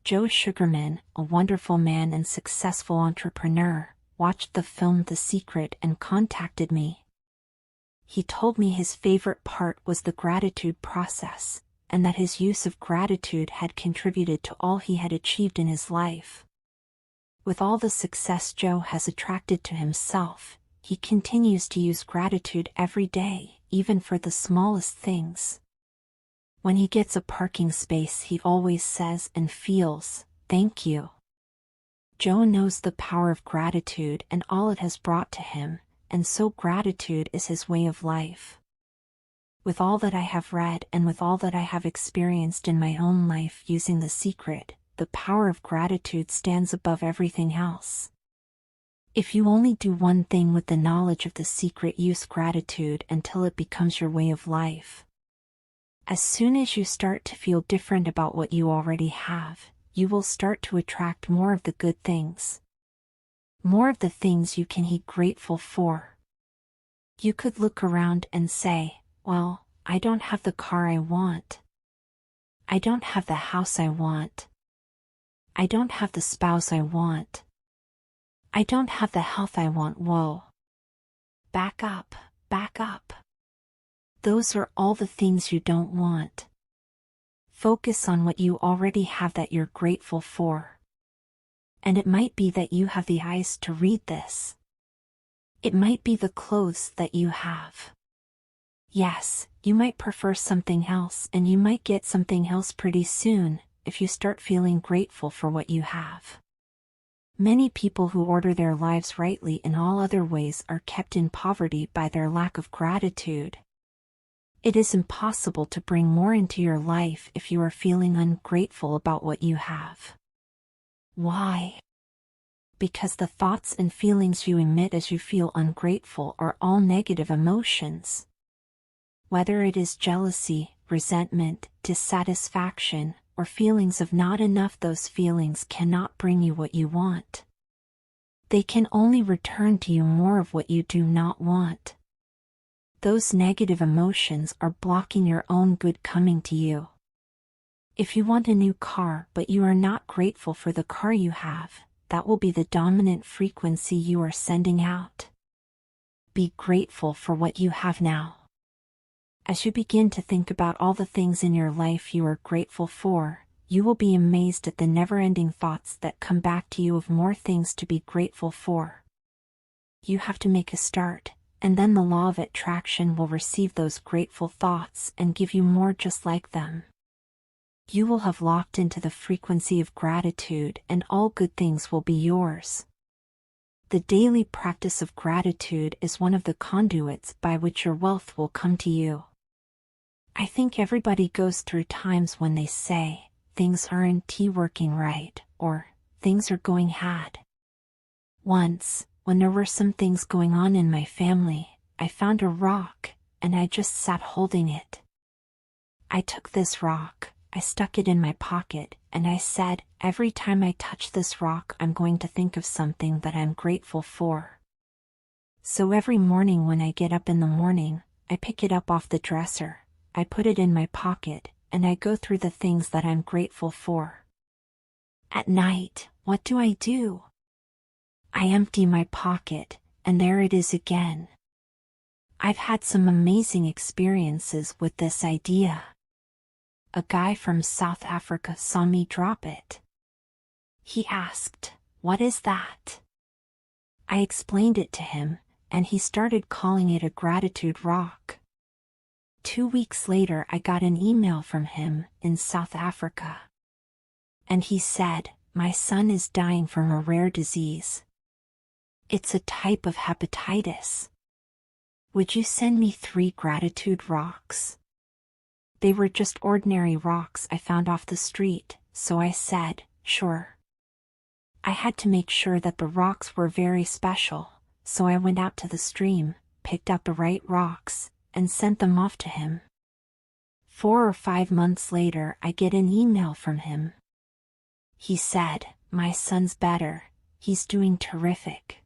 Joe Sugarman, a wonderful man and successful entrepreneur, watched the film The Secret and contacted me. he told me his favorite part was the gratitude process, and that his use of gratitude had contributed to all he had achieved in his life. With all the success Joe has attracted to himself, he continues to use gratitude every day, even for the smallest things. When he gets a parking space, he always says and feels, "Thank you." Joe knows the power of gratitude and all it has brought to him, and so gratitude is his way of life. With all that I have read and with all that I have experienced in my own life using The Secret, the power of gratitude stands above everything else. If you only do one thing with the knowledge of The Secret, use gratitude until it becomes your way of life. As soon as you start to feel different about what you already have, you will start to attract more of the good things. More of the things you can be grateful for. You could look around and say, "Well, I don't have the car I want. I don't have the house I want. I don't have the spouse I want. I don't have the health I want." Whoa. Back up, back up. Those are all the things you don't want. Focus on what you already have that you're grateful for. And it might be that you have the eyes to read this. It might be the clothes that you have. Yes, you might prefer something else, and you might get something else pretty soon, if you start feeling grateful for what you have. Many people who order their lives rightly in all other ways are kept in poverty by their lack of gratitude. It is impossible to bring more into your life if you are feeling ungrateful about what you have. Why? Because the thoughts and feelings you emit as you feel ungrateful are all negative emotions. Whether it is jealousy, resentment, dissatisfaction, or feelings of not enough, those feelings cannot bring you what you want. They can only return to you more of what you do not want. Those negative emotions are blocking your own good coming to you. If you want a new car but you are not grateful for the car you have, that will be the dominant frequency you are sending out. Be grateful for what you have now. As you begin to think about all the things in your life you are grateful for, you will be amazed at the never-ending thoughts that come back to you of more things to be grateful for. You have to make a start, and then the law of attraction will receive those grateful thoughts and give you more just like them. You will have locked into the frequency of gratitude, and all good things will be yours. The daily practice of gratitude is one of the conduits by which your wealth will come to you. I think everybody goes through times when they say, "Things aren't working right," or "Things are going bad." Once, when there were some things going on in my family, I found a rock, and I just sat holding it. I took this rock, I stuck it in my pocket, and I said, "Every time I touch this rock, I'm going to think of something that I'm grateful for." So every morning when I get up in the morning, I pick it up off the dresser, I put it in my pocket, and I go through the things that I'm grateful for. At night, what do? I empty my pocket, and there it is again. I've had some amazing experiences with this idea. A guy from South Africa saw me drop it. He asked, "What is that?" I explained it to him, and he started calling it a gratitude rock. 2 weeks later, I got an email from him in South Africa. And he said, "My son is dying from a rare disease. It's a type of hepatitis. Would you send me 3 gratitude rocks?" They were just ordinary rocks I found off the street, so I said, "Sure." I had to make sure that the rocks were very special, so I went out to the stream, picked out the right rocks, and sent them off to him. 4 or 5 months later, I get an email from him. He said, "My son's better, he's doing terrific."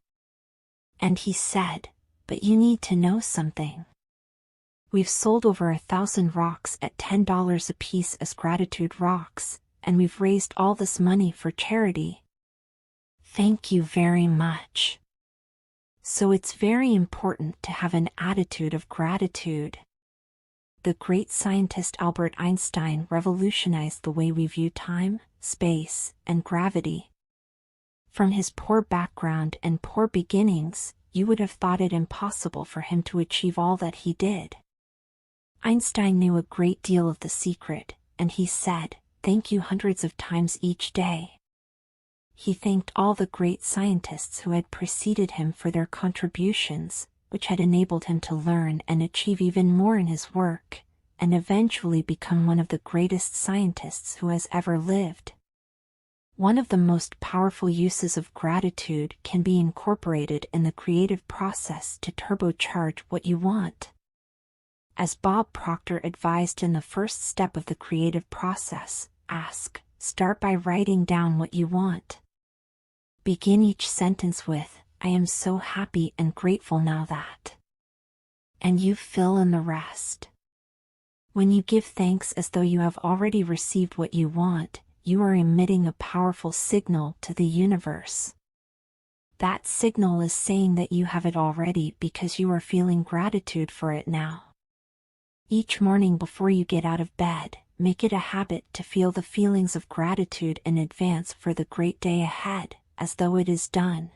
And he said, "But you need to know something. We've sold over 1,000 rocks at $10 a piece as gratitude rocks, and we've raised all this money for charity. Thank you very much." So it's very important to have an attitude of gratitude. The great scientist Albert Einstein revolutionized the way we view time, space, and gravity. From his poor background and poor beginnings, you would have thought it impossible for him to achieve all that he did. Einstein knew a great deal of the secret, and he said, "Thank you" hundreds of times each day. He thanked all the great scientists who had preceded him for their contributions, which had enabled him to learn and achieve even more in his work, and eventually become one of the greatest scientists who has ever lived. One of the most powerful uses of gratitude can be incorporated in the creative process to turbocharge what you want. As Bob Proctor advised in the first step of the creative process, start by writing down what you want. Begin each sentence with, "I am so happy and grateful now that," and you fill in the rest. When you give thanks as though you have already received what you want, you are emitting a powerful signal to the universe. That signal is saying that you have it already because you are feeling gratitude for it now. Each morning before you get out of bed, make it a habit to feel the feelings of gratitude in advance for the great day ahead, as though it is done.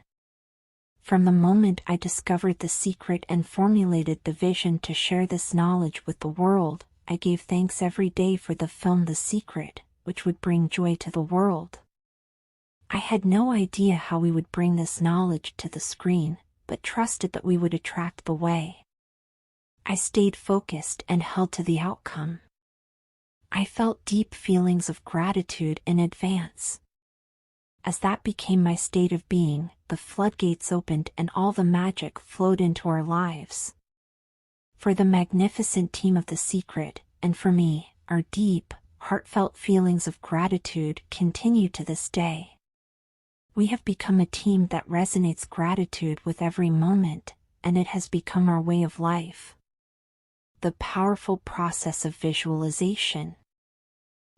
From the moment I discovered the secret and formulated the vision to share this knowledge with the world, I gave thanks every day for the film The Secret, which would bring joy to the world. I had no idea how we would bring this knowledge to the screen, but trusted that we would attract the way. I stayed focused and held to the outcome. I felt deep feelings of gratitude in advance. As that became my state of being, the floodgates opened and all the magic flowed into our lives. For the magnificent team of The Secret, and for me, our deep, heartfelt feelings of gratitude continue to this day. We have become a team that resonates gratitude with every moment, and it has become our way of life. The powerful process of visualization.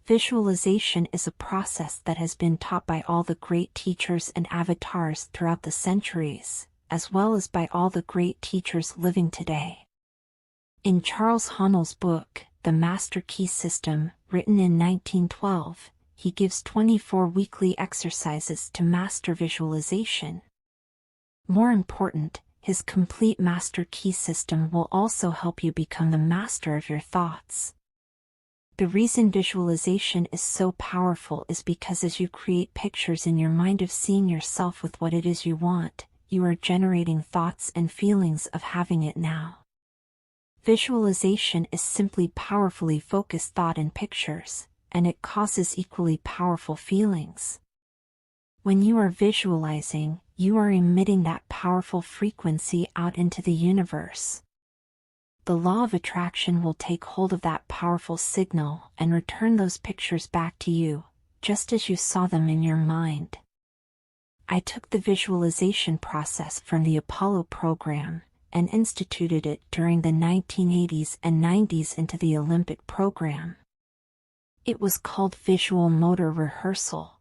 Visualization is a process that has been taught by all the great teachers and avatars throughout the centuries, as well as by all the great teachers living today. In Charles Haanel's book, The Master Key System, written in 1912, he gives 24 weekly exercises to master visualization. More important, his complete Master Key System will also help you become the master of your thoughts. The reason visualization is so powerful is because as you create pictures in your mind of seeing yourself with what it is you want, you are generating thoughts and feelings of having it now. Visualization is simply powerfully focused thought in pictures, and it causes equally powerful feelings. When you are visualizing, you are emitting that powerful frequency out into the universe. The law of attraction will take hold of that powerful signal and return those pictures back to you, just as you saw them in your mind. I took the visualization process from the Apollo program and instituted it during the 1980s and 90s into the Olympic program. It was called visual motor rehearsal.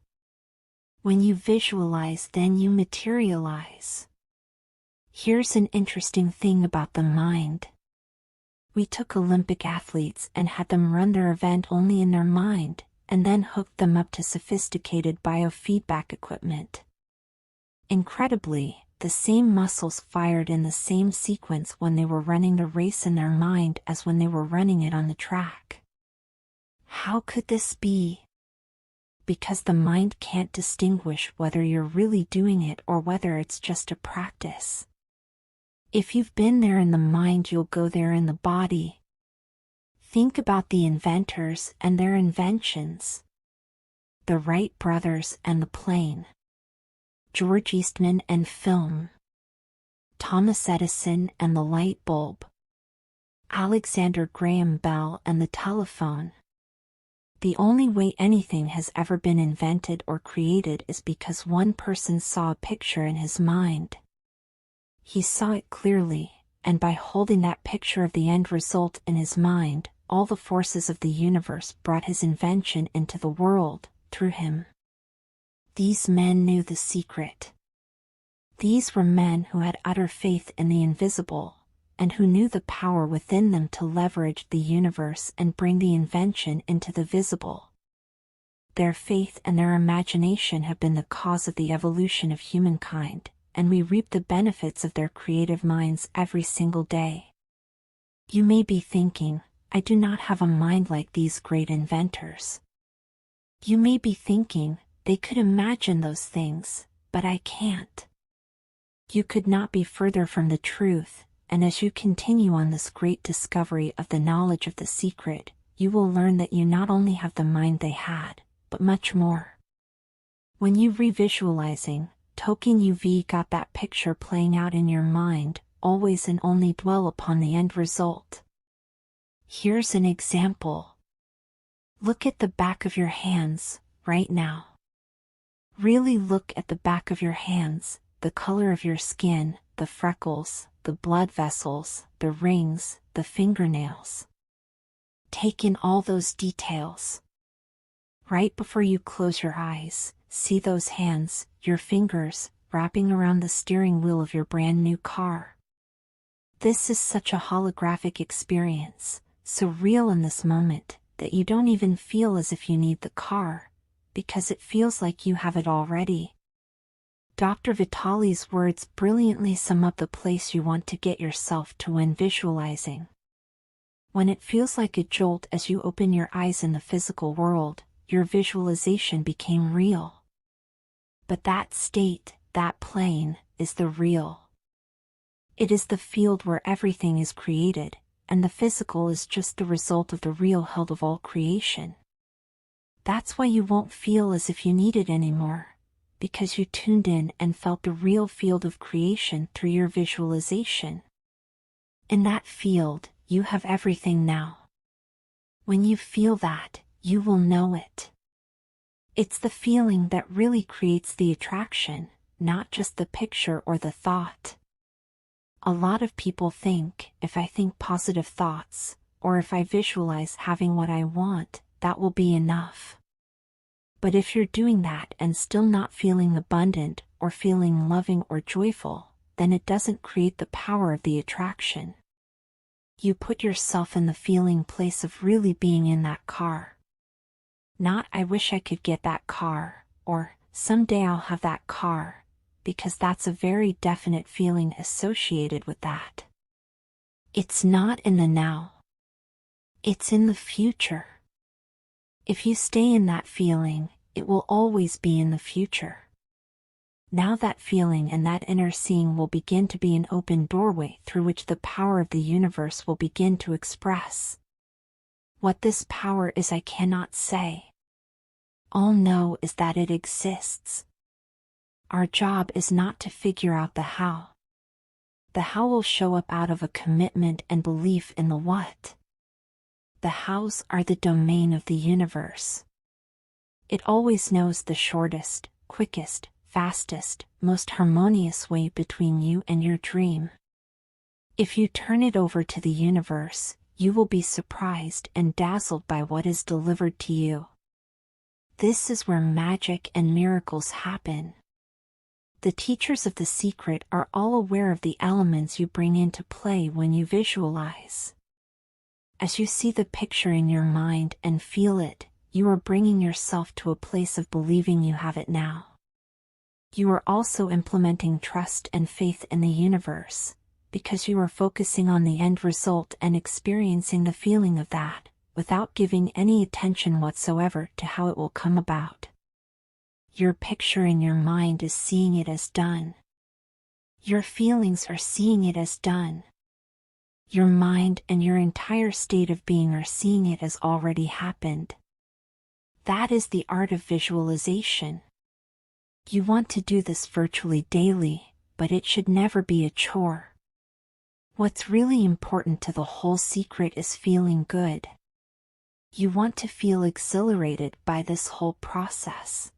When you visualize, then you materialize. Here's an interesting thing about the mind. We took Olympic athletes and had them run their event only in their mind, and then hooked them up to sophisticated biofeedback equipment. Incredibly, the same muscles fired in the same sequence when they were running the race in their mind as when they were running it on the track. How could this be? Because the mind can't distinguish whether you're really doing it or whether it's just a practice. If you've been there in the mind, you'll go there in the body. Think about the inventors and their inventions. The Wright brothers and the plane. George Eastman and film. Thomas Edison and the light bulb. Alexander Graham Bell and the telephone. The only way anything has ever been invented or created is because one person saw a picture in his mind. He saw it clearly, and by holding that picture of the end result in his mind, all the forces of the universe brought his invention into the world, through him. These men knew the secret. These were men who had utter faith in the invisible, and who knew the power within them to leverage the universe and bring the invention into the visible. Their faith and their imagination have been the cause of the evolution of humankind, and we reap the benefits of their creative minds every single day. You may be thinking, I do not have a mind like these great inventors. You may be thinking, they could imagine those things, but I can't. You could not be further from the truth, and as you continue on this great discovery of the knowledge of the secret, you will learn that you not only have the mind they had, but much more. When you revisualizing, token UV got that picture playing out in your mind, always and only dwell upon the end result. Here's an example. Look at the back of your hands, right now. Really look at the back of your hands, the color of your skin, the freckles, the blood vessels, the rings, the fingernails. Take in all those details. Right before you close your eyes, see those hands, your fingers, wrapping around the steering wheel of your brand new car. This is such a holographic experience, so real in this moment, that you don't even feel as if you need the car, because it feels like you have it already. Dr. Vitali's words brilliantly sum up the place you want to get yourself to when visualizing. When it feels like a jolt as you open your eyes in the physical world, your visualization became real. But that state, that plane, is the real. It is the field where everything is created, and the physical is just the result of the real held of all creation. That's why you won't feel as if you need it anymore, because you tuned in and felt the real field of creation through your visualization. In that field, you have everything now. When you feel that, you will know it. It's the feeling that really creates the attraction, not just the picture or the thought. A lot of people think, if I think positive thoughts, or if I visualize having what I want, that will be enough. But if you're doing that and still not feeling abundant or feeling loving or joyful, then it doesn't create the power of the attraction. You put yourself in the feeling place of really being in that car. Not I wish I could get that car, or someday I'll have that car, because that's a very definite feeling associated with that. It's not in the now. It's in the future. If you stay in that feeling, it will always be in the future. Now that feeling and that inner seeing will begin to be an open doorway through which the power of the universe will begin to express. What this power is I cannot say. All know is that it exists. Our job is not to figure out the how. The how will show up out of a commitment and belief in the what. The hows are the domain of the universe. It always knows the shortest, quickest, fastest, most harmonious way between you and your dream. If you turn it over to the universe, you will be surprised and dazzled by what is delivered to you. This is where magic and miracles happen. The teachers of the secret are all aware of the elements you bring into play when you visualize. As you see the picture in your mind and feel it, you are bringing yourself to a place of believing you have it now. You are also implementing trust and faith in the universe, because you are focusing on the end result and experiencing the feeling of that, without giving any attention whatsoever to how it will come about. Your picture in your mind is seeing it as done. Your feelings are seeing it as done. Your mind and your entire state of being are seeing it as already happened. That is the art of visualization. You want to do this virtually daily, but it should never be a chore. What's really important to the whole secret is feeling good. You want to feel exhilarated by this whole process.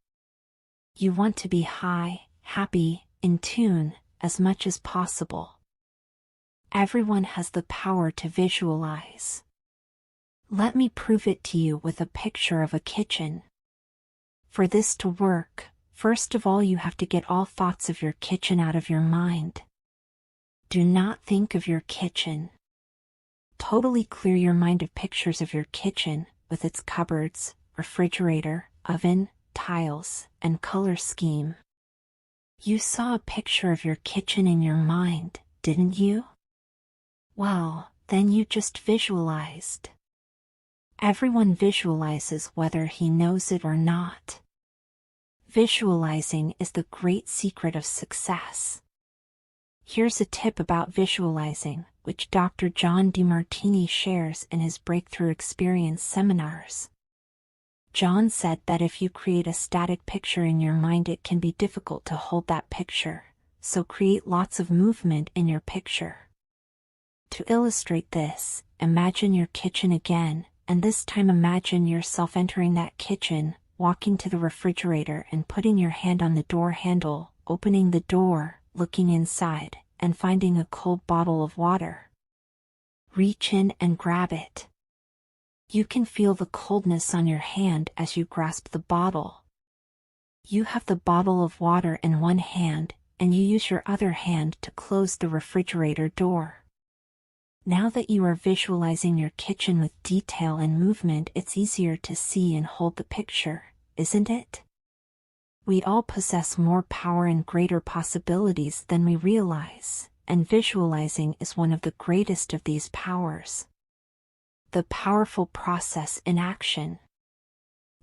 You want to be high, happy, in tune, as much as possible. Everyone has the power to visualize. Let me prove it to you with a picture of a kitchen. For this to work, First of all, you have to get all thoughts of your kitchen out of your mind. Do not think of your kitchen. Totally clear your mind of pictures of your kitchen, with its cupboards, refrigerator, oven, tiles, and color scheme. You saw a picture of your kitchen in your mind, didn't you? Well, then you just visualized. Everyone visualizes whether he knows it or not. Visualizing is the great secret of success. Here's a tip about visualizing, which Dr. John DeMartini shares in his Breakthrough Experience seminars. John said that if you create a static picture in your mind, it can be difficult to hold that picture, so create lots of movement in your picture. To illustrate this, imagine your kitchen again, and this time imagine yourself entering that kitchen, walking to the refrigerator and putting your hand on the door handle, opening the door, looking inside, and finding a cold bottle of water. Reach in and grab it. You can feel the coldness on your hand as you grasp the bottle. You have the bottle of water in one hand, and you use your other hand to close the refrigerator door. Now that you are visualizing your kitchen with detail and movement, it's easier to see and hold the picture, isn't it? We all possess more power and greater possibilities than we realize, and visualizing is one of the greatest of these powers. The powerful process in action.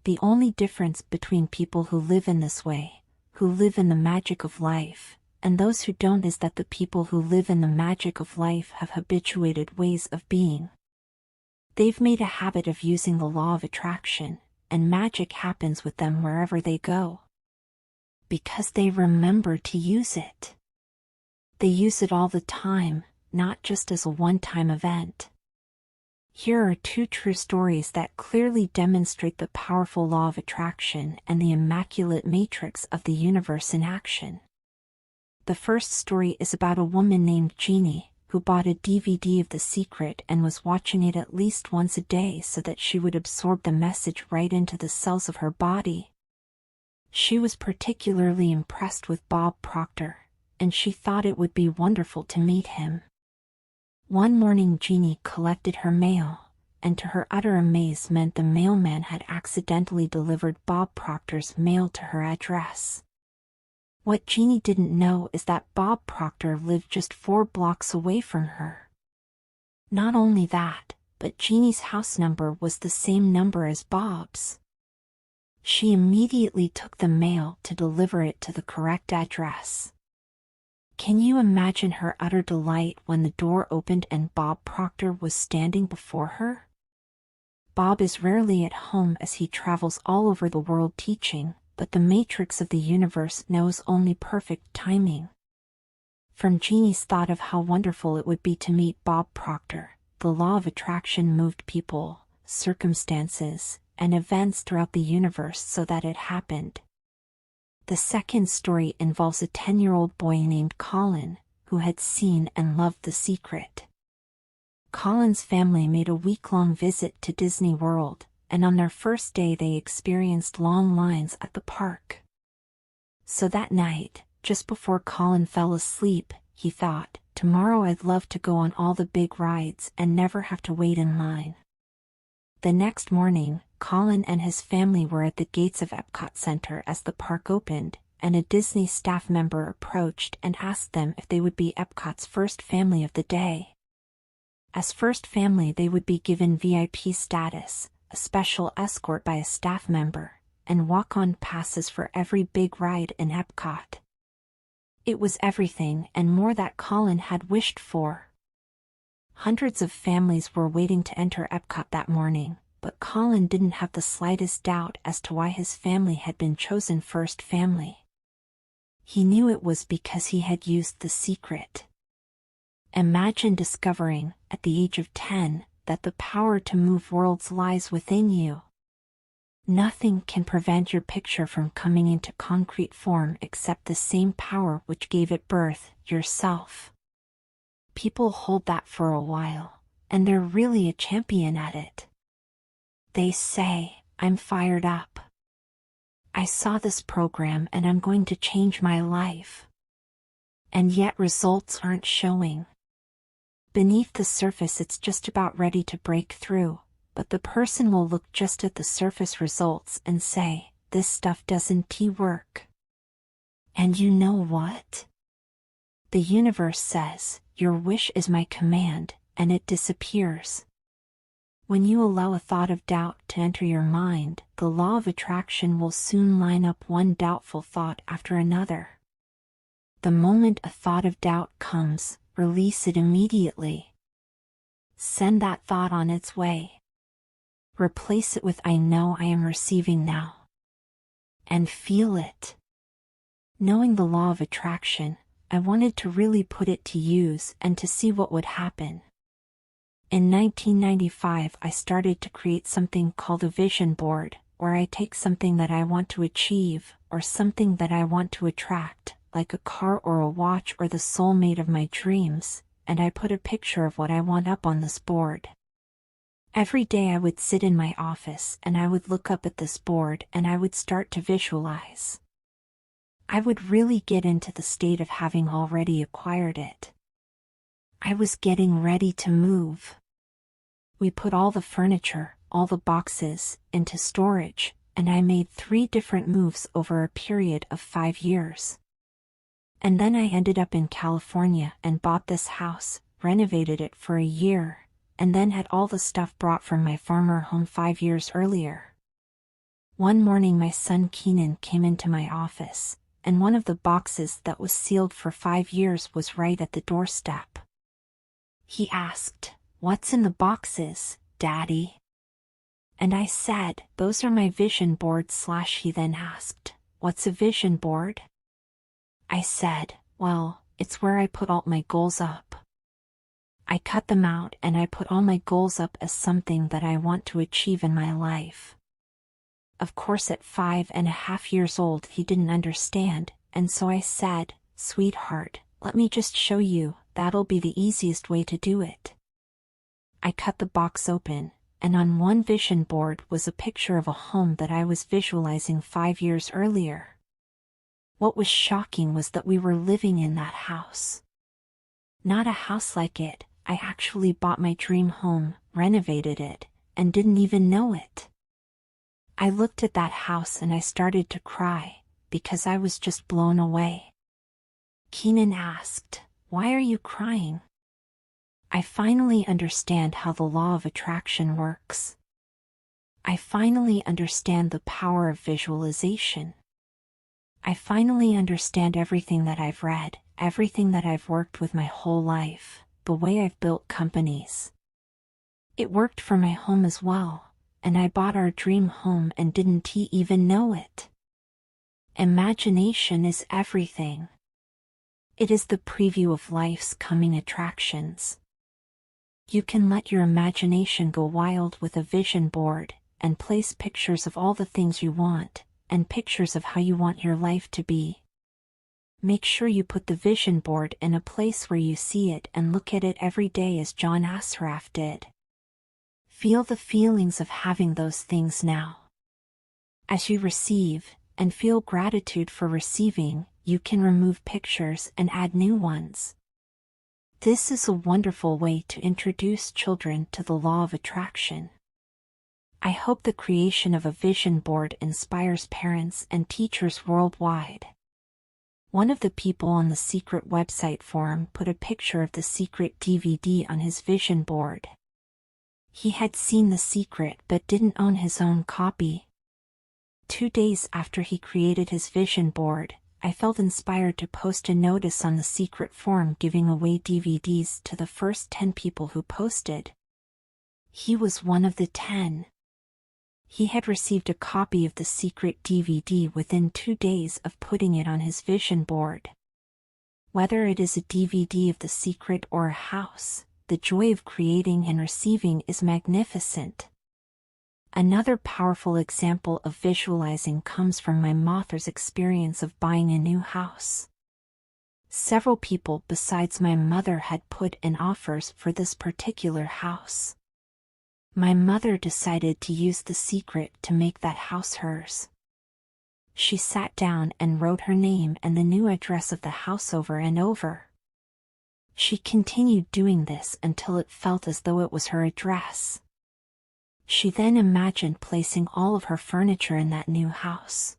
The only difference between people who live in this way, who live in the magic of life, and those who don't is that the people who live in the magic of life have habituated ways of being. They've made a habit of using the law of attraction, and magic happens with them wherever they go. Because they remember to use it. They use it all the time, not just as a one-time event. Here are two true stories that clearly demonstrate the powerful law of attraction and the immaculate matrix of the universe in action. The first story is about a woman named Jeannie, who bought a DVD of The Secret and was watching it at least once a day so that she would absorb the message right into the cells of her body. She was particularly impressed with Bob Proctor, and she thought it would be wonderful to meet him. One morning Jeannie collected her mail, and to her utter amazement the mailman had accidentally delivered Bob Proctor's mail to her address. What Jeannie didn't know is that Bob Proctor lived just 4 blocks away from her. Not only that, but Jeannie's house number was the same number as Bob's. She immediately took the mail to deliver it to the correct address. Can you imagine her utter delight when the door opened and Bob Proctor was standing before her? Bob is rarely at home as he travels all over the world teaching, but the matrix of the universe knows only perfect timing. From Jeannie's thought of how wonderful it would be to meet Bob Proctor, the law of attraction moved people, circumstances, and events throughout the universe so that it happened. The second story involves a 10-year-old boy named Colin, who had seen and loved The Secret. Colin's family made a week-long visit to Disney World, and on their first day they experienced long lines at the park. So that night, just before Colin fell asleep, he thought, "Tomorrow I'd love to go on all the big rides and never have to wait in line." The next morning, Colin and his family were at the gates of Epcot Center as the park opened, and a Disney staff member approached and asked them if they would be Epcot's first family of the day. As first family, they would be given VIP status, a special escort by a staff member, and walk-on passes for every big ride in Epcot. It was everything and more that Colin had wished for. Hundreds of families were waiting to enter Epcot that morning, but Colin didn't have the slightest doubt as to why his family had been chosen first family. He knew it was because he had used The Secret. Imagine discovering, at the age of 10, that the power to move worlds lies within you. Nothing can prevent your picture from coming into concrete form except the same power which gave it birth, yourself. People hold that for a while, and they're really a champion at it. They say, "I'm fired up." I saw this program and I'm going to change my life. And yet results aren't showing. Beneath the surface it's just about ready to break through, but the person will look just at the surface results and say, this stuff doesn't work. And you know what? The universe says, your wish is my command, and it disappears. When you allow a thought of doubt to enter your mind, the law of attraction will soon line up one doubtful thought after another. The moment a thought of doubt comes, release it immediately. Send that thought on its way. Replace it with I know I am receiving now. And feel it. Knowing the law of attraction, I wanted to really put it to use and to see what would happen. In 1995 I started to create something called a vision board, where I take something that I want to achieve, or something that I want to attract, like a car or a watch or the soulmate of my dreams, and I put a picture of what I want up on this board. Every day I would sit in my office and I would look up at this board and I would start to visualize. I would really get into the state of having already acquired it. I was getting ready to move. We put all the furniture, all the boxes, into storage, and I made 3 different moves over a period of 5 years. And then I ended up in California and bought this house, renovated it for a year, and then had all the stuff brought from my former home 5 years earlier. One morning my son Keenan came into my office, and one of the boxes that was sealed for 5 years was right at the doorstep. He asked, "What's in the boxes, Daddy?" And I said, "Those are my vision boards." He then asked, "What's a vision board?" I said, "Well, it's where I put all my goals up. I cut them out and I put all my goals up as something that I want to achieve in my life." Of course at 5.5 years old he didn't understand, and so I said, "Sweetheart, let me just show you, that'll be the easiest way to do it." I cut the box open, and on one vision board was a picture of a home that I was visualizing 5 years earlier. What was shocking was that we were living in that house. Not a house like it, I actually bought my dream home, renovated it, and didn't even know it. I looked at that house and I started to cry, because I was just blown away. Keenan asked, "Why are you crying?" I finally understand how the law of attraction works. I finally understand the power of visualization. I finally understand everything that I've read, everything that I've worked with my whole life, the way I've built companies. It worked for my home as well, and I bought our dream home and didn't even know it. Imagination is everything. It is the preview of life's coming attractions. You can let your imagination go wild with a vision board, and place pictures of all the things you want, and pictures of how you want your life to be. Make sure you put the vision board in a place where you see it and look at it every day as John Assaraf did. Feel the feelings of having those things now. As you receive, and feel gratitude for receiving, you can remove pictures and add new ones. This is a wonderful way to introduce children to the law of attraction. I hope the creation of a vision board inspires parents and teachers worldwide. One of the people on the secret website forum put a picture of the secret DVD on his vision board. He had seen The Secret but didn't own his own copy. 2 days after he created his vision board, I felt inspired to post a notice on the secret forum giving away DVDs to the first 10 people who posted. He was one of the 10. He had received a copy of the secret DVD within 2 days of putting it on his vision board. Whether it is a DVD of The Secret or a house, the joy of creating and receiving is magnificent. Another powerful example of visualizing comes from my mother's experience of buying a new house. Several people besides my mother had put in offers for this particular house. My mother decided to use The Secret to make that house hers. She sat down and wrote her name and the new address of the house over and over. She continued doing this until it felt as though it was her address. She then imagined placing all of her furniture in that new house.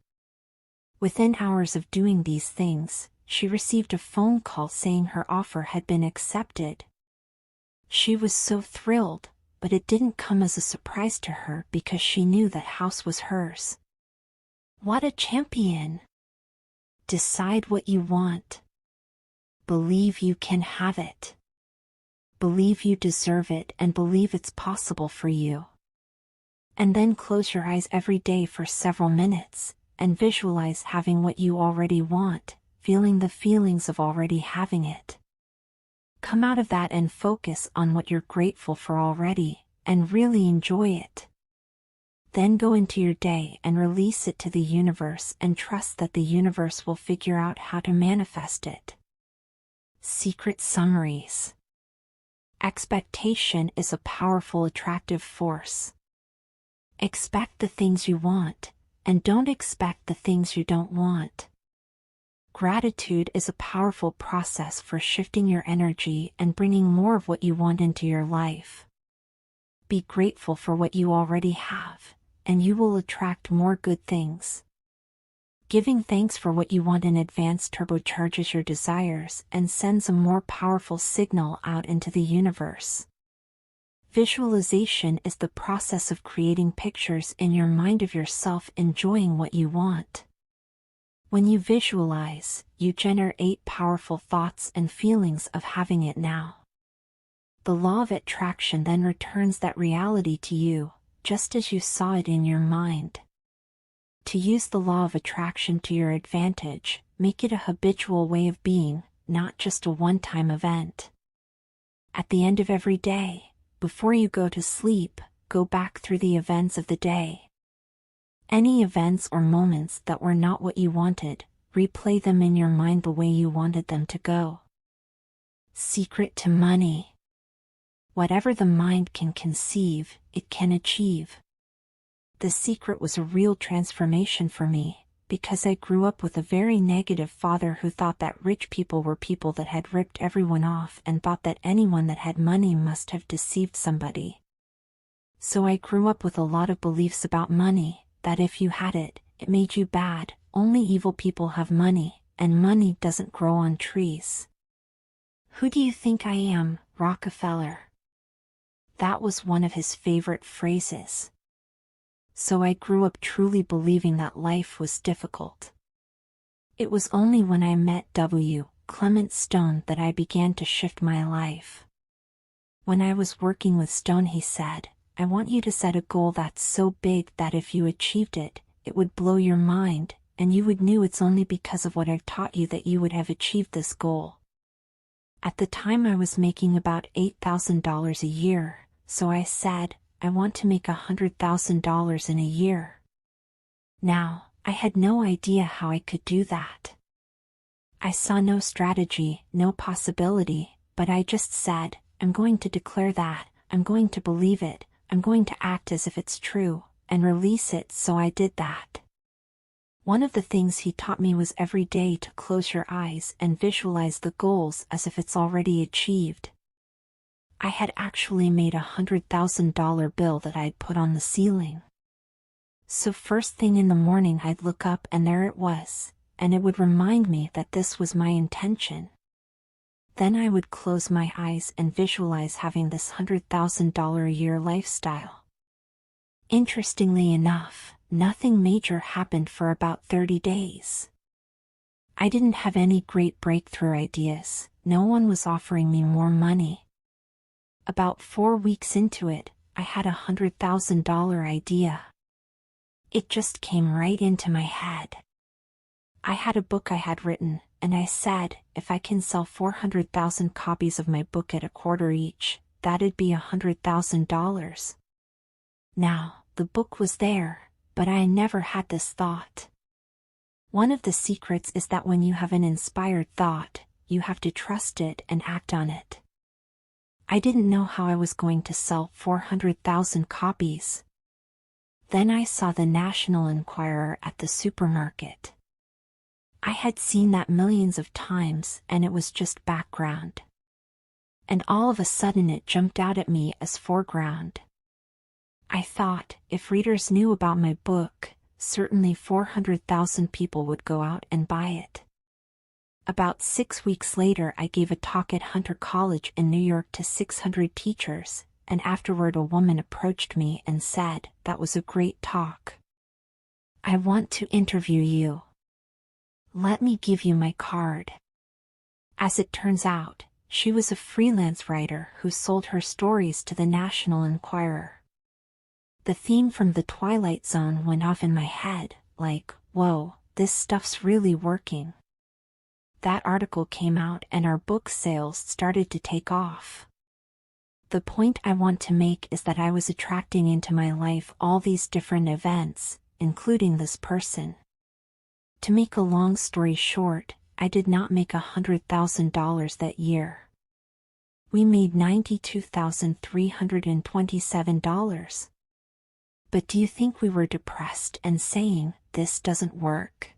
Within hours of doing these things, she received a phone call saying her offer had been accepted. She was so thrilled, but it didn't come as a surprise to her because she knew that house was hers. What a champion! Decide what you want. Believe you can have it. Believe you deserve it and believe it's possible for you. And then close your eyes every day for several minutes, and visualize having what you already want, feeling the feelings of already having it. Come out of that and focus on what you're grateful for already, and really enjoy it. Then go into your day and release it to the universe and trust that the universe will figure out how to manifest it. Secret summaries. Expectation is a powerful attractive force. Expect the things you want, and don't expect the things you don't want. Gratitude is a powerful process for shifting your energy and bringing more of what you want into your life. Be grateful for what you already have, and you will attract more good things. Giving thanks for what you want in advance turbocharges your desires and sends a more powerful signal out into the universe. Visualization is the process of creating pictures in your mind of yourself enjoying what you want. When you visualize, you generate powerful thoughts and feelings of having it now. The law of attraction then returns that reality to you, just as you saw it in your mind. To use the law of attraction to your advantage, make it a habitual way of being, not just a one-time event. At the end of every day, before you go to sleep, go back through the events of the day. Any events or moments that were not what you wanted, replay them in your mind the way you wanted them to go. Secret to money. Whatever the mind can conceive, it can achieve. The secret was a real transformation for me, because I grew up with a very negative father who thought that rich people were people that had ripped everyone off and thought that anyone that had money must have deceived somebody. So I grew up with a lot of beliefs about money, that if you had it, it made you bad, only evil people have money, and money doesn't grow on trees. Who do you think I am, Rockefeller? That was one of his favorite phrases. So I grew up truly believing that life was difficult. It was only when I met W. Clement Stone that I began to shift my life. When I was working with Stone, he said, "I want you to set a goal that's so big that if you achieved it, it would blow your mind, and you would know it's only because of what I've taught you that you would have achieved this goal." At the time I was making about $8,000 a year, so I said, I want to make $100,000 in a year. Now, I had no idea how I could do that. I saw no strategy, no possibility, but I just said, I'm going to declare that, I'm going to believe it, I'm going to act as if it's true, and release it, so I did that. One of the things he taught me was every day to close your eyes and visualize the goals as if it's already achieved. I had actually made $100,000 bill that I'd put on the ceiling. So first thing in the morning I'd look up and there it was, and it would remind me that this was my intention. Then I would close my eyes and visualize having this $100,000 a year lifestyle. Interestingly enough, nothing major happened for about 30 days. I didn't have any great breakthrough ideas, no one was offering me more money. About 4 weeks into it, I had a $100,000 idea. It just came right into my head. I had a book I had written, and I said, if I can sell 400,000 copies of my book at $0.25 each, that'd be $100,000. Now, the book was there, but I never had this thought. One of the secrets is that when you have an inspired thought, you have to trust it and act on it. I didn't know how I was going to sell 400,000 copies. Then I saw the National Enquirer at the supermarket. I had seen that millions of times, and it was just background. And all of a sudden it jumped out at me as foreground. I thought, if readers knew about my book, certainly 400,000 people would go out and buy it. About 6 weeks later I gave a talk at Hunter College in New York to 600 teachers, and afterward a woman approached me and said, "That was a great talk. I want to interview you. Let me give you my card." As it turns out, she was a freelance writer who sold her stories to the National Enquirer. The theme from The Twilight Zone went off in my head, like, whoa, this stuff's really working. That article came out and our book sales started to take off. The point I want to make is that I was attracting into my life all these different events, including this person. To make a long story short, I did not make $100,000 that year. We made $92,327. But do you think we were depressed and saying, "This doesn't work"?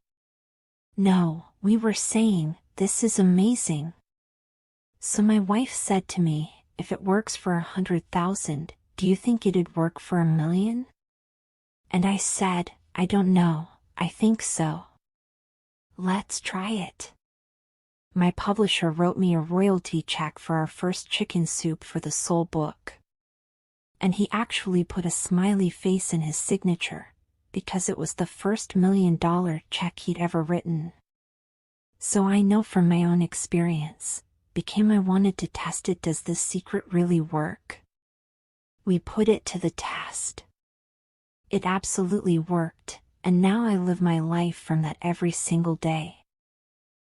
No, we were saying, "This is amazing." So my wife said to me, "If it works for 100,000, do you think it'd work for 1,000,000? And I said, "I don't know, I think so. Let's try it." My publisher wrote me a royalty check for our first chicken soup for the Soul book. And he actually put a smiley face in his signature, because it was the first $1,000,000 check he'd ever written. So I know from my own experience, because I wanted to test it, does this secret really work? We put it to the test. It absolutely worked, and now I live my life from that every single day.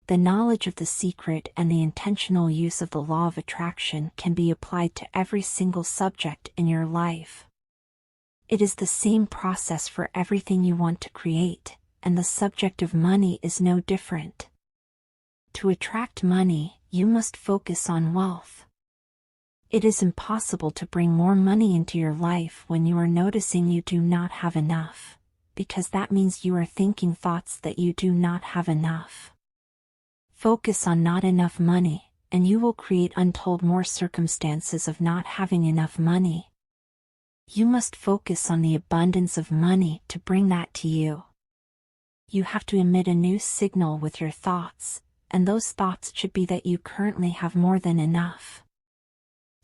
The knowledge of the secret and the intentional use of the law of attraction can be applied to every single subject in your life. It is the same process for everything you want to create, and the subject of money is no different. To attract money, you must focus on wealth. It is impossible to bring more money into your life when you are noticing you do not have enough, because that means you are thinking thoughts that you do not have enough. Focus on not enough money, and you will create untold more circumstances of not having enough money. You must focus on the abundance of money to bring that to you. You have to emit a new signal with your thoughts, and those thoughts should be that you currently have more than enough.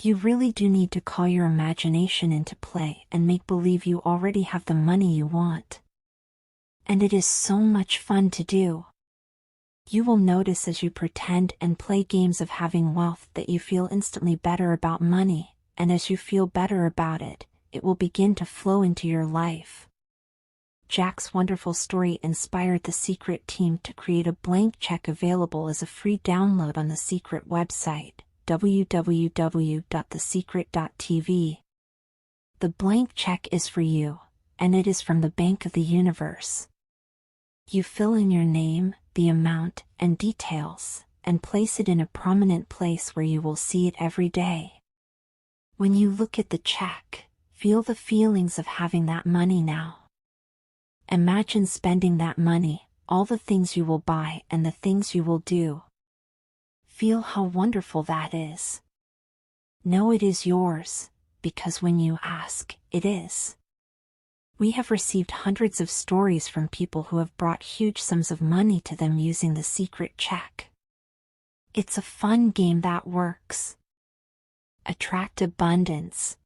You really do need to call your imagination into play and make believe you already have the money you want. And it is so much fun to do. You will notice as you pretend and play games of having wealth that you feel instantly better about money, and as you feel better about it, it will begin to flow into your life. Jack's wonderful story inspired the Secret team to create a blank check available as a free download on the Secret website, www.thesecret.tv. The blank check is for you, and it is from the Bank of the Universe. You fill in your name, the amount, and details, and place it in a prominent place where you will see it every day. When you look at the check, feel the feelings of having that money now. Imagine spending that money, all the things you will buy and the things you will do. Feel how wonderful that is. Know it is yours, because when you ask, it is. We have received hundreds of stories from people who have brought huge sums of money to them using the Secret check. It's a fun game that works. Attract abundance.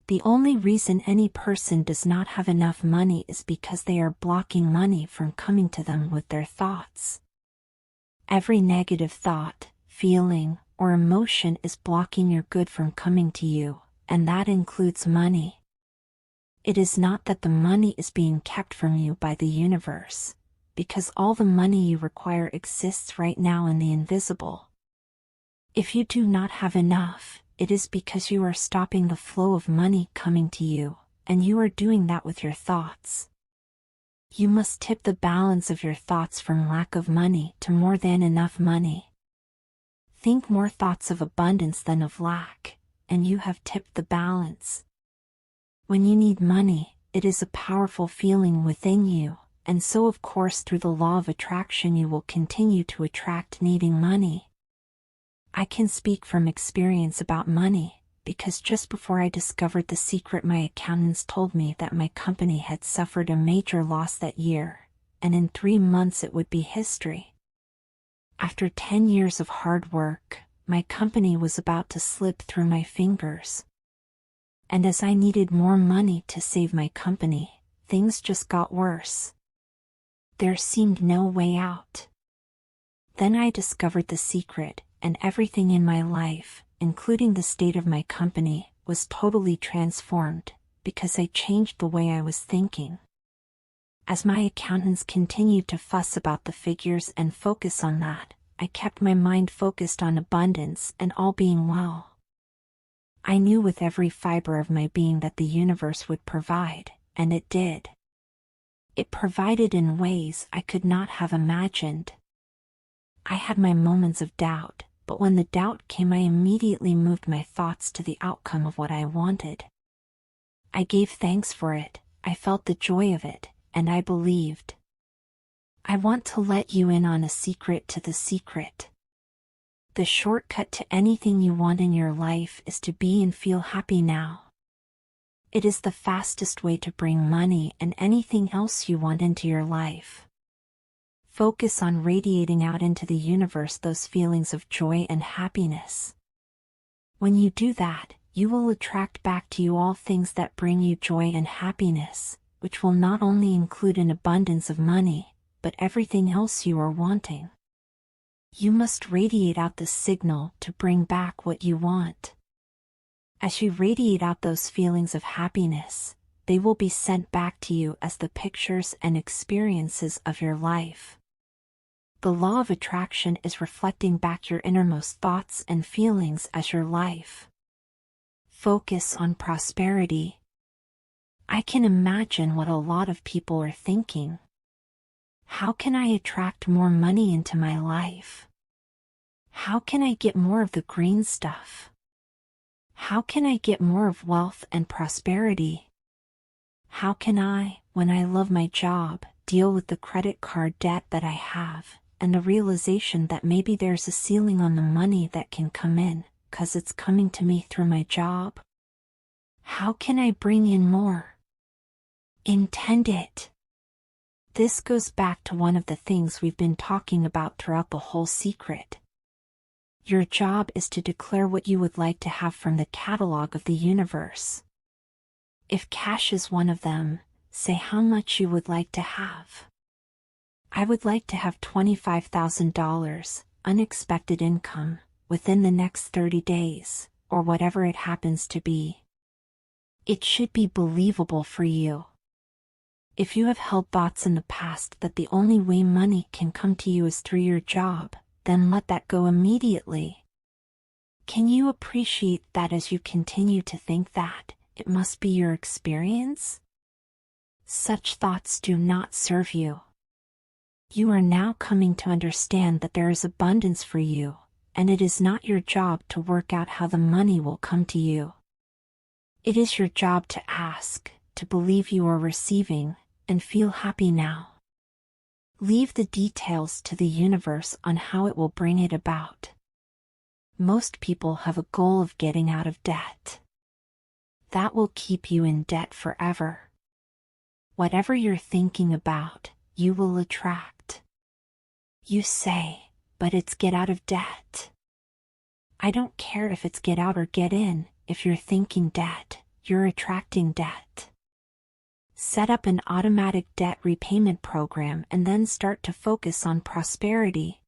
The only reason any person does not have enough money is because they are blocking money from coming to them with their thoughts. Every negative thought, feeling, or emotion is blocking your good from coming to you, and that includes money. It is not that the money is being kept from you by the universe, because all the money you require exists right now in the invisible. If you do not have enough, it is because you are stopping the flow of money coming to you, and you are doing that with your thoughts. You must tip the balance of your thoughts from lack of money to more than enough money. Think more thoughts of abundance than of lack, and you have tipped the balance. When you need money, it is a powerful feeling within you, and so of course through the law of attraction you will continue to attract needing money. I can speak from experience about money, because just before I discovered the secret, my accountants told me that my company had suffered a major loss that year, and in 3 months it would be history. After 10 years of hard work, my company was about to slip through my fingers. And as I needed more money to save my company, things just got worse. There seemed no way out. Then I discovered the secret, and everything in my life, including the state of my company, was totally transformed, because I changed the way I was thinking. As my accountants continued to fuss about the figures and focus on that, I kept my mind focused on abundance and all being well. I knew with every fiber of my being that the universe would provide, and it did. It provided in ways I could not have imagined. I had my moments of doubt, but when the doubt came, I immediately moved my thoughts to the outcome of what I wanted. I gave thanks for it, I felt the joy of it, and I believed. I want to let you in on a secret to the secret. The shortcut to anything you want in your life is to be and feel happy now. It is the fastest way to bring money and anything else you want into your life. Focus on radiating out into the universe those feelings of joy and happiness. When you do that, you will attract back to you all things that bring you joy and happiness, which will not only include an abundance of money, but everything else you are wanting. You must radiate out the signal to bring back what you want. As you radiate out those feelings of happiness, they will be sent back to you as the pictures and experiences of your life. The law of attraction is reflecting back your innermost thoughts and feelings as your life. Focus on prosperity. I can imagine what a lot of people are thinking. How can I attract more money into my life? How can I get more of the green stuff? How can I get more of wealth and prosperity? How can I, when I love my job, deal with the credit card debt that I have, and the realization that maybe there's a ceiling on the money that can come in, 'cause it's coming to me through my job? How can I bring in more? Intend it. This goes back to one of the things we've been talking about throughout the whole secret. Your job is to declare what you would like to have from the catalog of the universe. If cash is one of them, say how much you would like to have. I would like to have $25,000, unexpected income, within the next 30 days, or whatever it happens to be. It should be believable for you. If you have held thoughts in the past that the only way money can come to you is through your job, then let that go immediately. Can you appreciate that as you continue to think that it must be your experience? Such thoughts do not serve you. You are now coming to understand that there is abundance for you, and it is not your job to work out how the money will come to you. It is your job to ask, to believe you are receiving, and feel happy now. Leave the details to the universe on how it will bring it about. Most people have a goal of getting out of debt. That will keep you in debt forever. Whatever you're thinking about, you will attract. You say, but it's get out of debt. I don't care if it's get out or get in, if you're thinking debt, you're attracting debt. Set up an automatic debt repayment program and then start to focus on prosperity.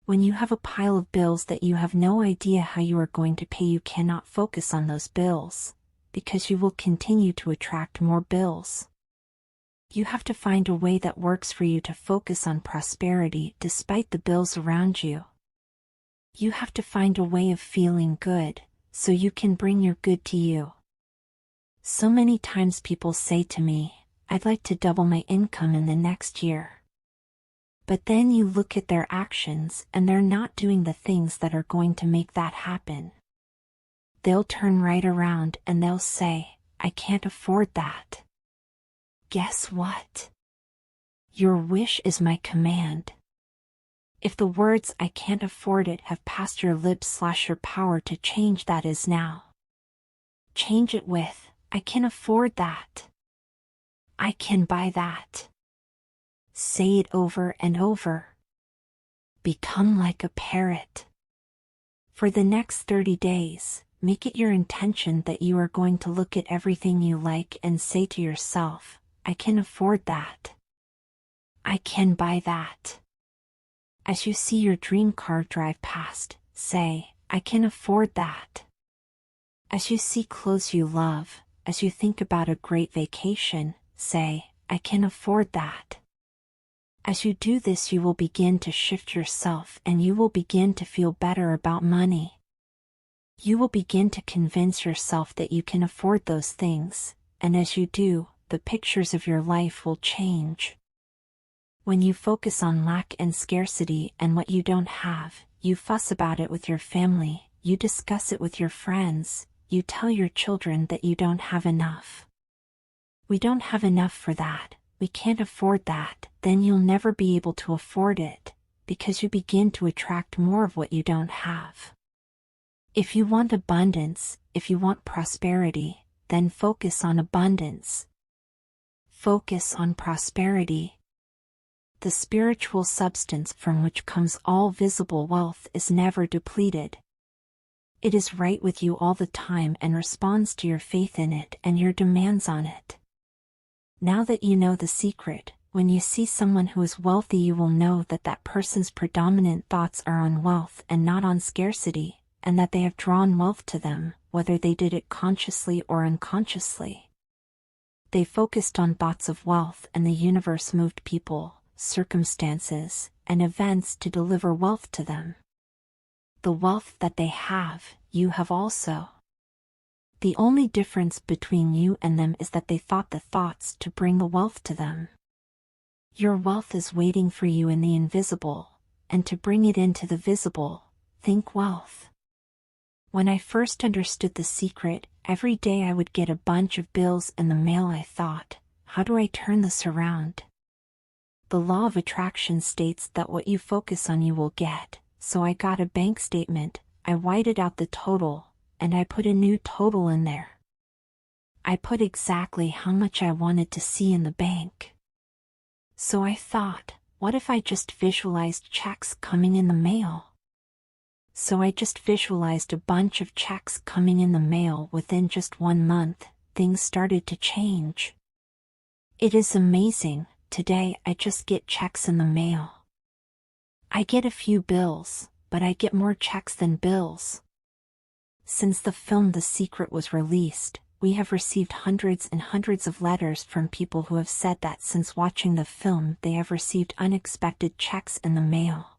When you have a pile of bills that you have no idea how you are going to pay, you cannot focus on those bills, because you will continue to attract more bills. You have to find a way that works for you to focus on prosperity despite the bills around you. You have to find a way of feeling good, so you can bring your good to you. So many times people say to me, I'd like to double my income in the next year. But then you look at their actions and they're not doing the things that are going to make that happen. They'll turn right around and they'll say, I can't afford that. guess what? Your wish is my command. If the words "I can't afford it" have passed your lips, your power to change that is now. Change it with "I can afford that. I can buy that." Say it over and over. Become like a parrot. For the next 30 days, make it your intention that you are going to look at everything you like and say to yourself, "I can afford that. I can buy that." As you see your dream car drive past, say, "I can afford that." As you see clothes you love, as you think about a great vacation, say, "I can afford that." As you do this, you will begin to shift yourself and you will begin to feel better about money. You will begin to convince yourself that you can afford those things, and as you do, the pictures of your life will change. When you focus on lack and scarcity and what you don't have, you fuss about it with your family, you discuss it with your friends, you tell your children that you don't have enough. "We don't have enough for that, we can't afford that," then you'll never be able to afford it, because you begin to attract more of what you don't have. If you want abundance, if you want prosperity, then focus on abundance. Focus on prosperity. The spiritual substance from which comes all visible wealth is never depleted. It is right with you all the time and responds to your faith in it and your demands on it. Now that you know the secret, when you see someone who is wealthy, you will know that that person's predominant thoughts are on wealth and not on scarcity, and that they have drawn wealth to them, whether they did it consciously or unconsciously. They focused on thoughts of wealth and the universe moved people, circumstances, and events to deliver wealth to them. The wealth that they have, you have also. The only difference between you and them is that they thought the thoughts to bring the wealth to them. Your wealth is waiting for you in the invisible, and to bring it into the visible, think wealth. When I first understood the secret, every day I would get a bunch of bills in the mail. I thought, how do I turn this around? The law of attraction states that what you focus on you will get, so I got a bank statement, I whited out the total, and I put a new total in there. I put exactly how much I wanted to see in the bank. So I thought, what if I just visualized checks coming in the mail? So I just visualized a bunch of checks coming in the mail. Within just 1 month, things started to change. It is amazing. Today I just get checks in the mail. I get a few bills, but I get more checks than bills. Since the film The Secret was released, we have received hundreds and hundreds of letters from people who have said that since watching the film they have received unexpected checks in the mail.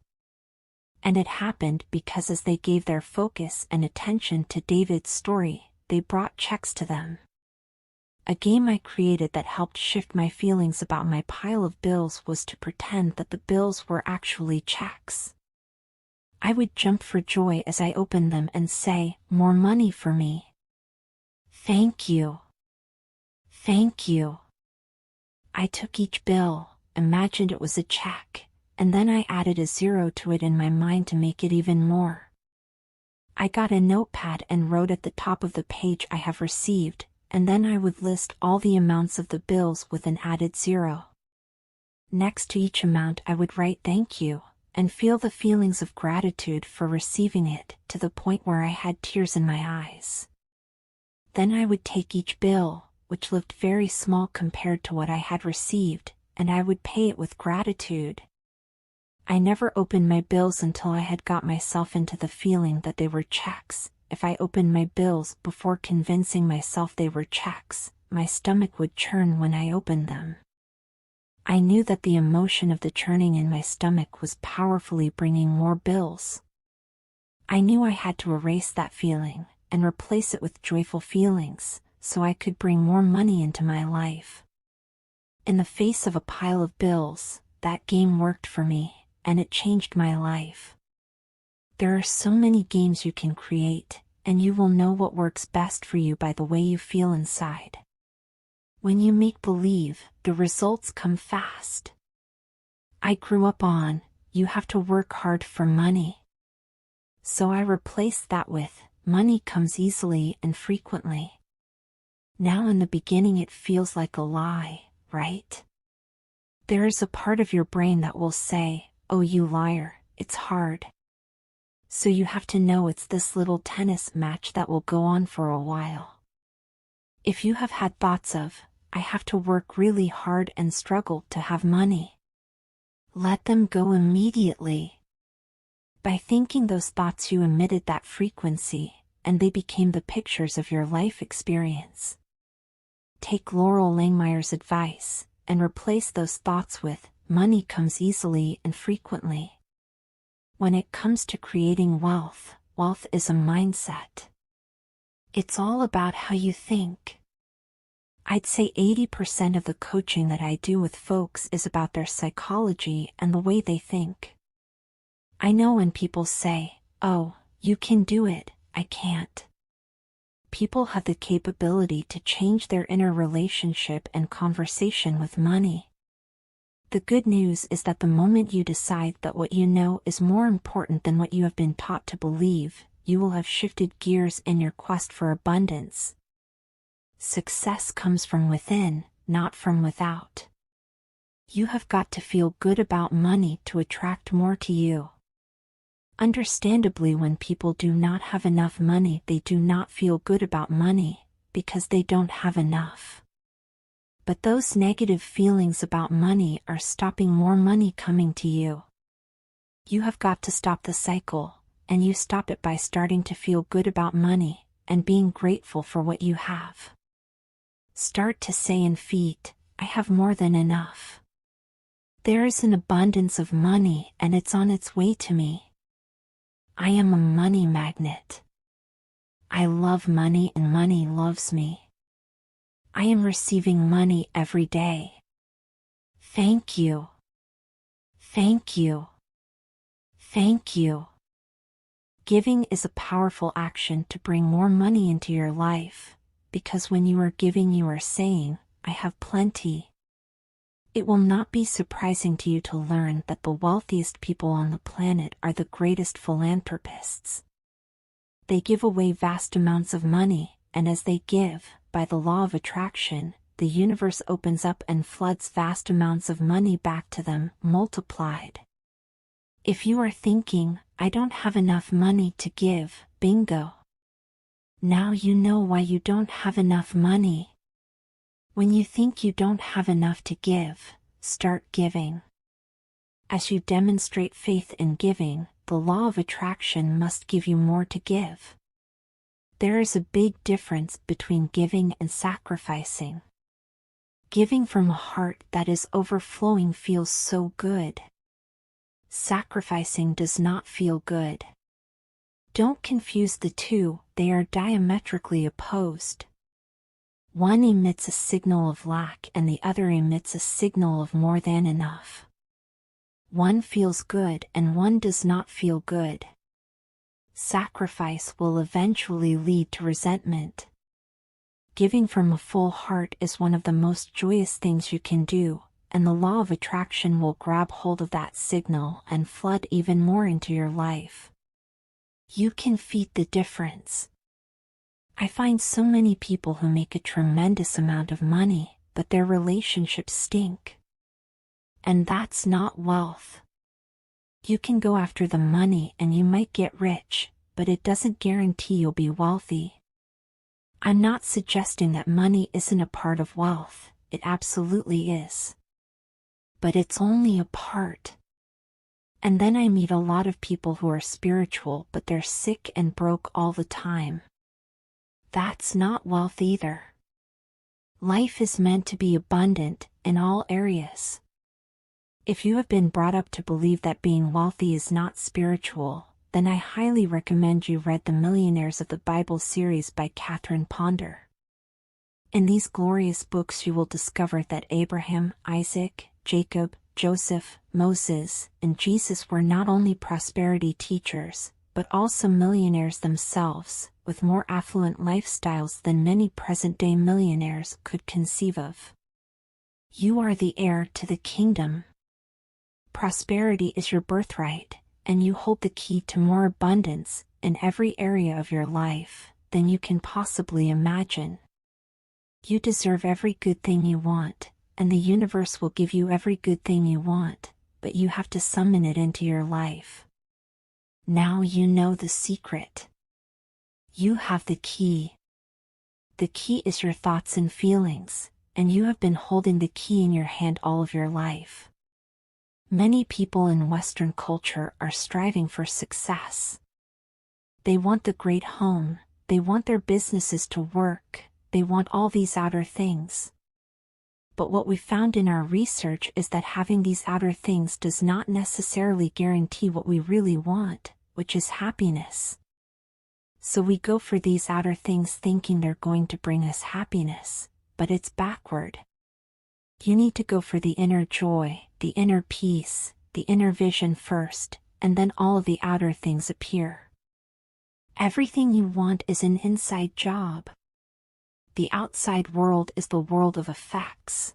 And it happened because as they gave their focus and attention to David's story, they brought checks to them. A game I created that helped shift my feelings about my pile of bills was to pretend that the bills were actually checks. I would jump for joy as I opened them and say, "More money for me. Thank you. Thank you." I took each bill, imagined it was a check, and then I added a zero to it in my mind to make it even more. I got a notepad and wrote at the top of the page, "I have received," and then I would list all the amounts of the bills with an added zero. Next to each amount I would write "thank you," and feel the feelings of gratitude for receiving it, to the point where I had tears in my eyes. Then I would take each bill, which looked very small compared to what I had received, and I would pay it with gratitude. I never opened my bills until I had got myself into the feeling that they were checks. If I opened my bills before convincing myself they were checks, my stomach would churn when I opened them. I knew that the emotion of the churning in my stomach was powerfully bringing more bills. I knew I had to erase that feeling and replace it with joyful feelings, so I could bring more money into my life. In the face of a pile of bills, that game worked for me, and it changed my life. There are so many games you can create, and you will know what works best for you by the way you feel inside. When you make believe, the results come fast. I grew up on, you have to work hard for money. So I replaced that with, money comes easily and frequently. Now in the beginning it feels like a lie, right? There is a part of your brain that will say, oh you liar, it's hard. So you have to know it's this little tennis match that will go on for a while. If you have had thoughts of, I have to work really hard and struggle to have money, let them go immediately. By thinking those thoughts you emitted that frequency, and they became the pictures of your life experience. Take Laurel Langmeyer's advice, and replace those thoughts with, money comes easily and frequently. When it comes to creating wealth, wealth is a mindset. It's all about how you think. I'd say 80% of the coaching that I do with folks is about their psychology and the way they think. I know when people say, oh, you can do it, I can't. People have the capability to change their inner relationship and conversation with money. The good news is that the moment you decide that what you know is more important than what you have been taught to believe, you will have shifted gears in your quest for abundance. Success comes from within, not from without. You have got to feel good about money to attract more to you. Understandably, when people do not have enough money, they do not feel good about money, because they don't have enough. But those negative feelings about money are stopping more money coming to you. You have got to stop the cycle, and you stop it by starting to feel good about money, and being grateful for what you have. Start to say in feet, I have more than enough. There is an abundance of money and it's on its way to me. I am a money magnet. I love money and money loves me. I am receiving money every day. Thank you. Thank you. Thank you. Giving is a powerful action to bring more money into your life, because when you are giving you are saying, I have plenty. It will not be surprising to you to learn that the wealthiest people on the planet are the greatest philanthropists. They give away vast amounts of money, and as they give, by the law of attraction, the universe opens up and floods vast amounts of money back to them, multiplied. If you are thinking, I don't have enough money to give, bingo. Now you know why you don't have enough money. When you think you don't have enough to give, start giving. As you demonstrate faith in giving, the law of attraction must give you more to give. There is a big difference between giving and sacrificing. Giving from a heart that is overflowing feels so good. Sacrificing does not feel good. Don't confuse the two, they are diametrically opposed. One emits a signal of lack and the other emits a signal of more than enough. One feels good and one does not feel good. Sacrifice will eventually lead to resentment. Giving from a full heart is one of the most joyous things you can do, and the law of attraction will grab hold of that signal and flood even more into your life. You can feel the difference. I find so many people who make a tremendous amount of money, but their relationships stink. And that's not wealth. You can go after the money and you might get rich, but it doesn't guarantee you'll be wealthy. I'm not suggesting that money isn't a part of wealth, it absolutely is. But it's only a part. And then I meet a lot of people who are spiritual but they're sick and broke all the time. That's not wealth either. Life is meant to be abundant in all areas. If you have been brought up to believe that being wealthy is not spiritual, then I highly recommend you read the Millionaires of the Bible series by Catherine Ponder. In these glorious books you will discover that Abraham, Isaac, Jacob, Joseph, Moses, and Jesus were not only prosperity teachers, but also millionaires themselves, with more affluent lifestyles than many present-day millionaires could conceive of. You are the heir to the kingdom. Prosperity is your birthright, and you hold the key to more abundance in every area of your life than you can possibly imagine. You deserve every good thing you want, and the universe will give you every good thing you want, but you have to summon it into your life. Now you know the secret. You have the key. The key is your thoughts and feelings, and you have been holding the key in your hand all of your life. Many people in Western culture are striving for success. They want the great home, they want their businesses to work, they want all these outer things. But what we found in our research is that having these outer things does not necessarily guarantee what we really want, which is happiness. So we go for these outer things thinking they're going to bring us happiness, but it's backward. You need to go for the inner joy, the inner peace, the inner vision first, and then all of the outer things appear. Everything you want is an inside job. The outside world is the world of effects.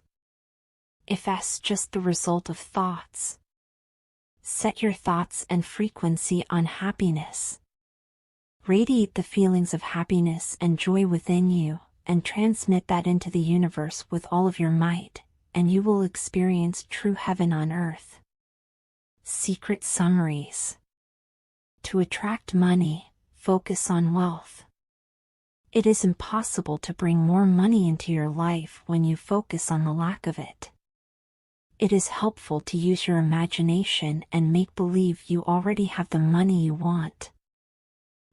Effects just the result of thoughts. Set your thoughts and frequency on happiness. Radiate the feelings of happiness and joy within you, and transmit that into the universe with all of your might, and you will experience true heaven on earth. Secret summaries. To attract money, focus on wealth. It is impossible to bring more money into your life when you focus on the lack of it. It is helpful to use your imagination and make believe you already have the money you want.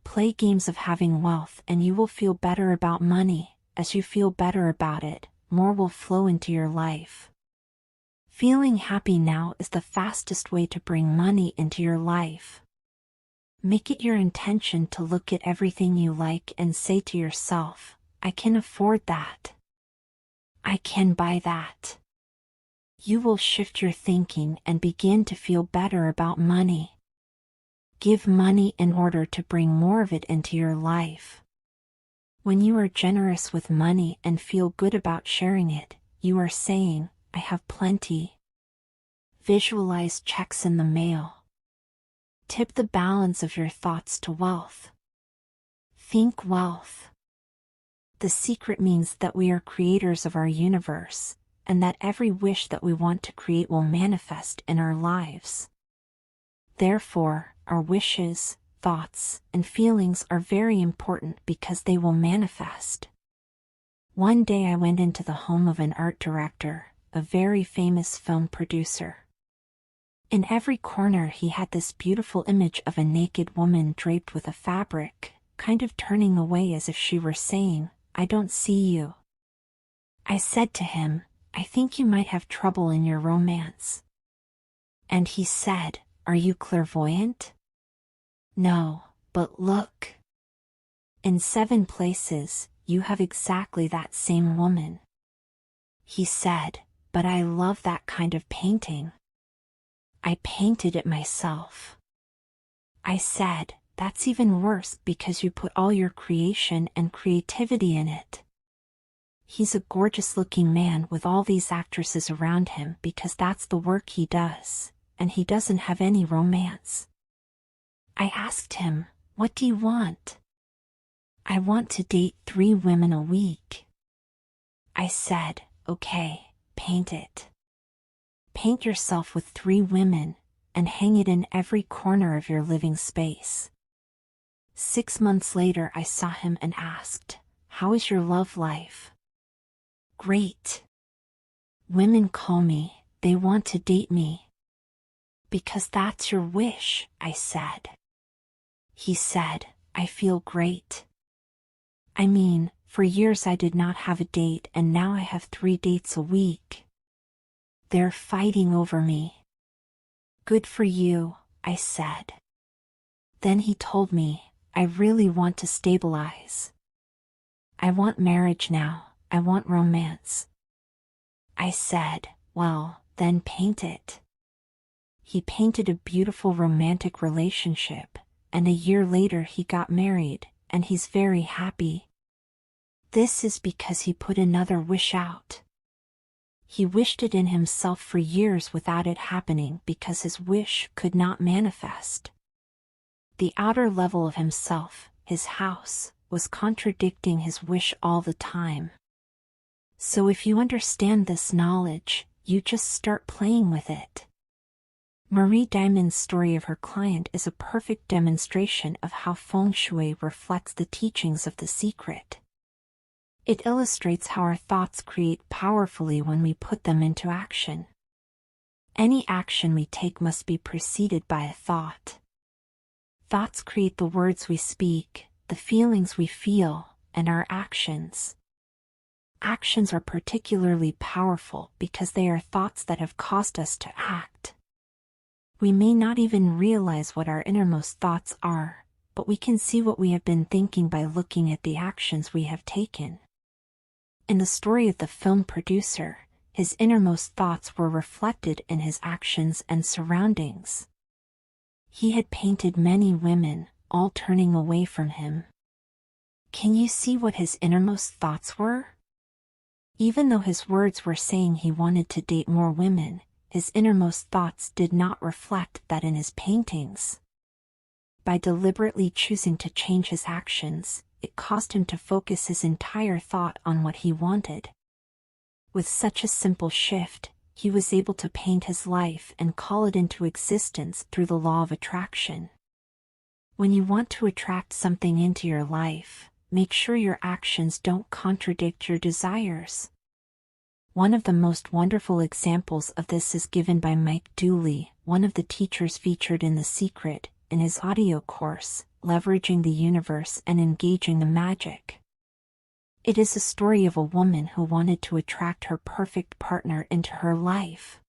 Play games of having wealth and you will feel better about money. As you feel better about it, more will flow into your life. Feeling happy now is the fastest way to bring money into your life. Make it your intention to look at everything you like and say to yourself, I can afford that. I can buy that. You will shift your thinking and begin to feel better about money. Give money in order to bring more of it into your life. When you are generous with money and feel good about sharing it, you are saying, I have plenty. Visualize checks in the mail. Tip the balance of your thoughts to wealth. Think wealth. The secret means that we are creators of our universe, and that every wish that we want to create will manifest in our lives. Therefore, our wishes, thoughts, and feelings are very important because they will manifest. One day I went into the home of an art director, a very famous film producer. In every corner he had this beautiful image of a naked woman draped with a fabric, kind of turning away as if she were saying, I don't see you. I said to him, I think you might have trouble in your romance. And he said, Are you clairvoyant? No, but look. In 7 places, you have exactly that same woman. He said, But I love that kind of painting. I painted it myself. I said, That's even worse because you put all your creation and creativity in it. He's a gorgeous-looking man with all these actresses around him because that's the work he does, and he doesn't have any romance. I asked him, What do you want? I want to date 3 women a week. I said, Okay, paint it. Paint yourself with 3 women, and hang it in every corner of your living space. 6 months later I saw him and asked, How is your love life? Great. Women call me, they want to date me. Because that's your wish, I said. He said, I feel great. I mean, for years I did not have a date and now I have 3 dates a week. They're fighting over me. Good for you, I said. Then he told me, I really want to stabilize. I want marriage now, I want romance. I said, Well, then paint it. He painted a beautiful romantic relationship, and a year later he got married, and he's very happy. This is because he put another wish out. He wished it in himself for years without it happening because his wish could not manifest. The outer level of himself, his house, was contradicting his wish all the time. So if you understand this knowledge, you just start playing with it. Marie Diamond's story of her client is a perfect demonstration of how feng shui reflects the teachings of The Secret. It illustrates how our thoughts create powerfully when we put them into action. Any action we take must be preceded by a thought. Thoughts create the words we speak, the feelings we feel, and our actions. Actions are particularly powerful because they are thoughts that have caused us to act. We may not even realize what our innermost thoughts are, but we can see what we have been thinking by looking at the actions we have taken. In the story of the film producer, his innermost thoughts were reflected in his actions and surroundings. He had painted many women, all turning away from him. Can you see what his innermost thoughts were? Even though his words were saying he wanted to date more women, his innermost thoughts did not reflect that in his paintings. By deliberately choosing to change his actions, it caused him to focus his entire thought on what he wanted. With such a simple shift, he was able to paint his life and call it into existence through the law of attraction. When you want to attract something into your life, make sure your actions don't contradict your desires. One of the most wonderful examples of this is given by Mike Dooley, one of the teachers featured in The Secret, in his audio course, Leveraging the Universe and Engaging the Magic. It is a story of a woman who wanted to attract her perfect partner into her life.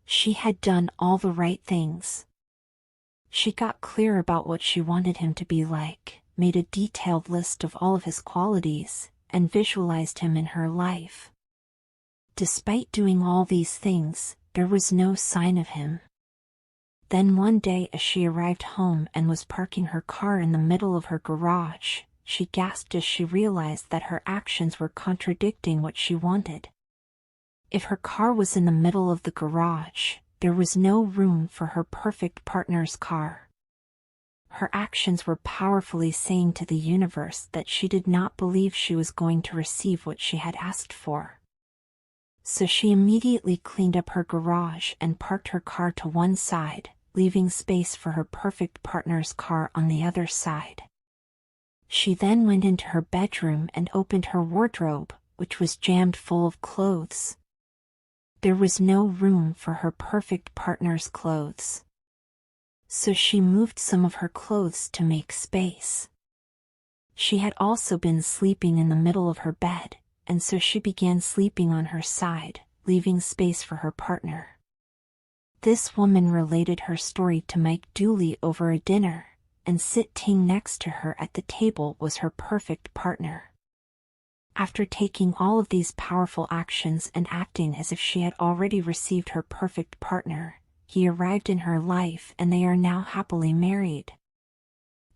She had done all the right things. She got clear about what she wanted him to be like, made a detailed list of all of his qualities, and visualized him in her life. Despite doing all these things, there was no sign of him. Then one day as she arrived home and was parking her car in the middle of her garage, she gasped as she realized that her actions were contradicting what she wanted. If her car was in the middle of the garage, there was no room for her perfect partner's car. Her actions were powerfully saying to the universe that she did not believe she was going to receive what she had asked for. So she immediately cleaned up her garage and parked her car to one side, leaving space for her perfect partner's car on the other side. She then went into her bedroom and opened her wardrobe, which was jammed full of clothes. There was no room for her perfect partner's clothes. So she moved some of her clothes to make space. She had also been sleeping in the middle of her bed, and so she began sleeping on her side, leaving space for her partner. This woman related her story to Mike Dooley over a dinner, and sitting next to her at the table was her perfect partner. After taking all of these powerful actions and acting as if she had already received her perfect partner, he arrived in her life and they are now happily married.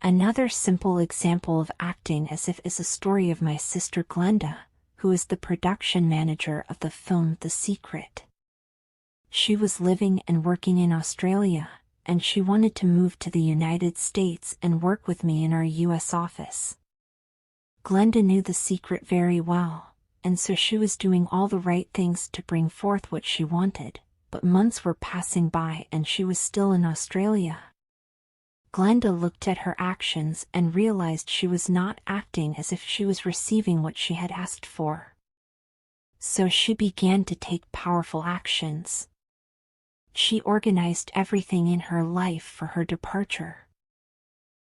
Another simple example of acting as if is a story of my sister Glenda, who is the production manager of the film The Secret. She was living and working in Australia, and she wanted to move to the United States and work with me in our US office. Glenda knew The Secret very well, and so she was doing all the right things to bring forth what she wanted, but months were passing by and she was still in Australia. Glenda looked at her actions and realized she was not acting as if she was receiving what she had asked for. So she began to take powerful actions. She organized everything in her life for her departure.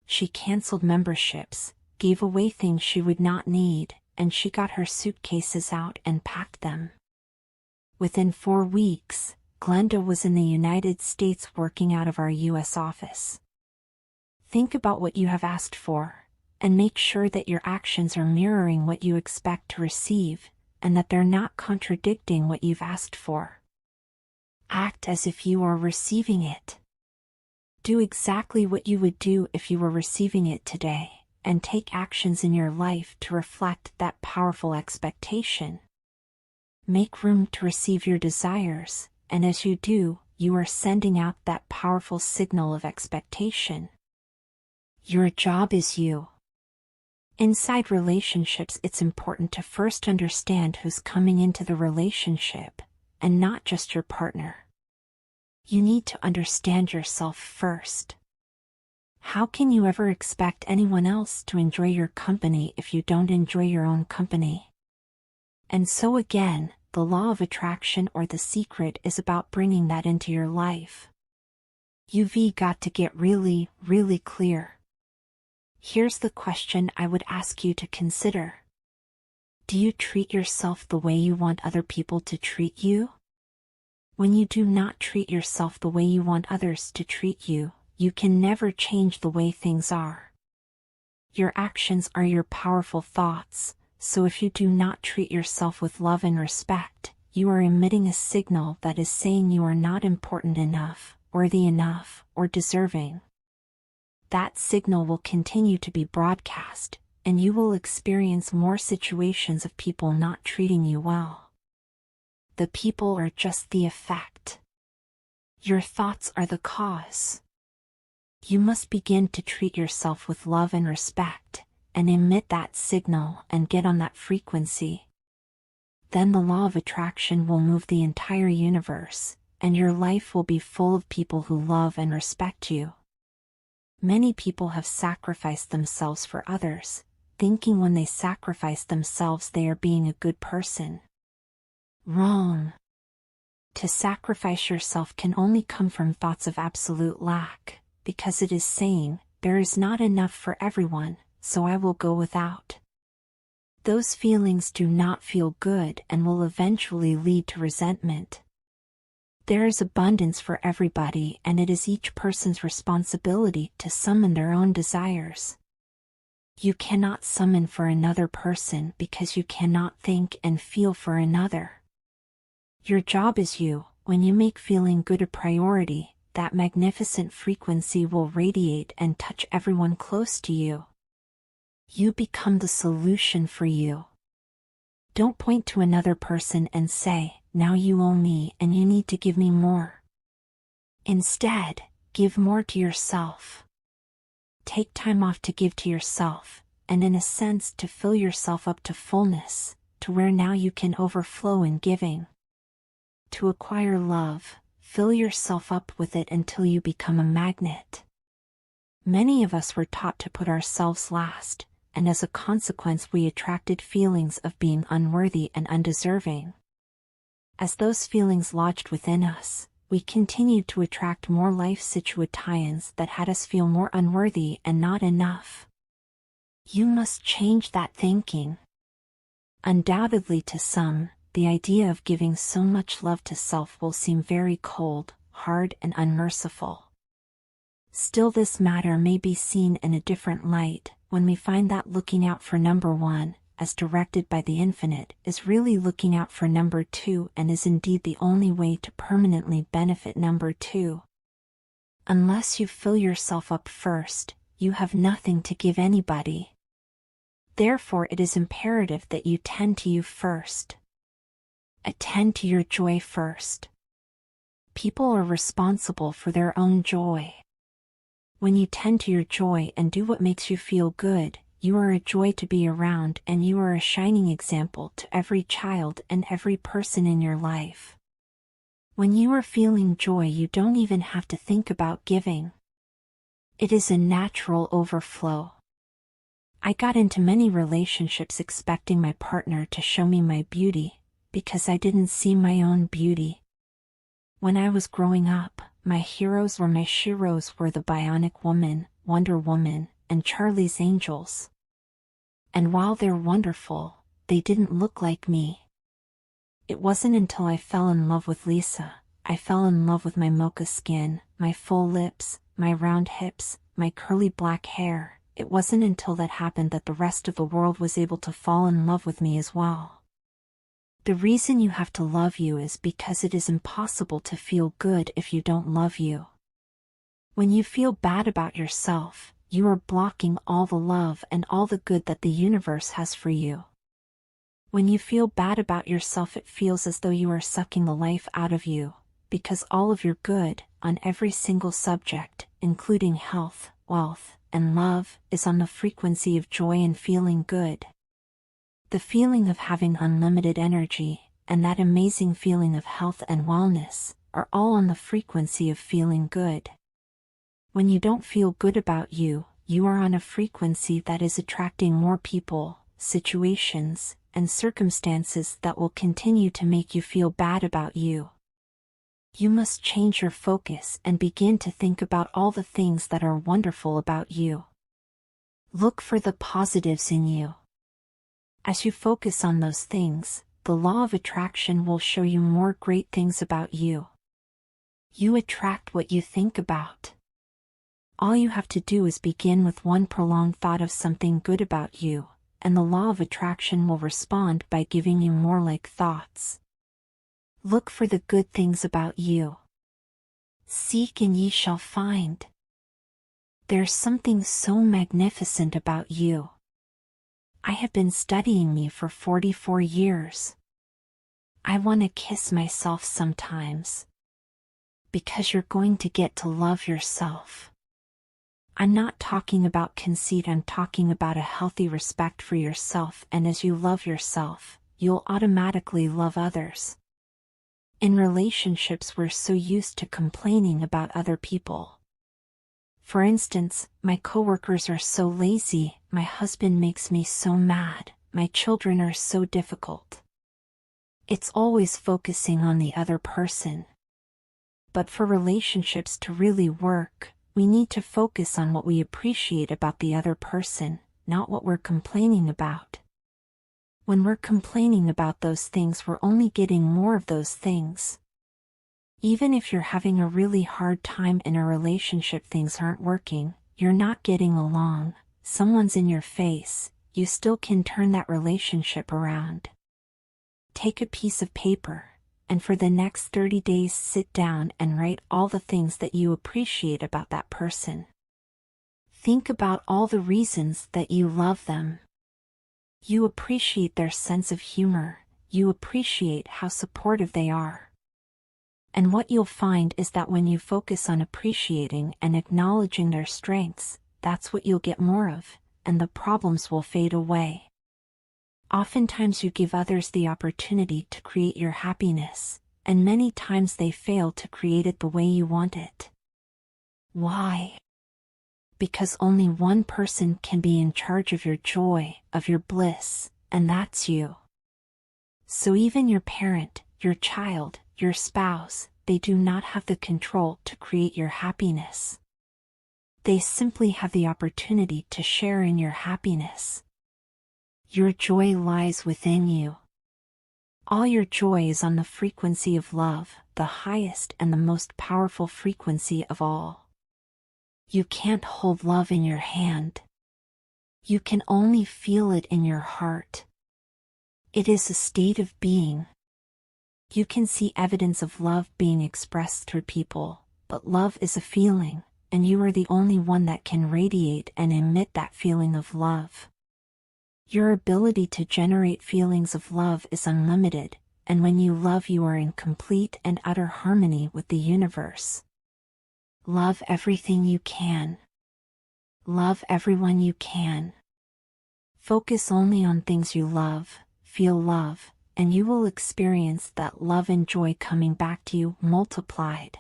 She canceled memberships, gave away things she would not need, and she got her suitcases out and packed them. Within 4 weeks, Glenda was in the United States working out of our US office. Think about what you have asked for, and make sure that your actions are mirroring what you expect to receive, and that they're not contradicting what you've asked for. Act as if you are receiving it. Do exactly what you would do if you were receiving it today, and take actions in your life to reflect that powerful expectation. Make room to receive your desires, and as you do, you are sending out that powerful signal of expectation. Your job is you. Inside relationships, it's important to first understand who's coming into the relationship, and not just your partner. You need to understand yourself first. How can you ever expect anyone else to enjoy your company if you don't enjoy your own company? And so again, the law of attraction or the secret is about bringing that into your life. You've got to get really, really clear. Here's the question I would ask you to consider. Do you treat yourself the way you want other people to treat you? When you do not treat yourself the way you want others to treat you, you can never change the way things are. Your actions are your powerful thoughts, so if you do not treat yourself with love and respect, you are emitting a signal that is saying you are not important enough, worthy enough, or deserving. That signal will continue to be broadcast, and you will experience more situations of people not treating you well. The people are just the effect. Your thoughts are the cause. You must begin to treat yourself with love and respect, and emit that signal and get on that frequency. Then the law of attraction will move the entire universe, and your life will be full of people who love and respect you. Many people have sacrificed themselves for others, thinking when they sacrifice themselves they are being a good person. Wrong. To sacrifice yourself can only come from thoughts of absolute lack, because it is saying, there is not enough for everyone, so I will go without. Those feelings do not feel good and will eventually lead to resentment. There is abundance for everybody, and it is each person's responsibility to summon their own desires. You cannot summon for another person because you cannot think and feel for another. Your job is you. When you make feeling good a priority, that magnificent frequency will radiate and touch everyone close to you. You become the solution for you. Don't point to another person and say, now you owe me and you need to give me more. Instead, give more to yourself. Take time off to give to yourself, and in a sense to fill yourself up to fullness, to where now you can overflow in giving. To acquire love, fill yourself up with it until you become a magnet. Many of us were taught to put ourselves last, and as a consequence we attracted feelings of being unworthy and undeserving. As those feelings lodged within us, we continued to attract more life situations that had us feel more unworthy and not enough. You must change that thinking. Undoubtedly to some, the idea of giving so much love to self will seem very cold, hard, and unmerciful. Still, this matter may be seen in a different light, when we find that looking out for number one, as directed by the infinite, is really looking out for number two and is indeed the only way to permanently benefit number two. Unless you fill yourself up first, you have nothing to give anybody. Therefore it is imperative that you tend to you first. Attend to your joy first. People are responsible for their own joy. When you tend to your joy and do what makes you feel good, you are a joy to be around and you are a shining example to every child and every person in your life. When you are feeling joy, you don't even have to think about giving. It is a natural overflow. I got into many relationships expecting my partner to show me my beauty, because I didn't see my own beauty. When I was growing up, my heroes or my sheroes were the Bionic Woman, Wonder Woman, and Charlie's Angels. And while they're wonderful, they didn't look like me. It wasn't until I fell in love with Lisa, I fell in love with my mocha skin, my full lips, my round hips, my curly black hair. It wasn't until that happened that the rest of the world was able to fall in love with me as well. The reason you have to love you is because it is impossible to feel good if you don't love you. When you feel bad about yourself, you are blocking all the love and all the good that the universe has for you. When you feel bad about yourself, it feels as though you are sucking the life out of you, because all of your good, on every single subject, including health, wealth, and love, is on the frequency of joy and feeling good. The feeling of having unlimited energy, and that amazing feeling of health and wellness, are all on the frequency of feeling good. When you don't feel good about you, you are on a frequency that is attracting more people, situations, and circumstances that will continue to make you feel bad about you. You must change your focus and begin to think about all the things that are wonderful about you. Look for the positives in you. As you focus on those things, the law of attraction will show you more great things about you. You attract what you think about. All you have to do is begin with one prolonged thought of something good about you, and the law of attraction will respond by giving you more like thoughts. Look for the good things about you. Seek and ye shall find. There's something so magnificent about you. I have been studying me for 44 years. I want to kiss myself sometimes. Because you're going to get to love yourself. I'm not talking about conceit, I'm talking about a healthy respect for yourself, and as you love yourself, you'll automatically love others. In relationships, we're so used to complaining about other people. For instance, my coworkers are so lazy, my husband makes me so mad, my children are so difficult. It's always focusing on the other person. But for relationships to really work, we need to focus on what we appreciate about the other person, not what we're complaining about. When we're complaining about those things, we're only getting more of those things. Even if you're having a really hard time in a relationship, things aren't working, you're not getting along, someone's in your face, you still can turn that relationship around. Take a piece of paper, and for the next 30 days sit down and write all the things that you appreciate about that person. Think about all the reasons that you love them. You appreciate their sense of humor, you appreciate how supportive they are. And what you'll find is that when you focus on appreciating and acknowledging their strengths, that's what you'll get more of, and the problems will fade away. Oftentimes you give others the opportunity to create your happiness, and many times they fail to create it the way you want it. Why? Because only one person can be in charge of your joy, of your bliss, and that's you. So even your parent, your child, your spouse, they do not have the control to create your happiness. They simply have the opportunity to share in your happiness. Your joy lies within you. All your joy is on the frequency of love, the highest and the most powerful frequency of all. You can't hold love in your hand. You can only feel it in your heart. It is a state of being. You can see evidence of love being expressed through people, but love is a feeling, and you are the only one that can radiate and emit that feeling of love. Your ability to generate feelings of love is unlimited, and when you love, you are in complete and utter harmony with the universe. Love everything you can. Love everyone you can. Focus only on things you love, feel love, and you will experience that love and joy coming back to you multiplied.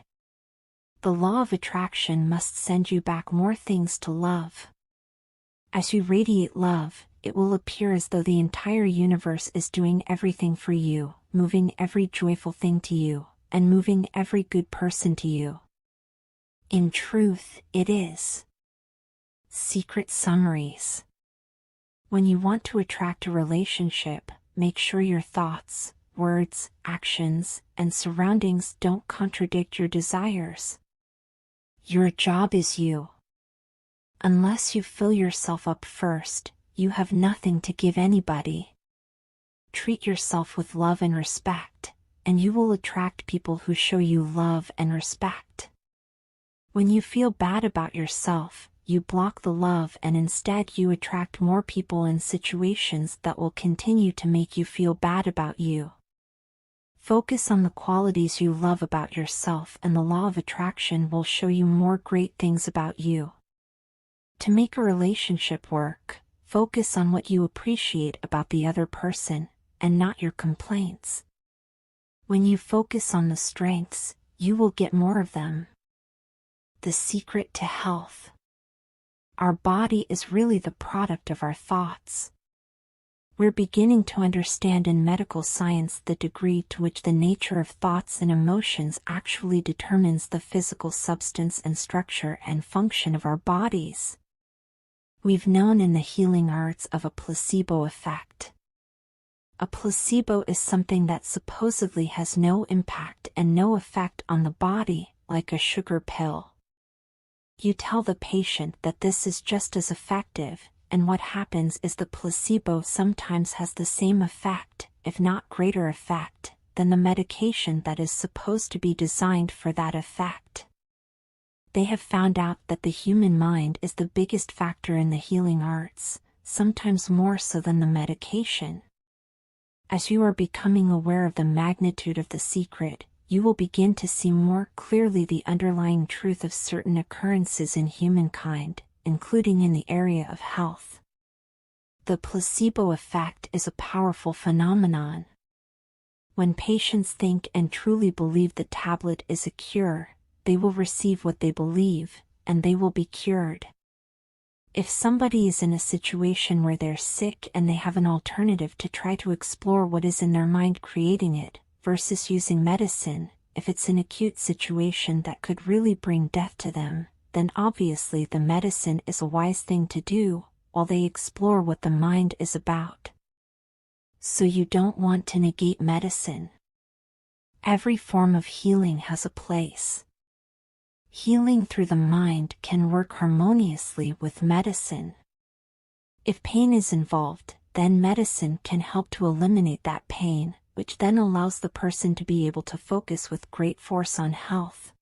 The law of attraction must send you back more things to love. As you radiate love, it will appear as though the entire universe is doing everything for you, moving every joyful thing to you, and moving every good person to you. In truth, it is. Secret summaries. When you want to attract a relationship, make sure your thoughts, words, actions, and surroundings don't contradict your desires. Your job is you. Unless you fill yourself up first, you have nothing to give anybody. Treat yourself with love and respect, and you will attract people who show you love and respect. When you feel bad about yourself, you block the love and instead you attract more people and situations that will continue to make you feel bad about you. Focus on the qualities you love about yourself and the law of attraction will show you more great things about you. To make a relationship work, focus on what you appreciate about the other person, and not your complaints. When you focus on the strengths, you will get more of them. The secret to health. Our body is really the product of our thoughts. We're beginning to understand in medical science the degree to which the nature of thoughts and emotions actually determines the physical substance and structure and function of our bodies. We've known in the healing arts of a placebo effect. A placebo is something that supposedly has no impact and no effect on the body, like a sugar pill. You tell the patient that this is just as effective, and what happens is the placebo sometimes has the same effect, if not greater effect, than the medication that is supposed to be designed for that effect. They have found out that the human mind is the biggest factor in the healing arts, sometimes more so than the medication. As you are becoming aware of the magnitude of the secret, you will begin to see more clearly the underlying truth of certain occurrences in humankind, including in the area of health. The placebo effect is a powerful phenomenon. When patients think and truly believe the tablet is a cure, they will receive what they believe, and they will be cured. If somebody is in a situation where they're sick and they have an alternative to try to explore what is in their mind creating it, versus using medicine, if it's an acute situation that could really bring death to them, then obviously the medicine is a wise thing to do, while they explore what the mind is about. So you don't want to negate medicine. Every form of healing has a place. Healing through the mind can work harmoniously with medicine. If pain is involved, then medicine can help to eliminate that pain, which then allows the person to be able to focus with great force on health.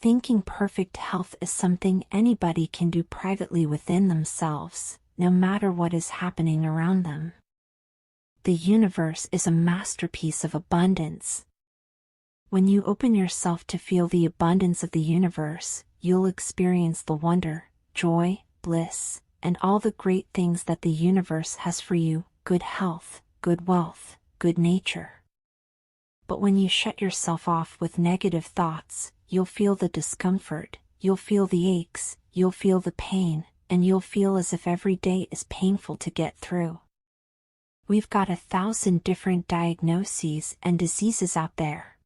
Thinking perfect health is something anybody can do privately within themselves, no matter what is happening around them. The universe is a masterpiece of abundance. When you open yourself to feel the abundance of the universe, you'll experience the wonder, joy, bliss, and all the great things that the universe has for you: good health, good wealth, good nature. But when you shut yourself off with negative thoughts, you'll feel the discomfort, you'll feel the aches, you'll feel the pain, and you'll feel as if every day is painful to get through. We've got 1,000 different diagnoses and diseases out there.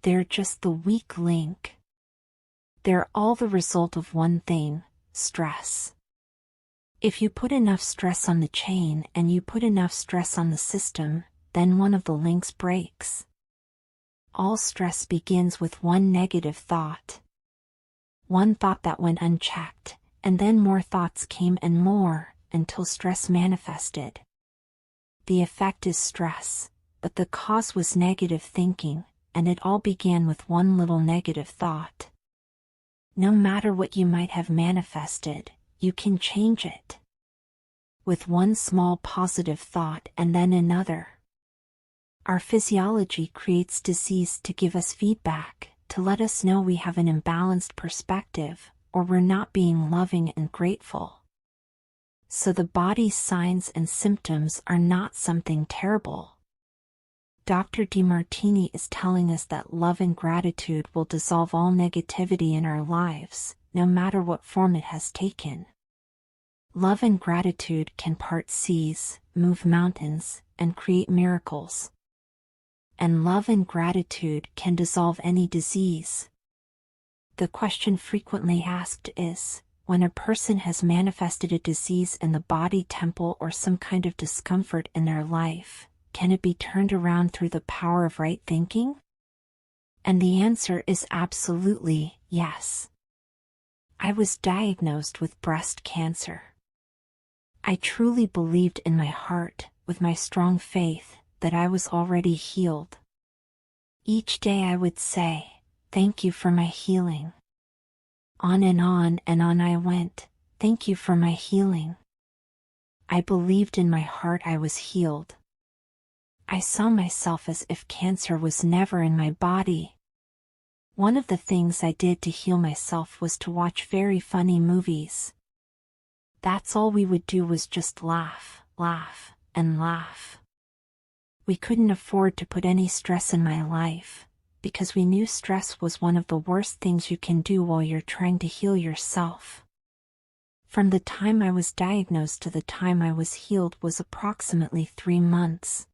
They're just the weak link. They're all the result of one thing: stress. If you put enough stress on the chain and you put enough stress on the system, then one of the links breaks. All stress begins with one negative thought. One thought that went unchecked, and then more thoughts came and more, until stress manifested. The effect is stress, but the cause was negative thinking, and it all began with one little negative thought. No matter what you might have manifested, you can change it. With one small positive thought and then another. Our physiology creates disease to give us feedback, to let us know we have an imbalanced perspective, or we're not being loving and grateful. So the body's signs and symptoms are not something terrible. Dr. DeMartini is telling us that love and gratitude will dissolve all negativity in our lives, no matter what form it has taken. Love and gratitude can part seas, move mountains, and create miracles. And love and gratitude can dissolve any disease. The question frequently asked is, when a person has manifested a disease in the body temple or some kind of discomfort in their life, can it be turned around through the power of right thinking? And the answer is absolutely yes. I was diagnosed with breast cancer. I truly believed in my heart, with my strong faith, that I was already healed. Each day I would say, "Thank you for my healing." On and on I went. Thank you for my healing. I believed in my heart I was healed. I saw myself as if cancer was never in my body. One of the things I did to heal myself was to watch very funny movies. That's all we would do, was just laugh, laugh, and laugh. We couldn't afford to put any stress in my life, because we knew stress was one of the worst things you can do while you're trying to heal yourself. From the time I was diagnosed to the time I was healed was approximately 3 months.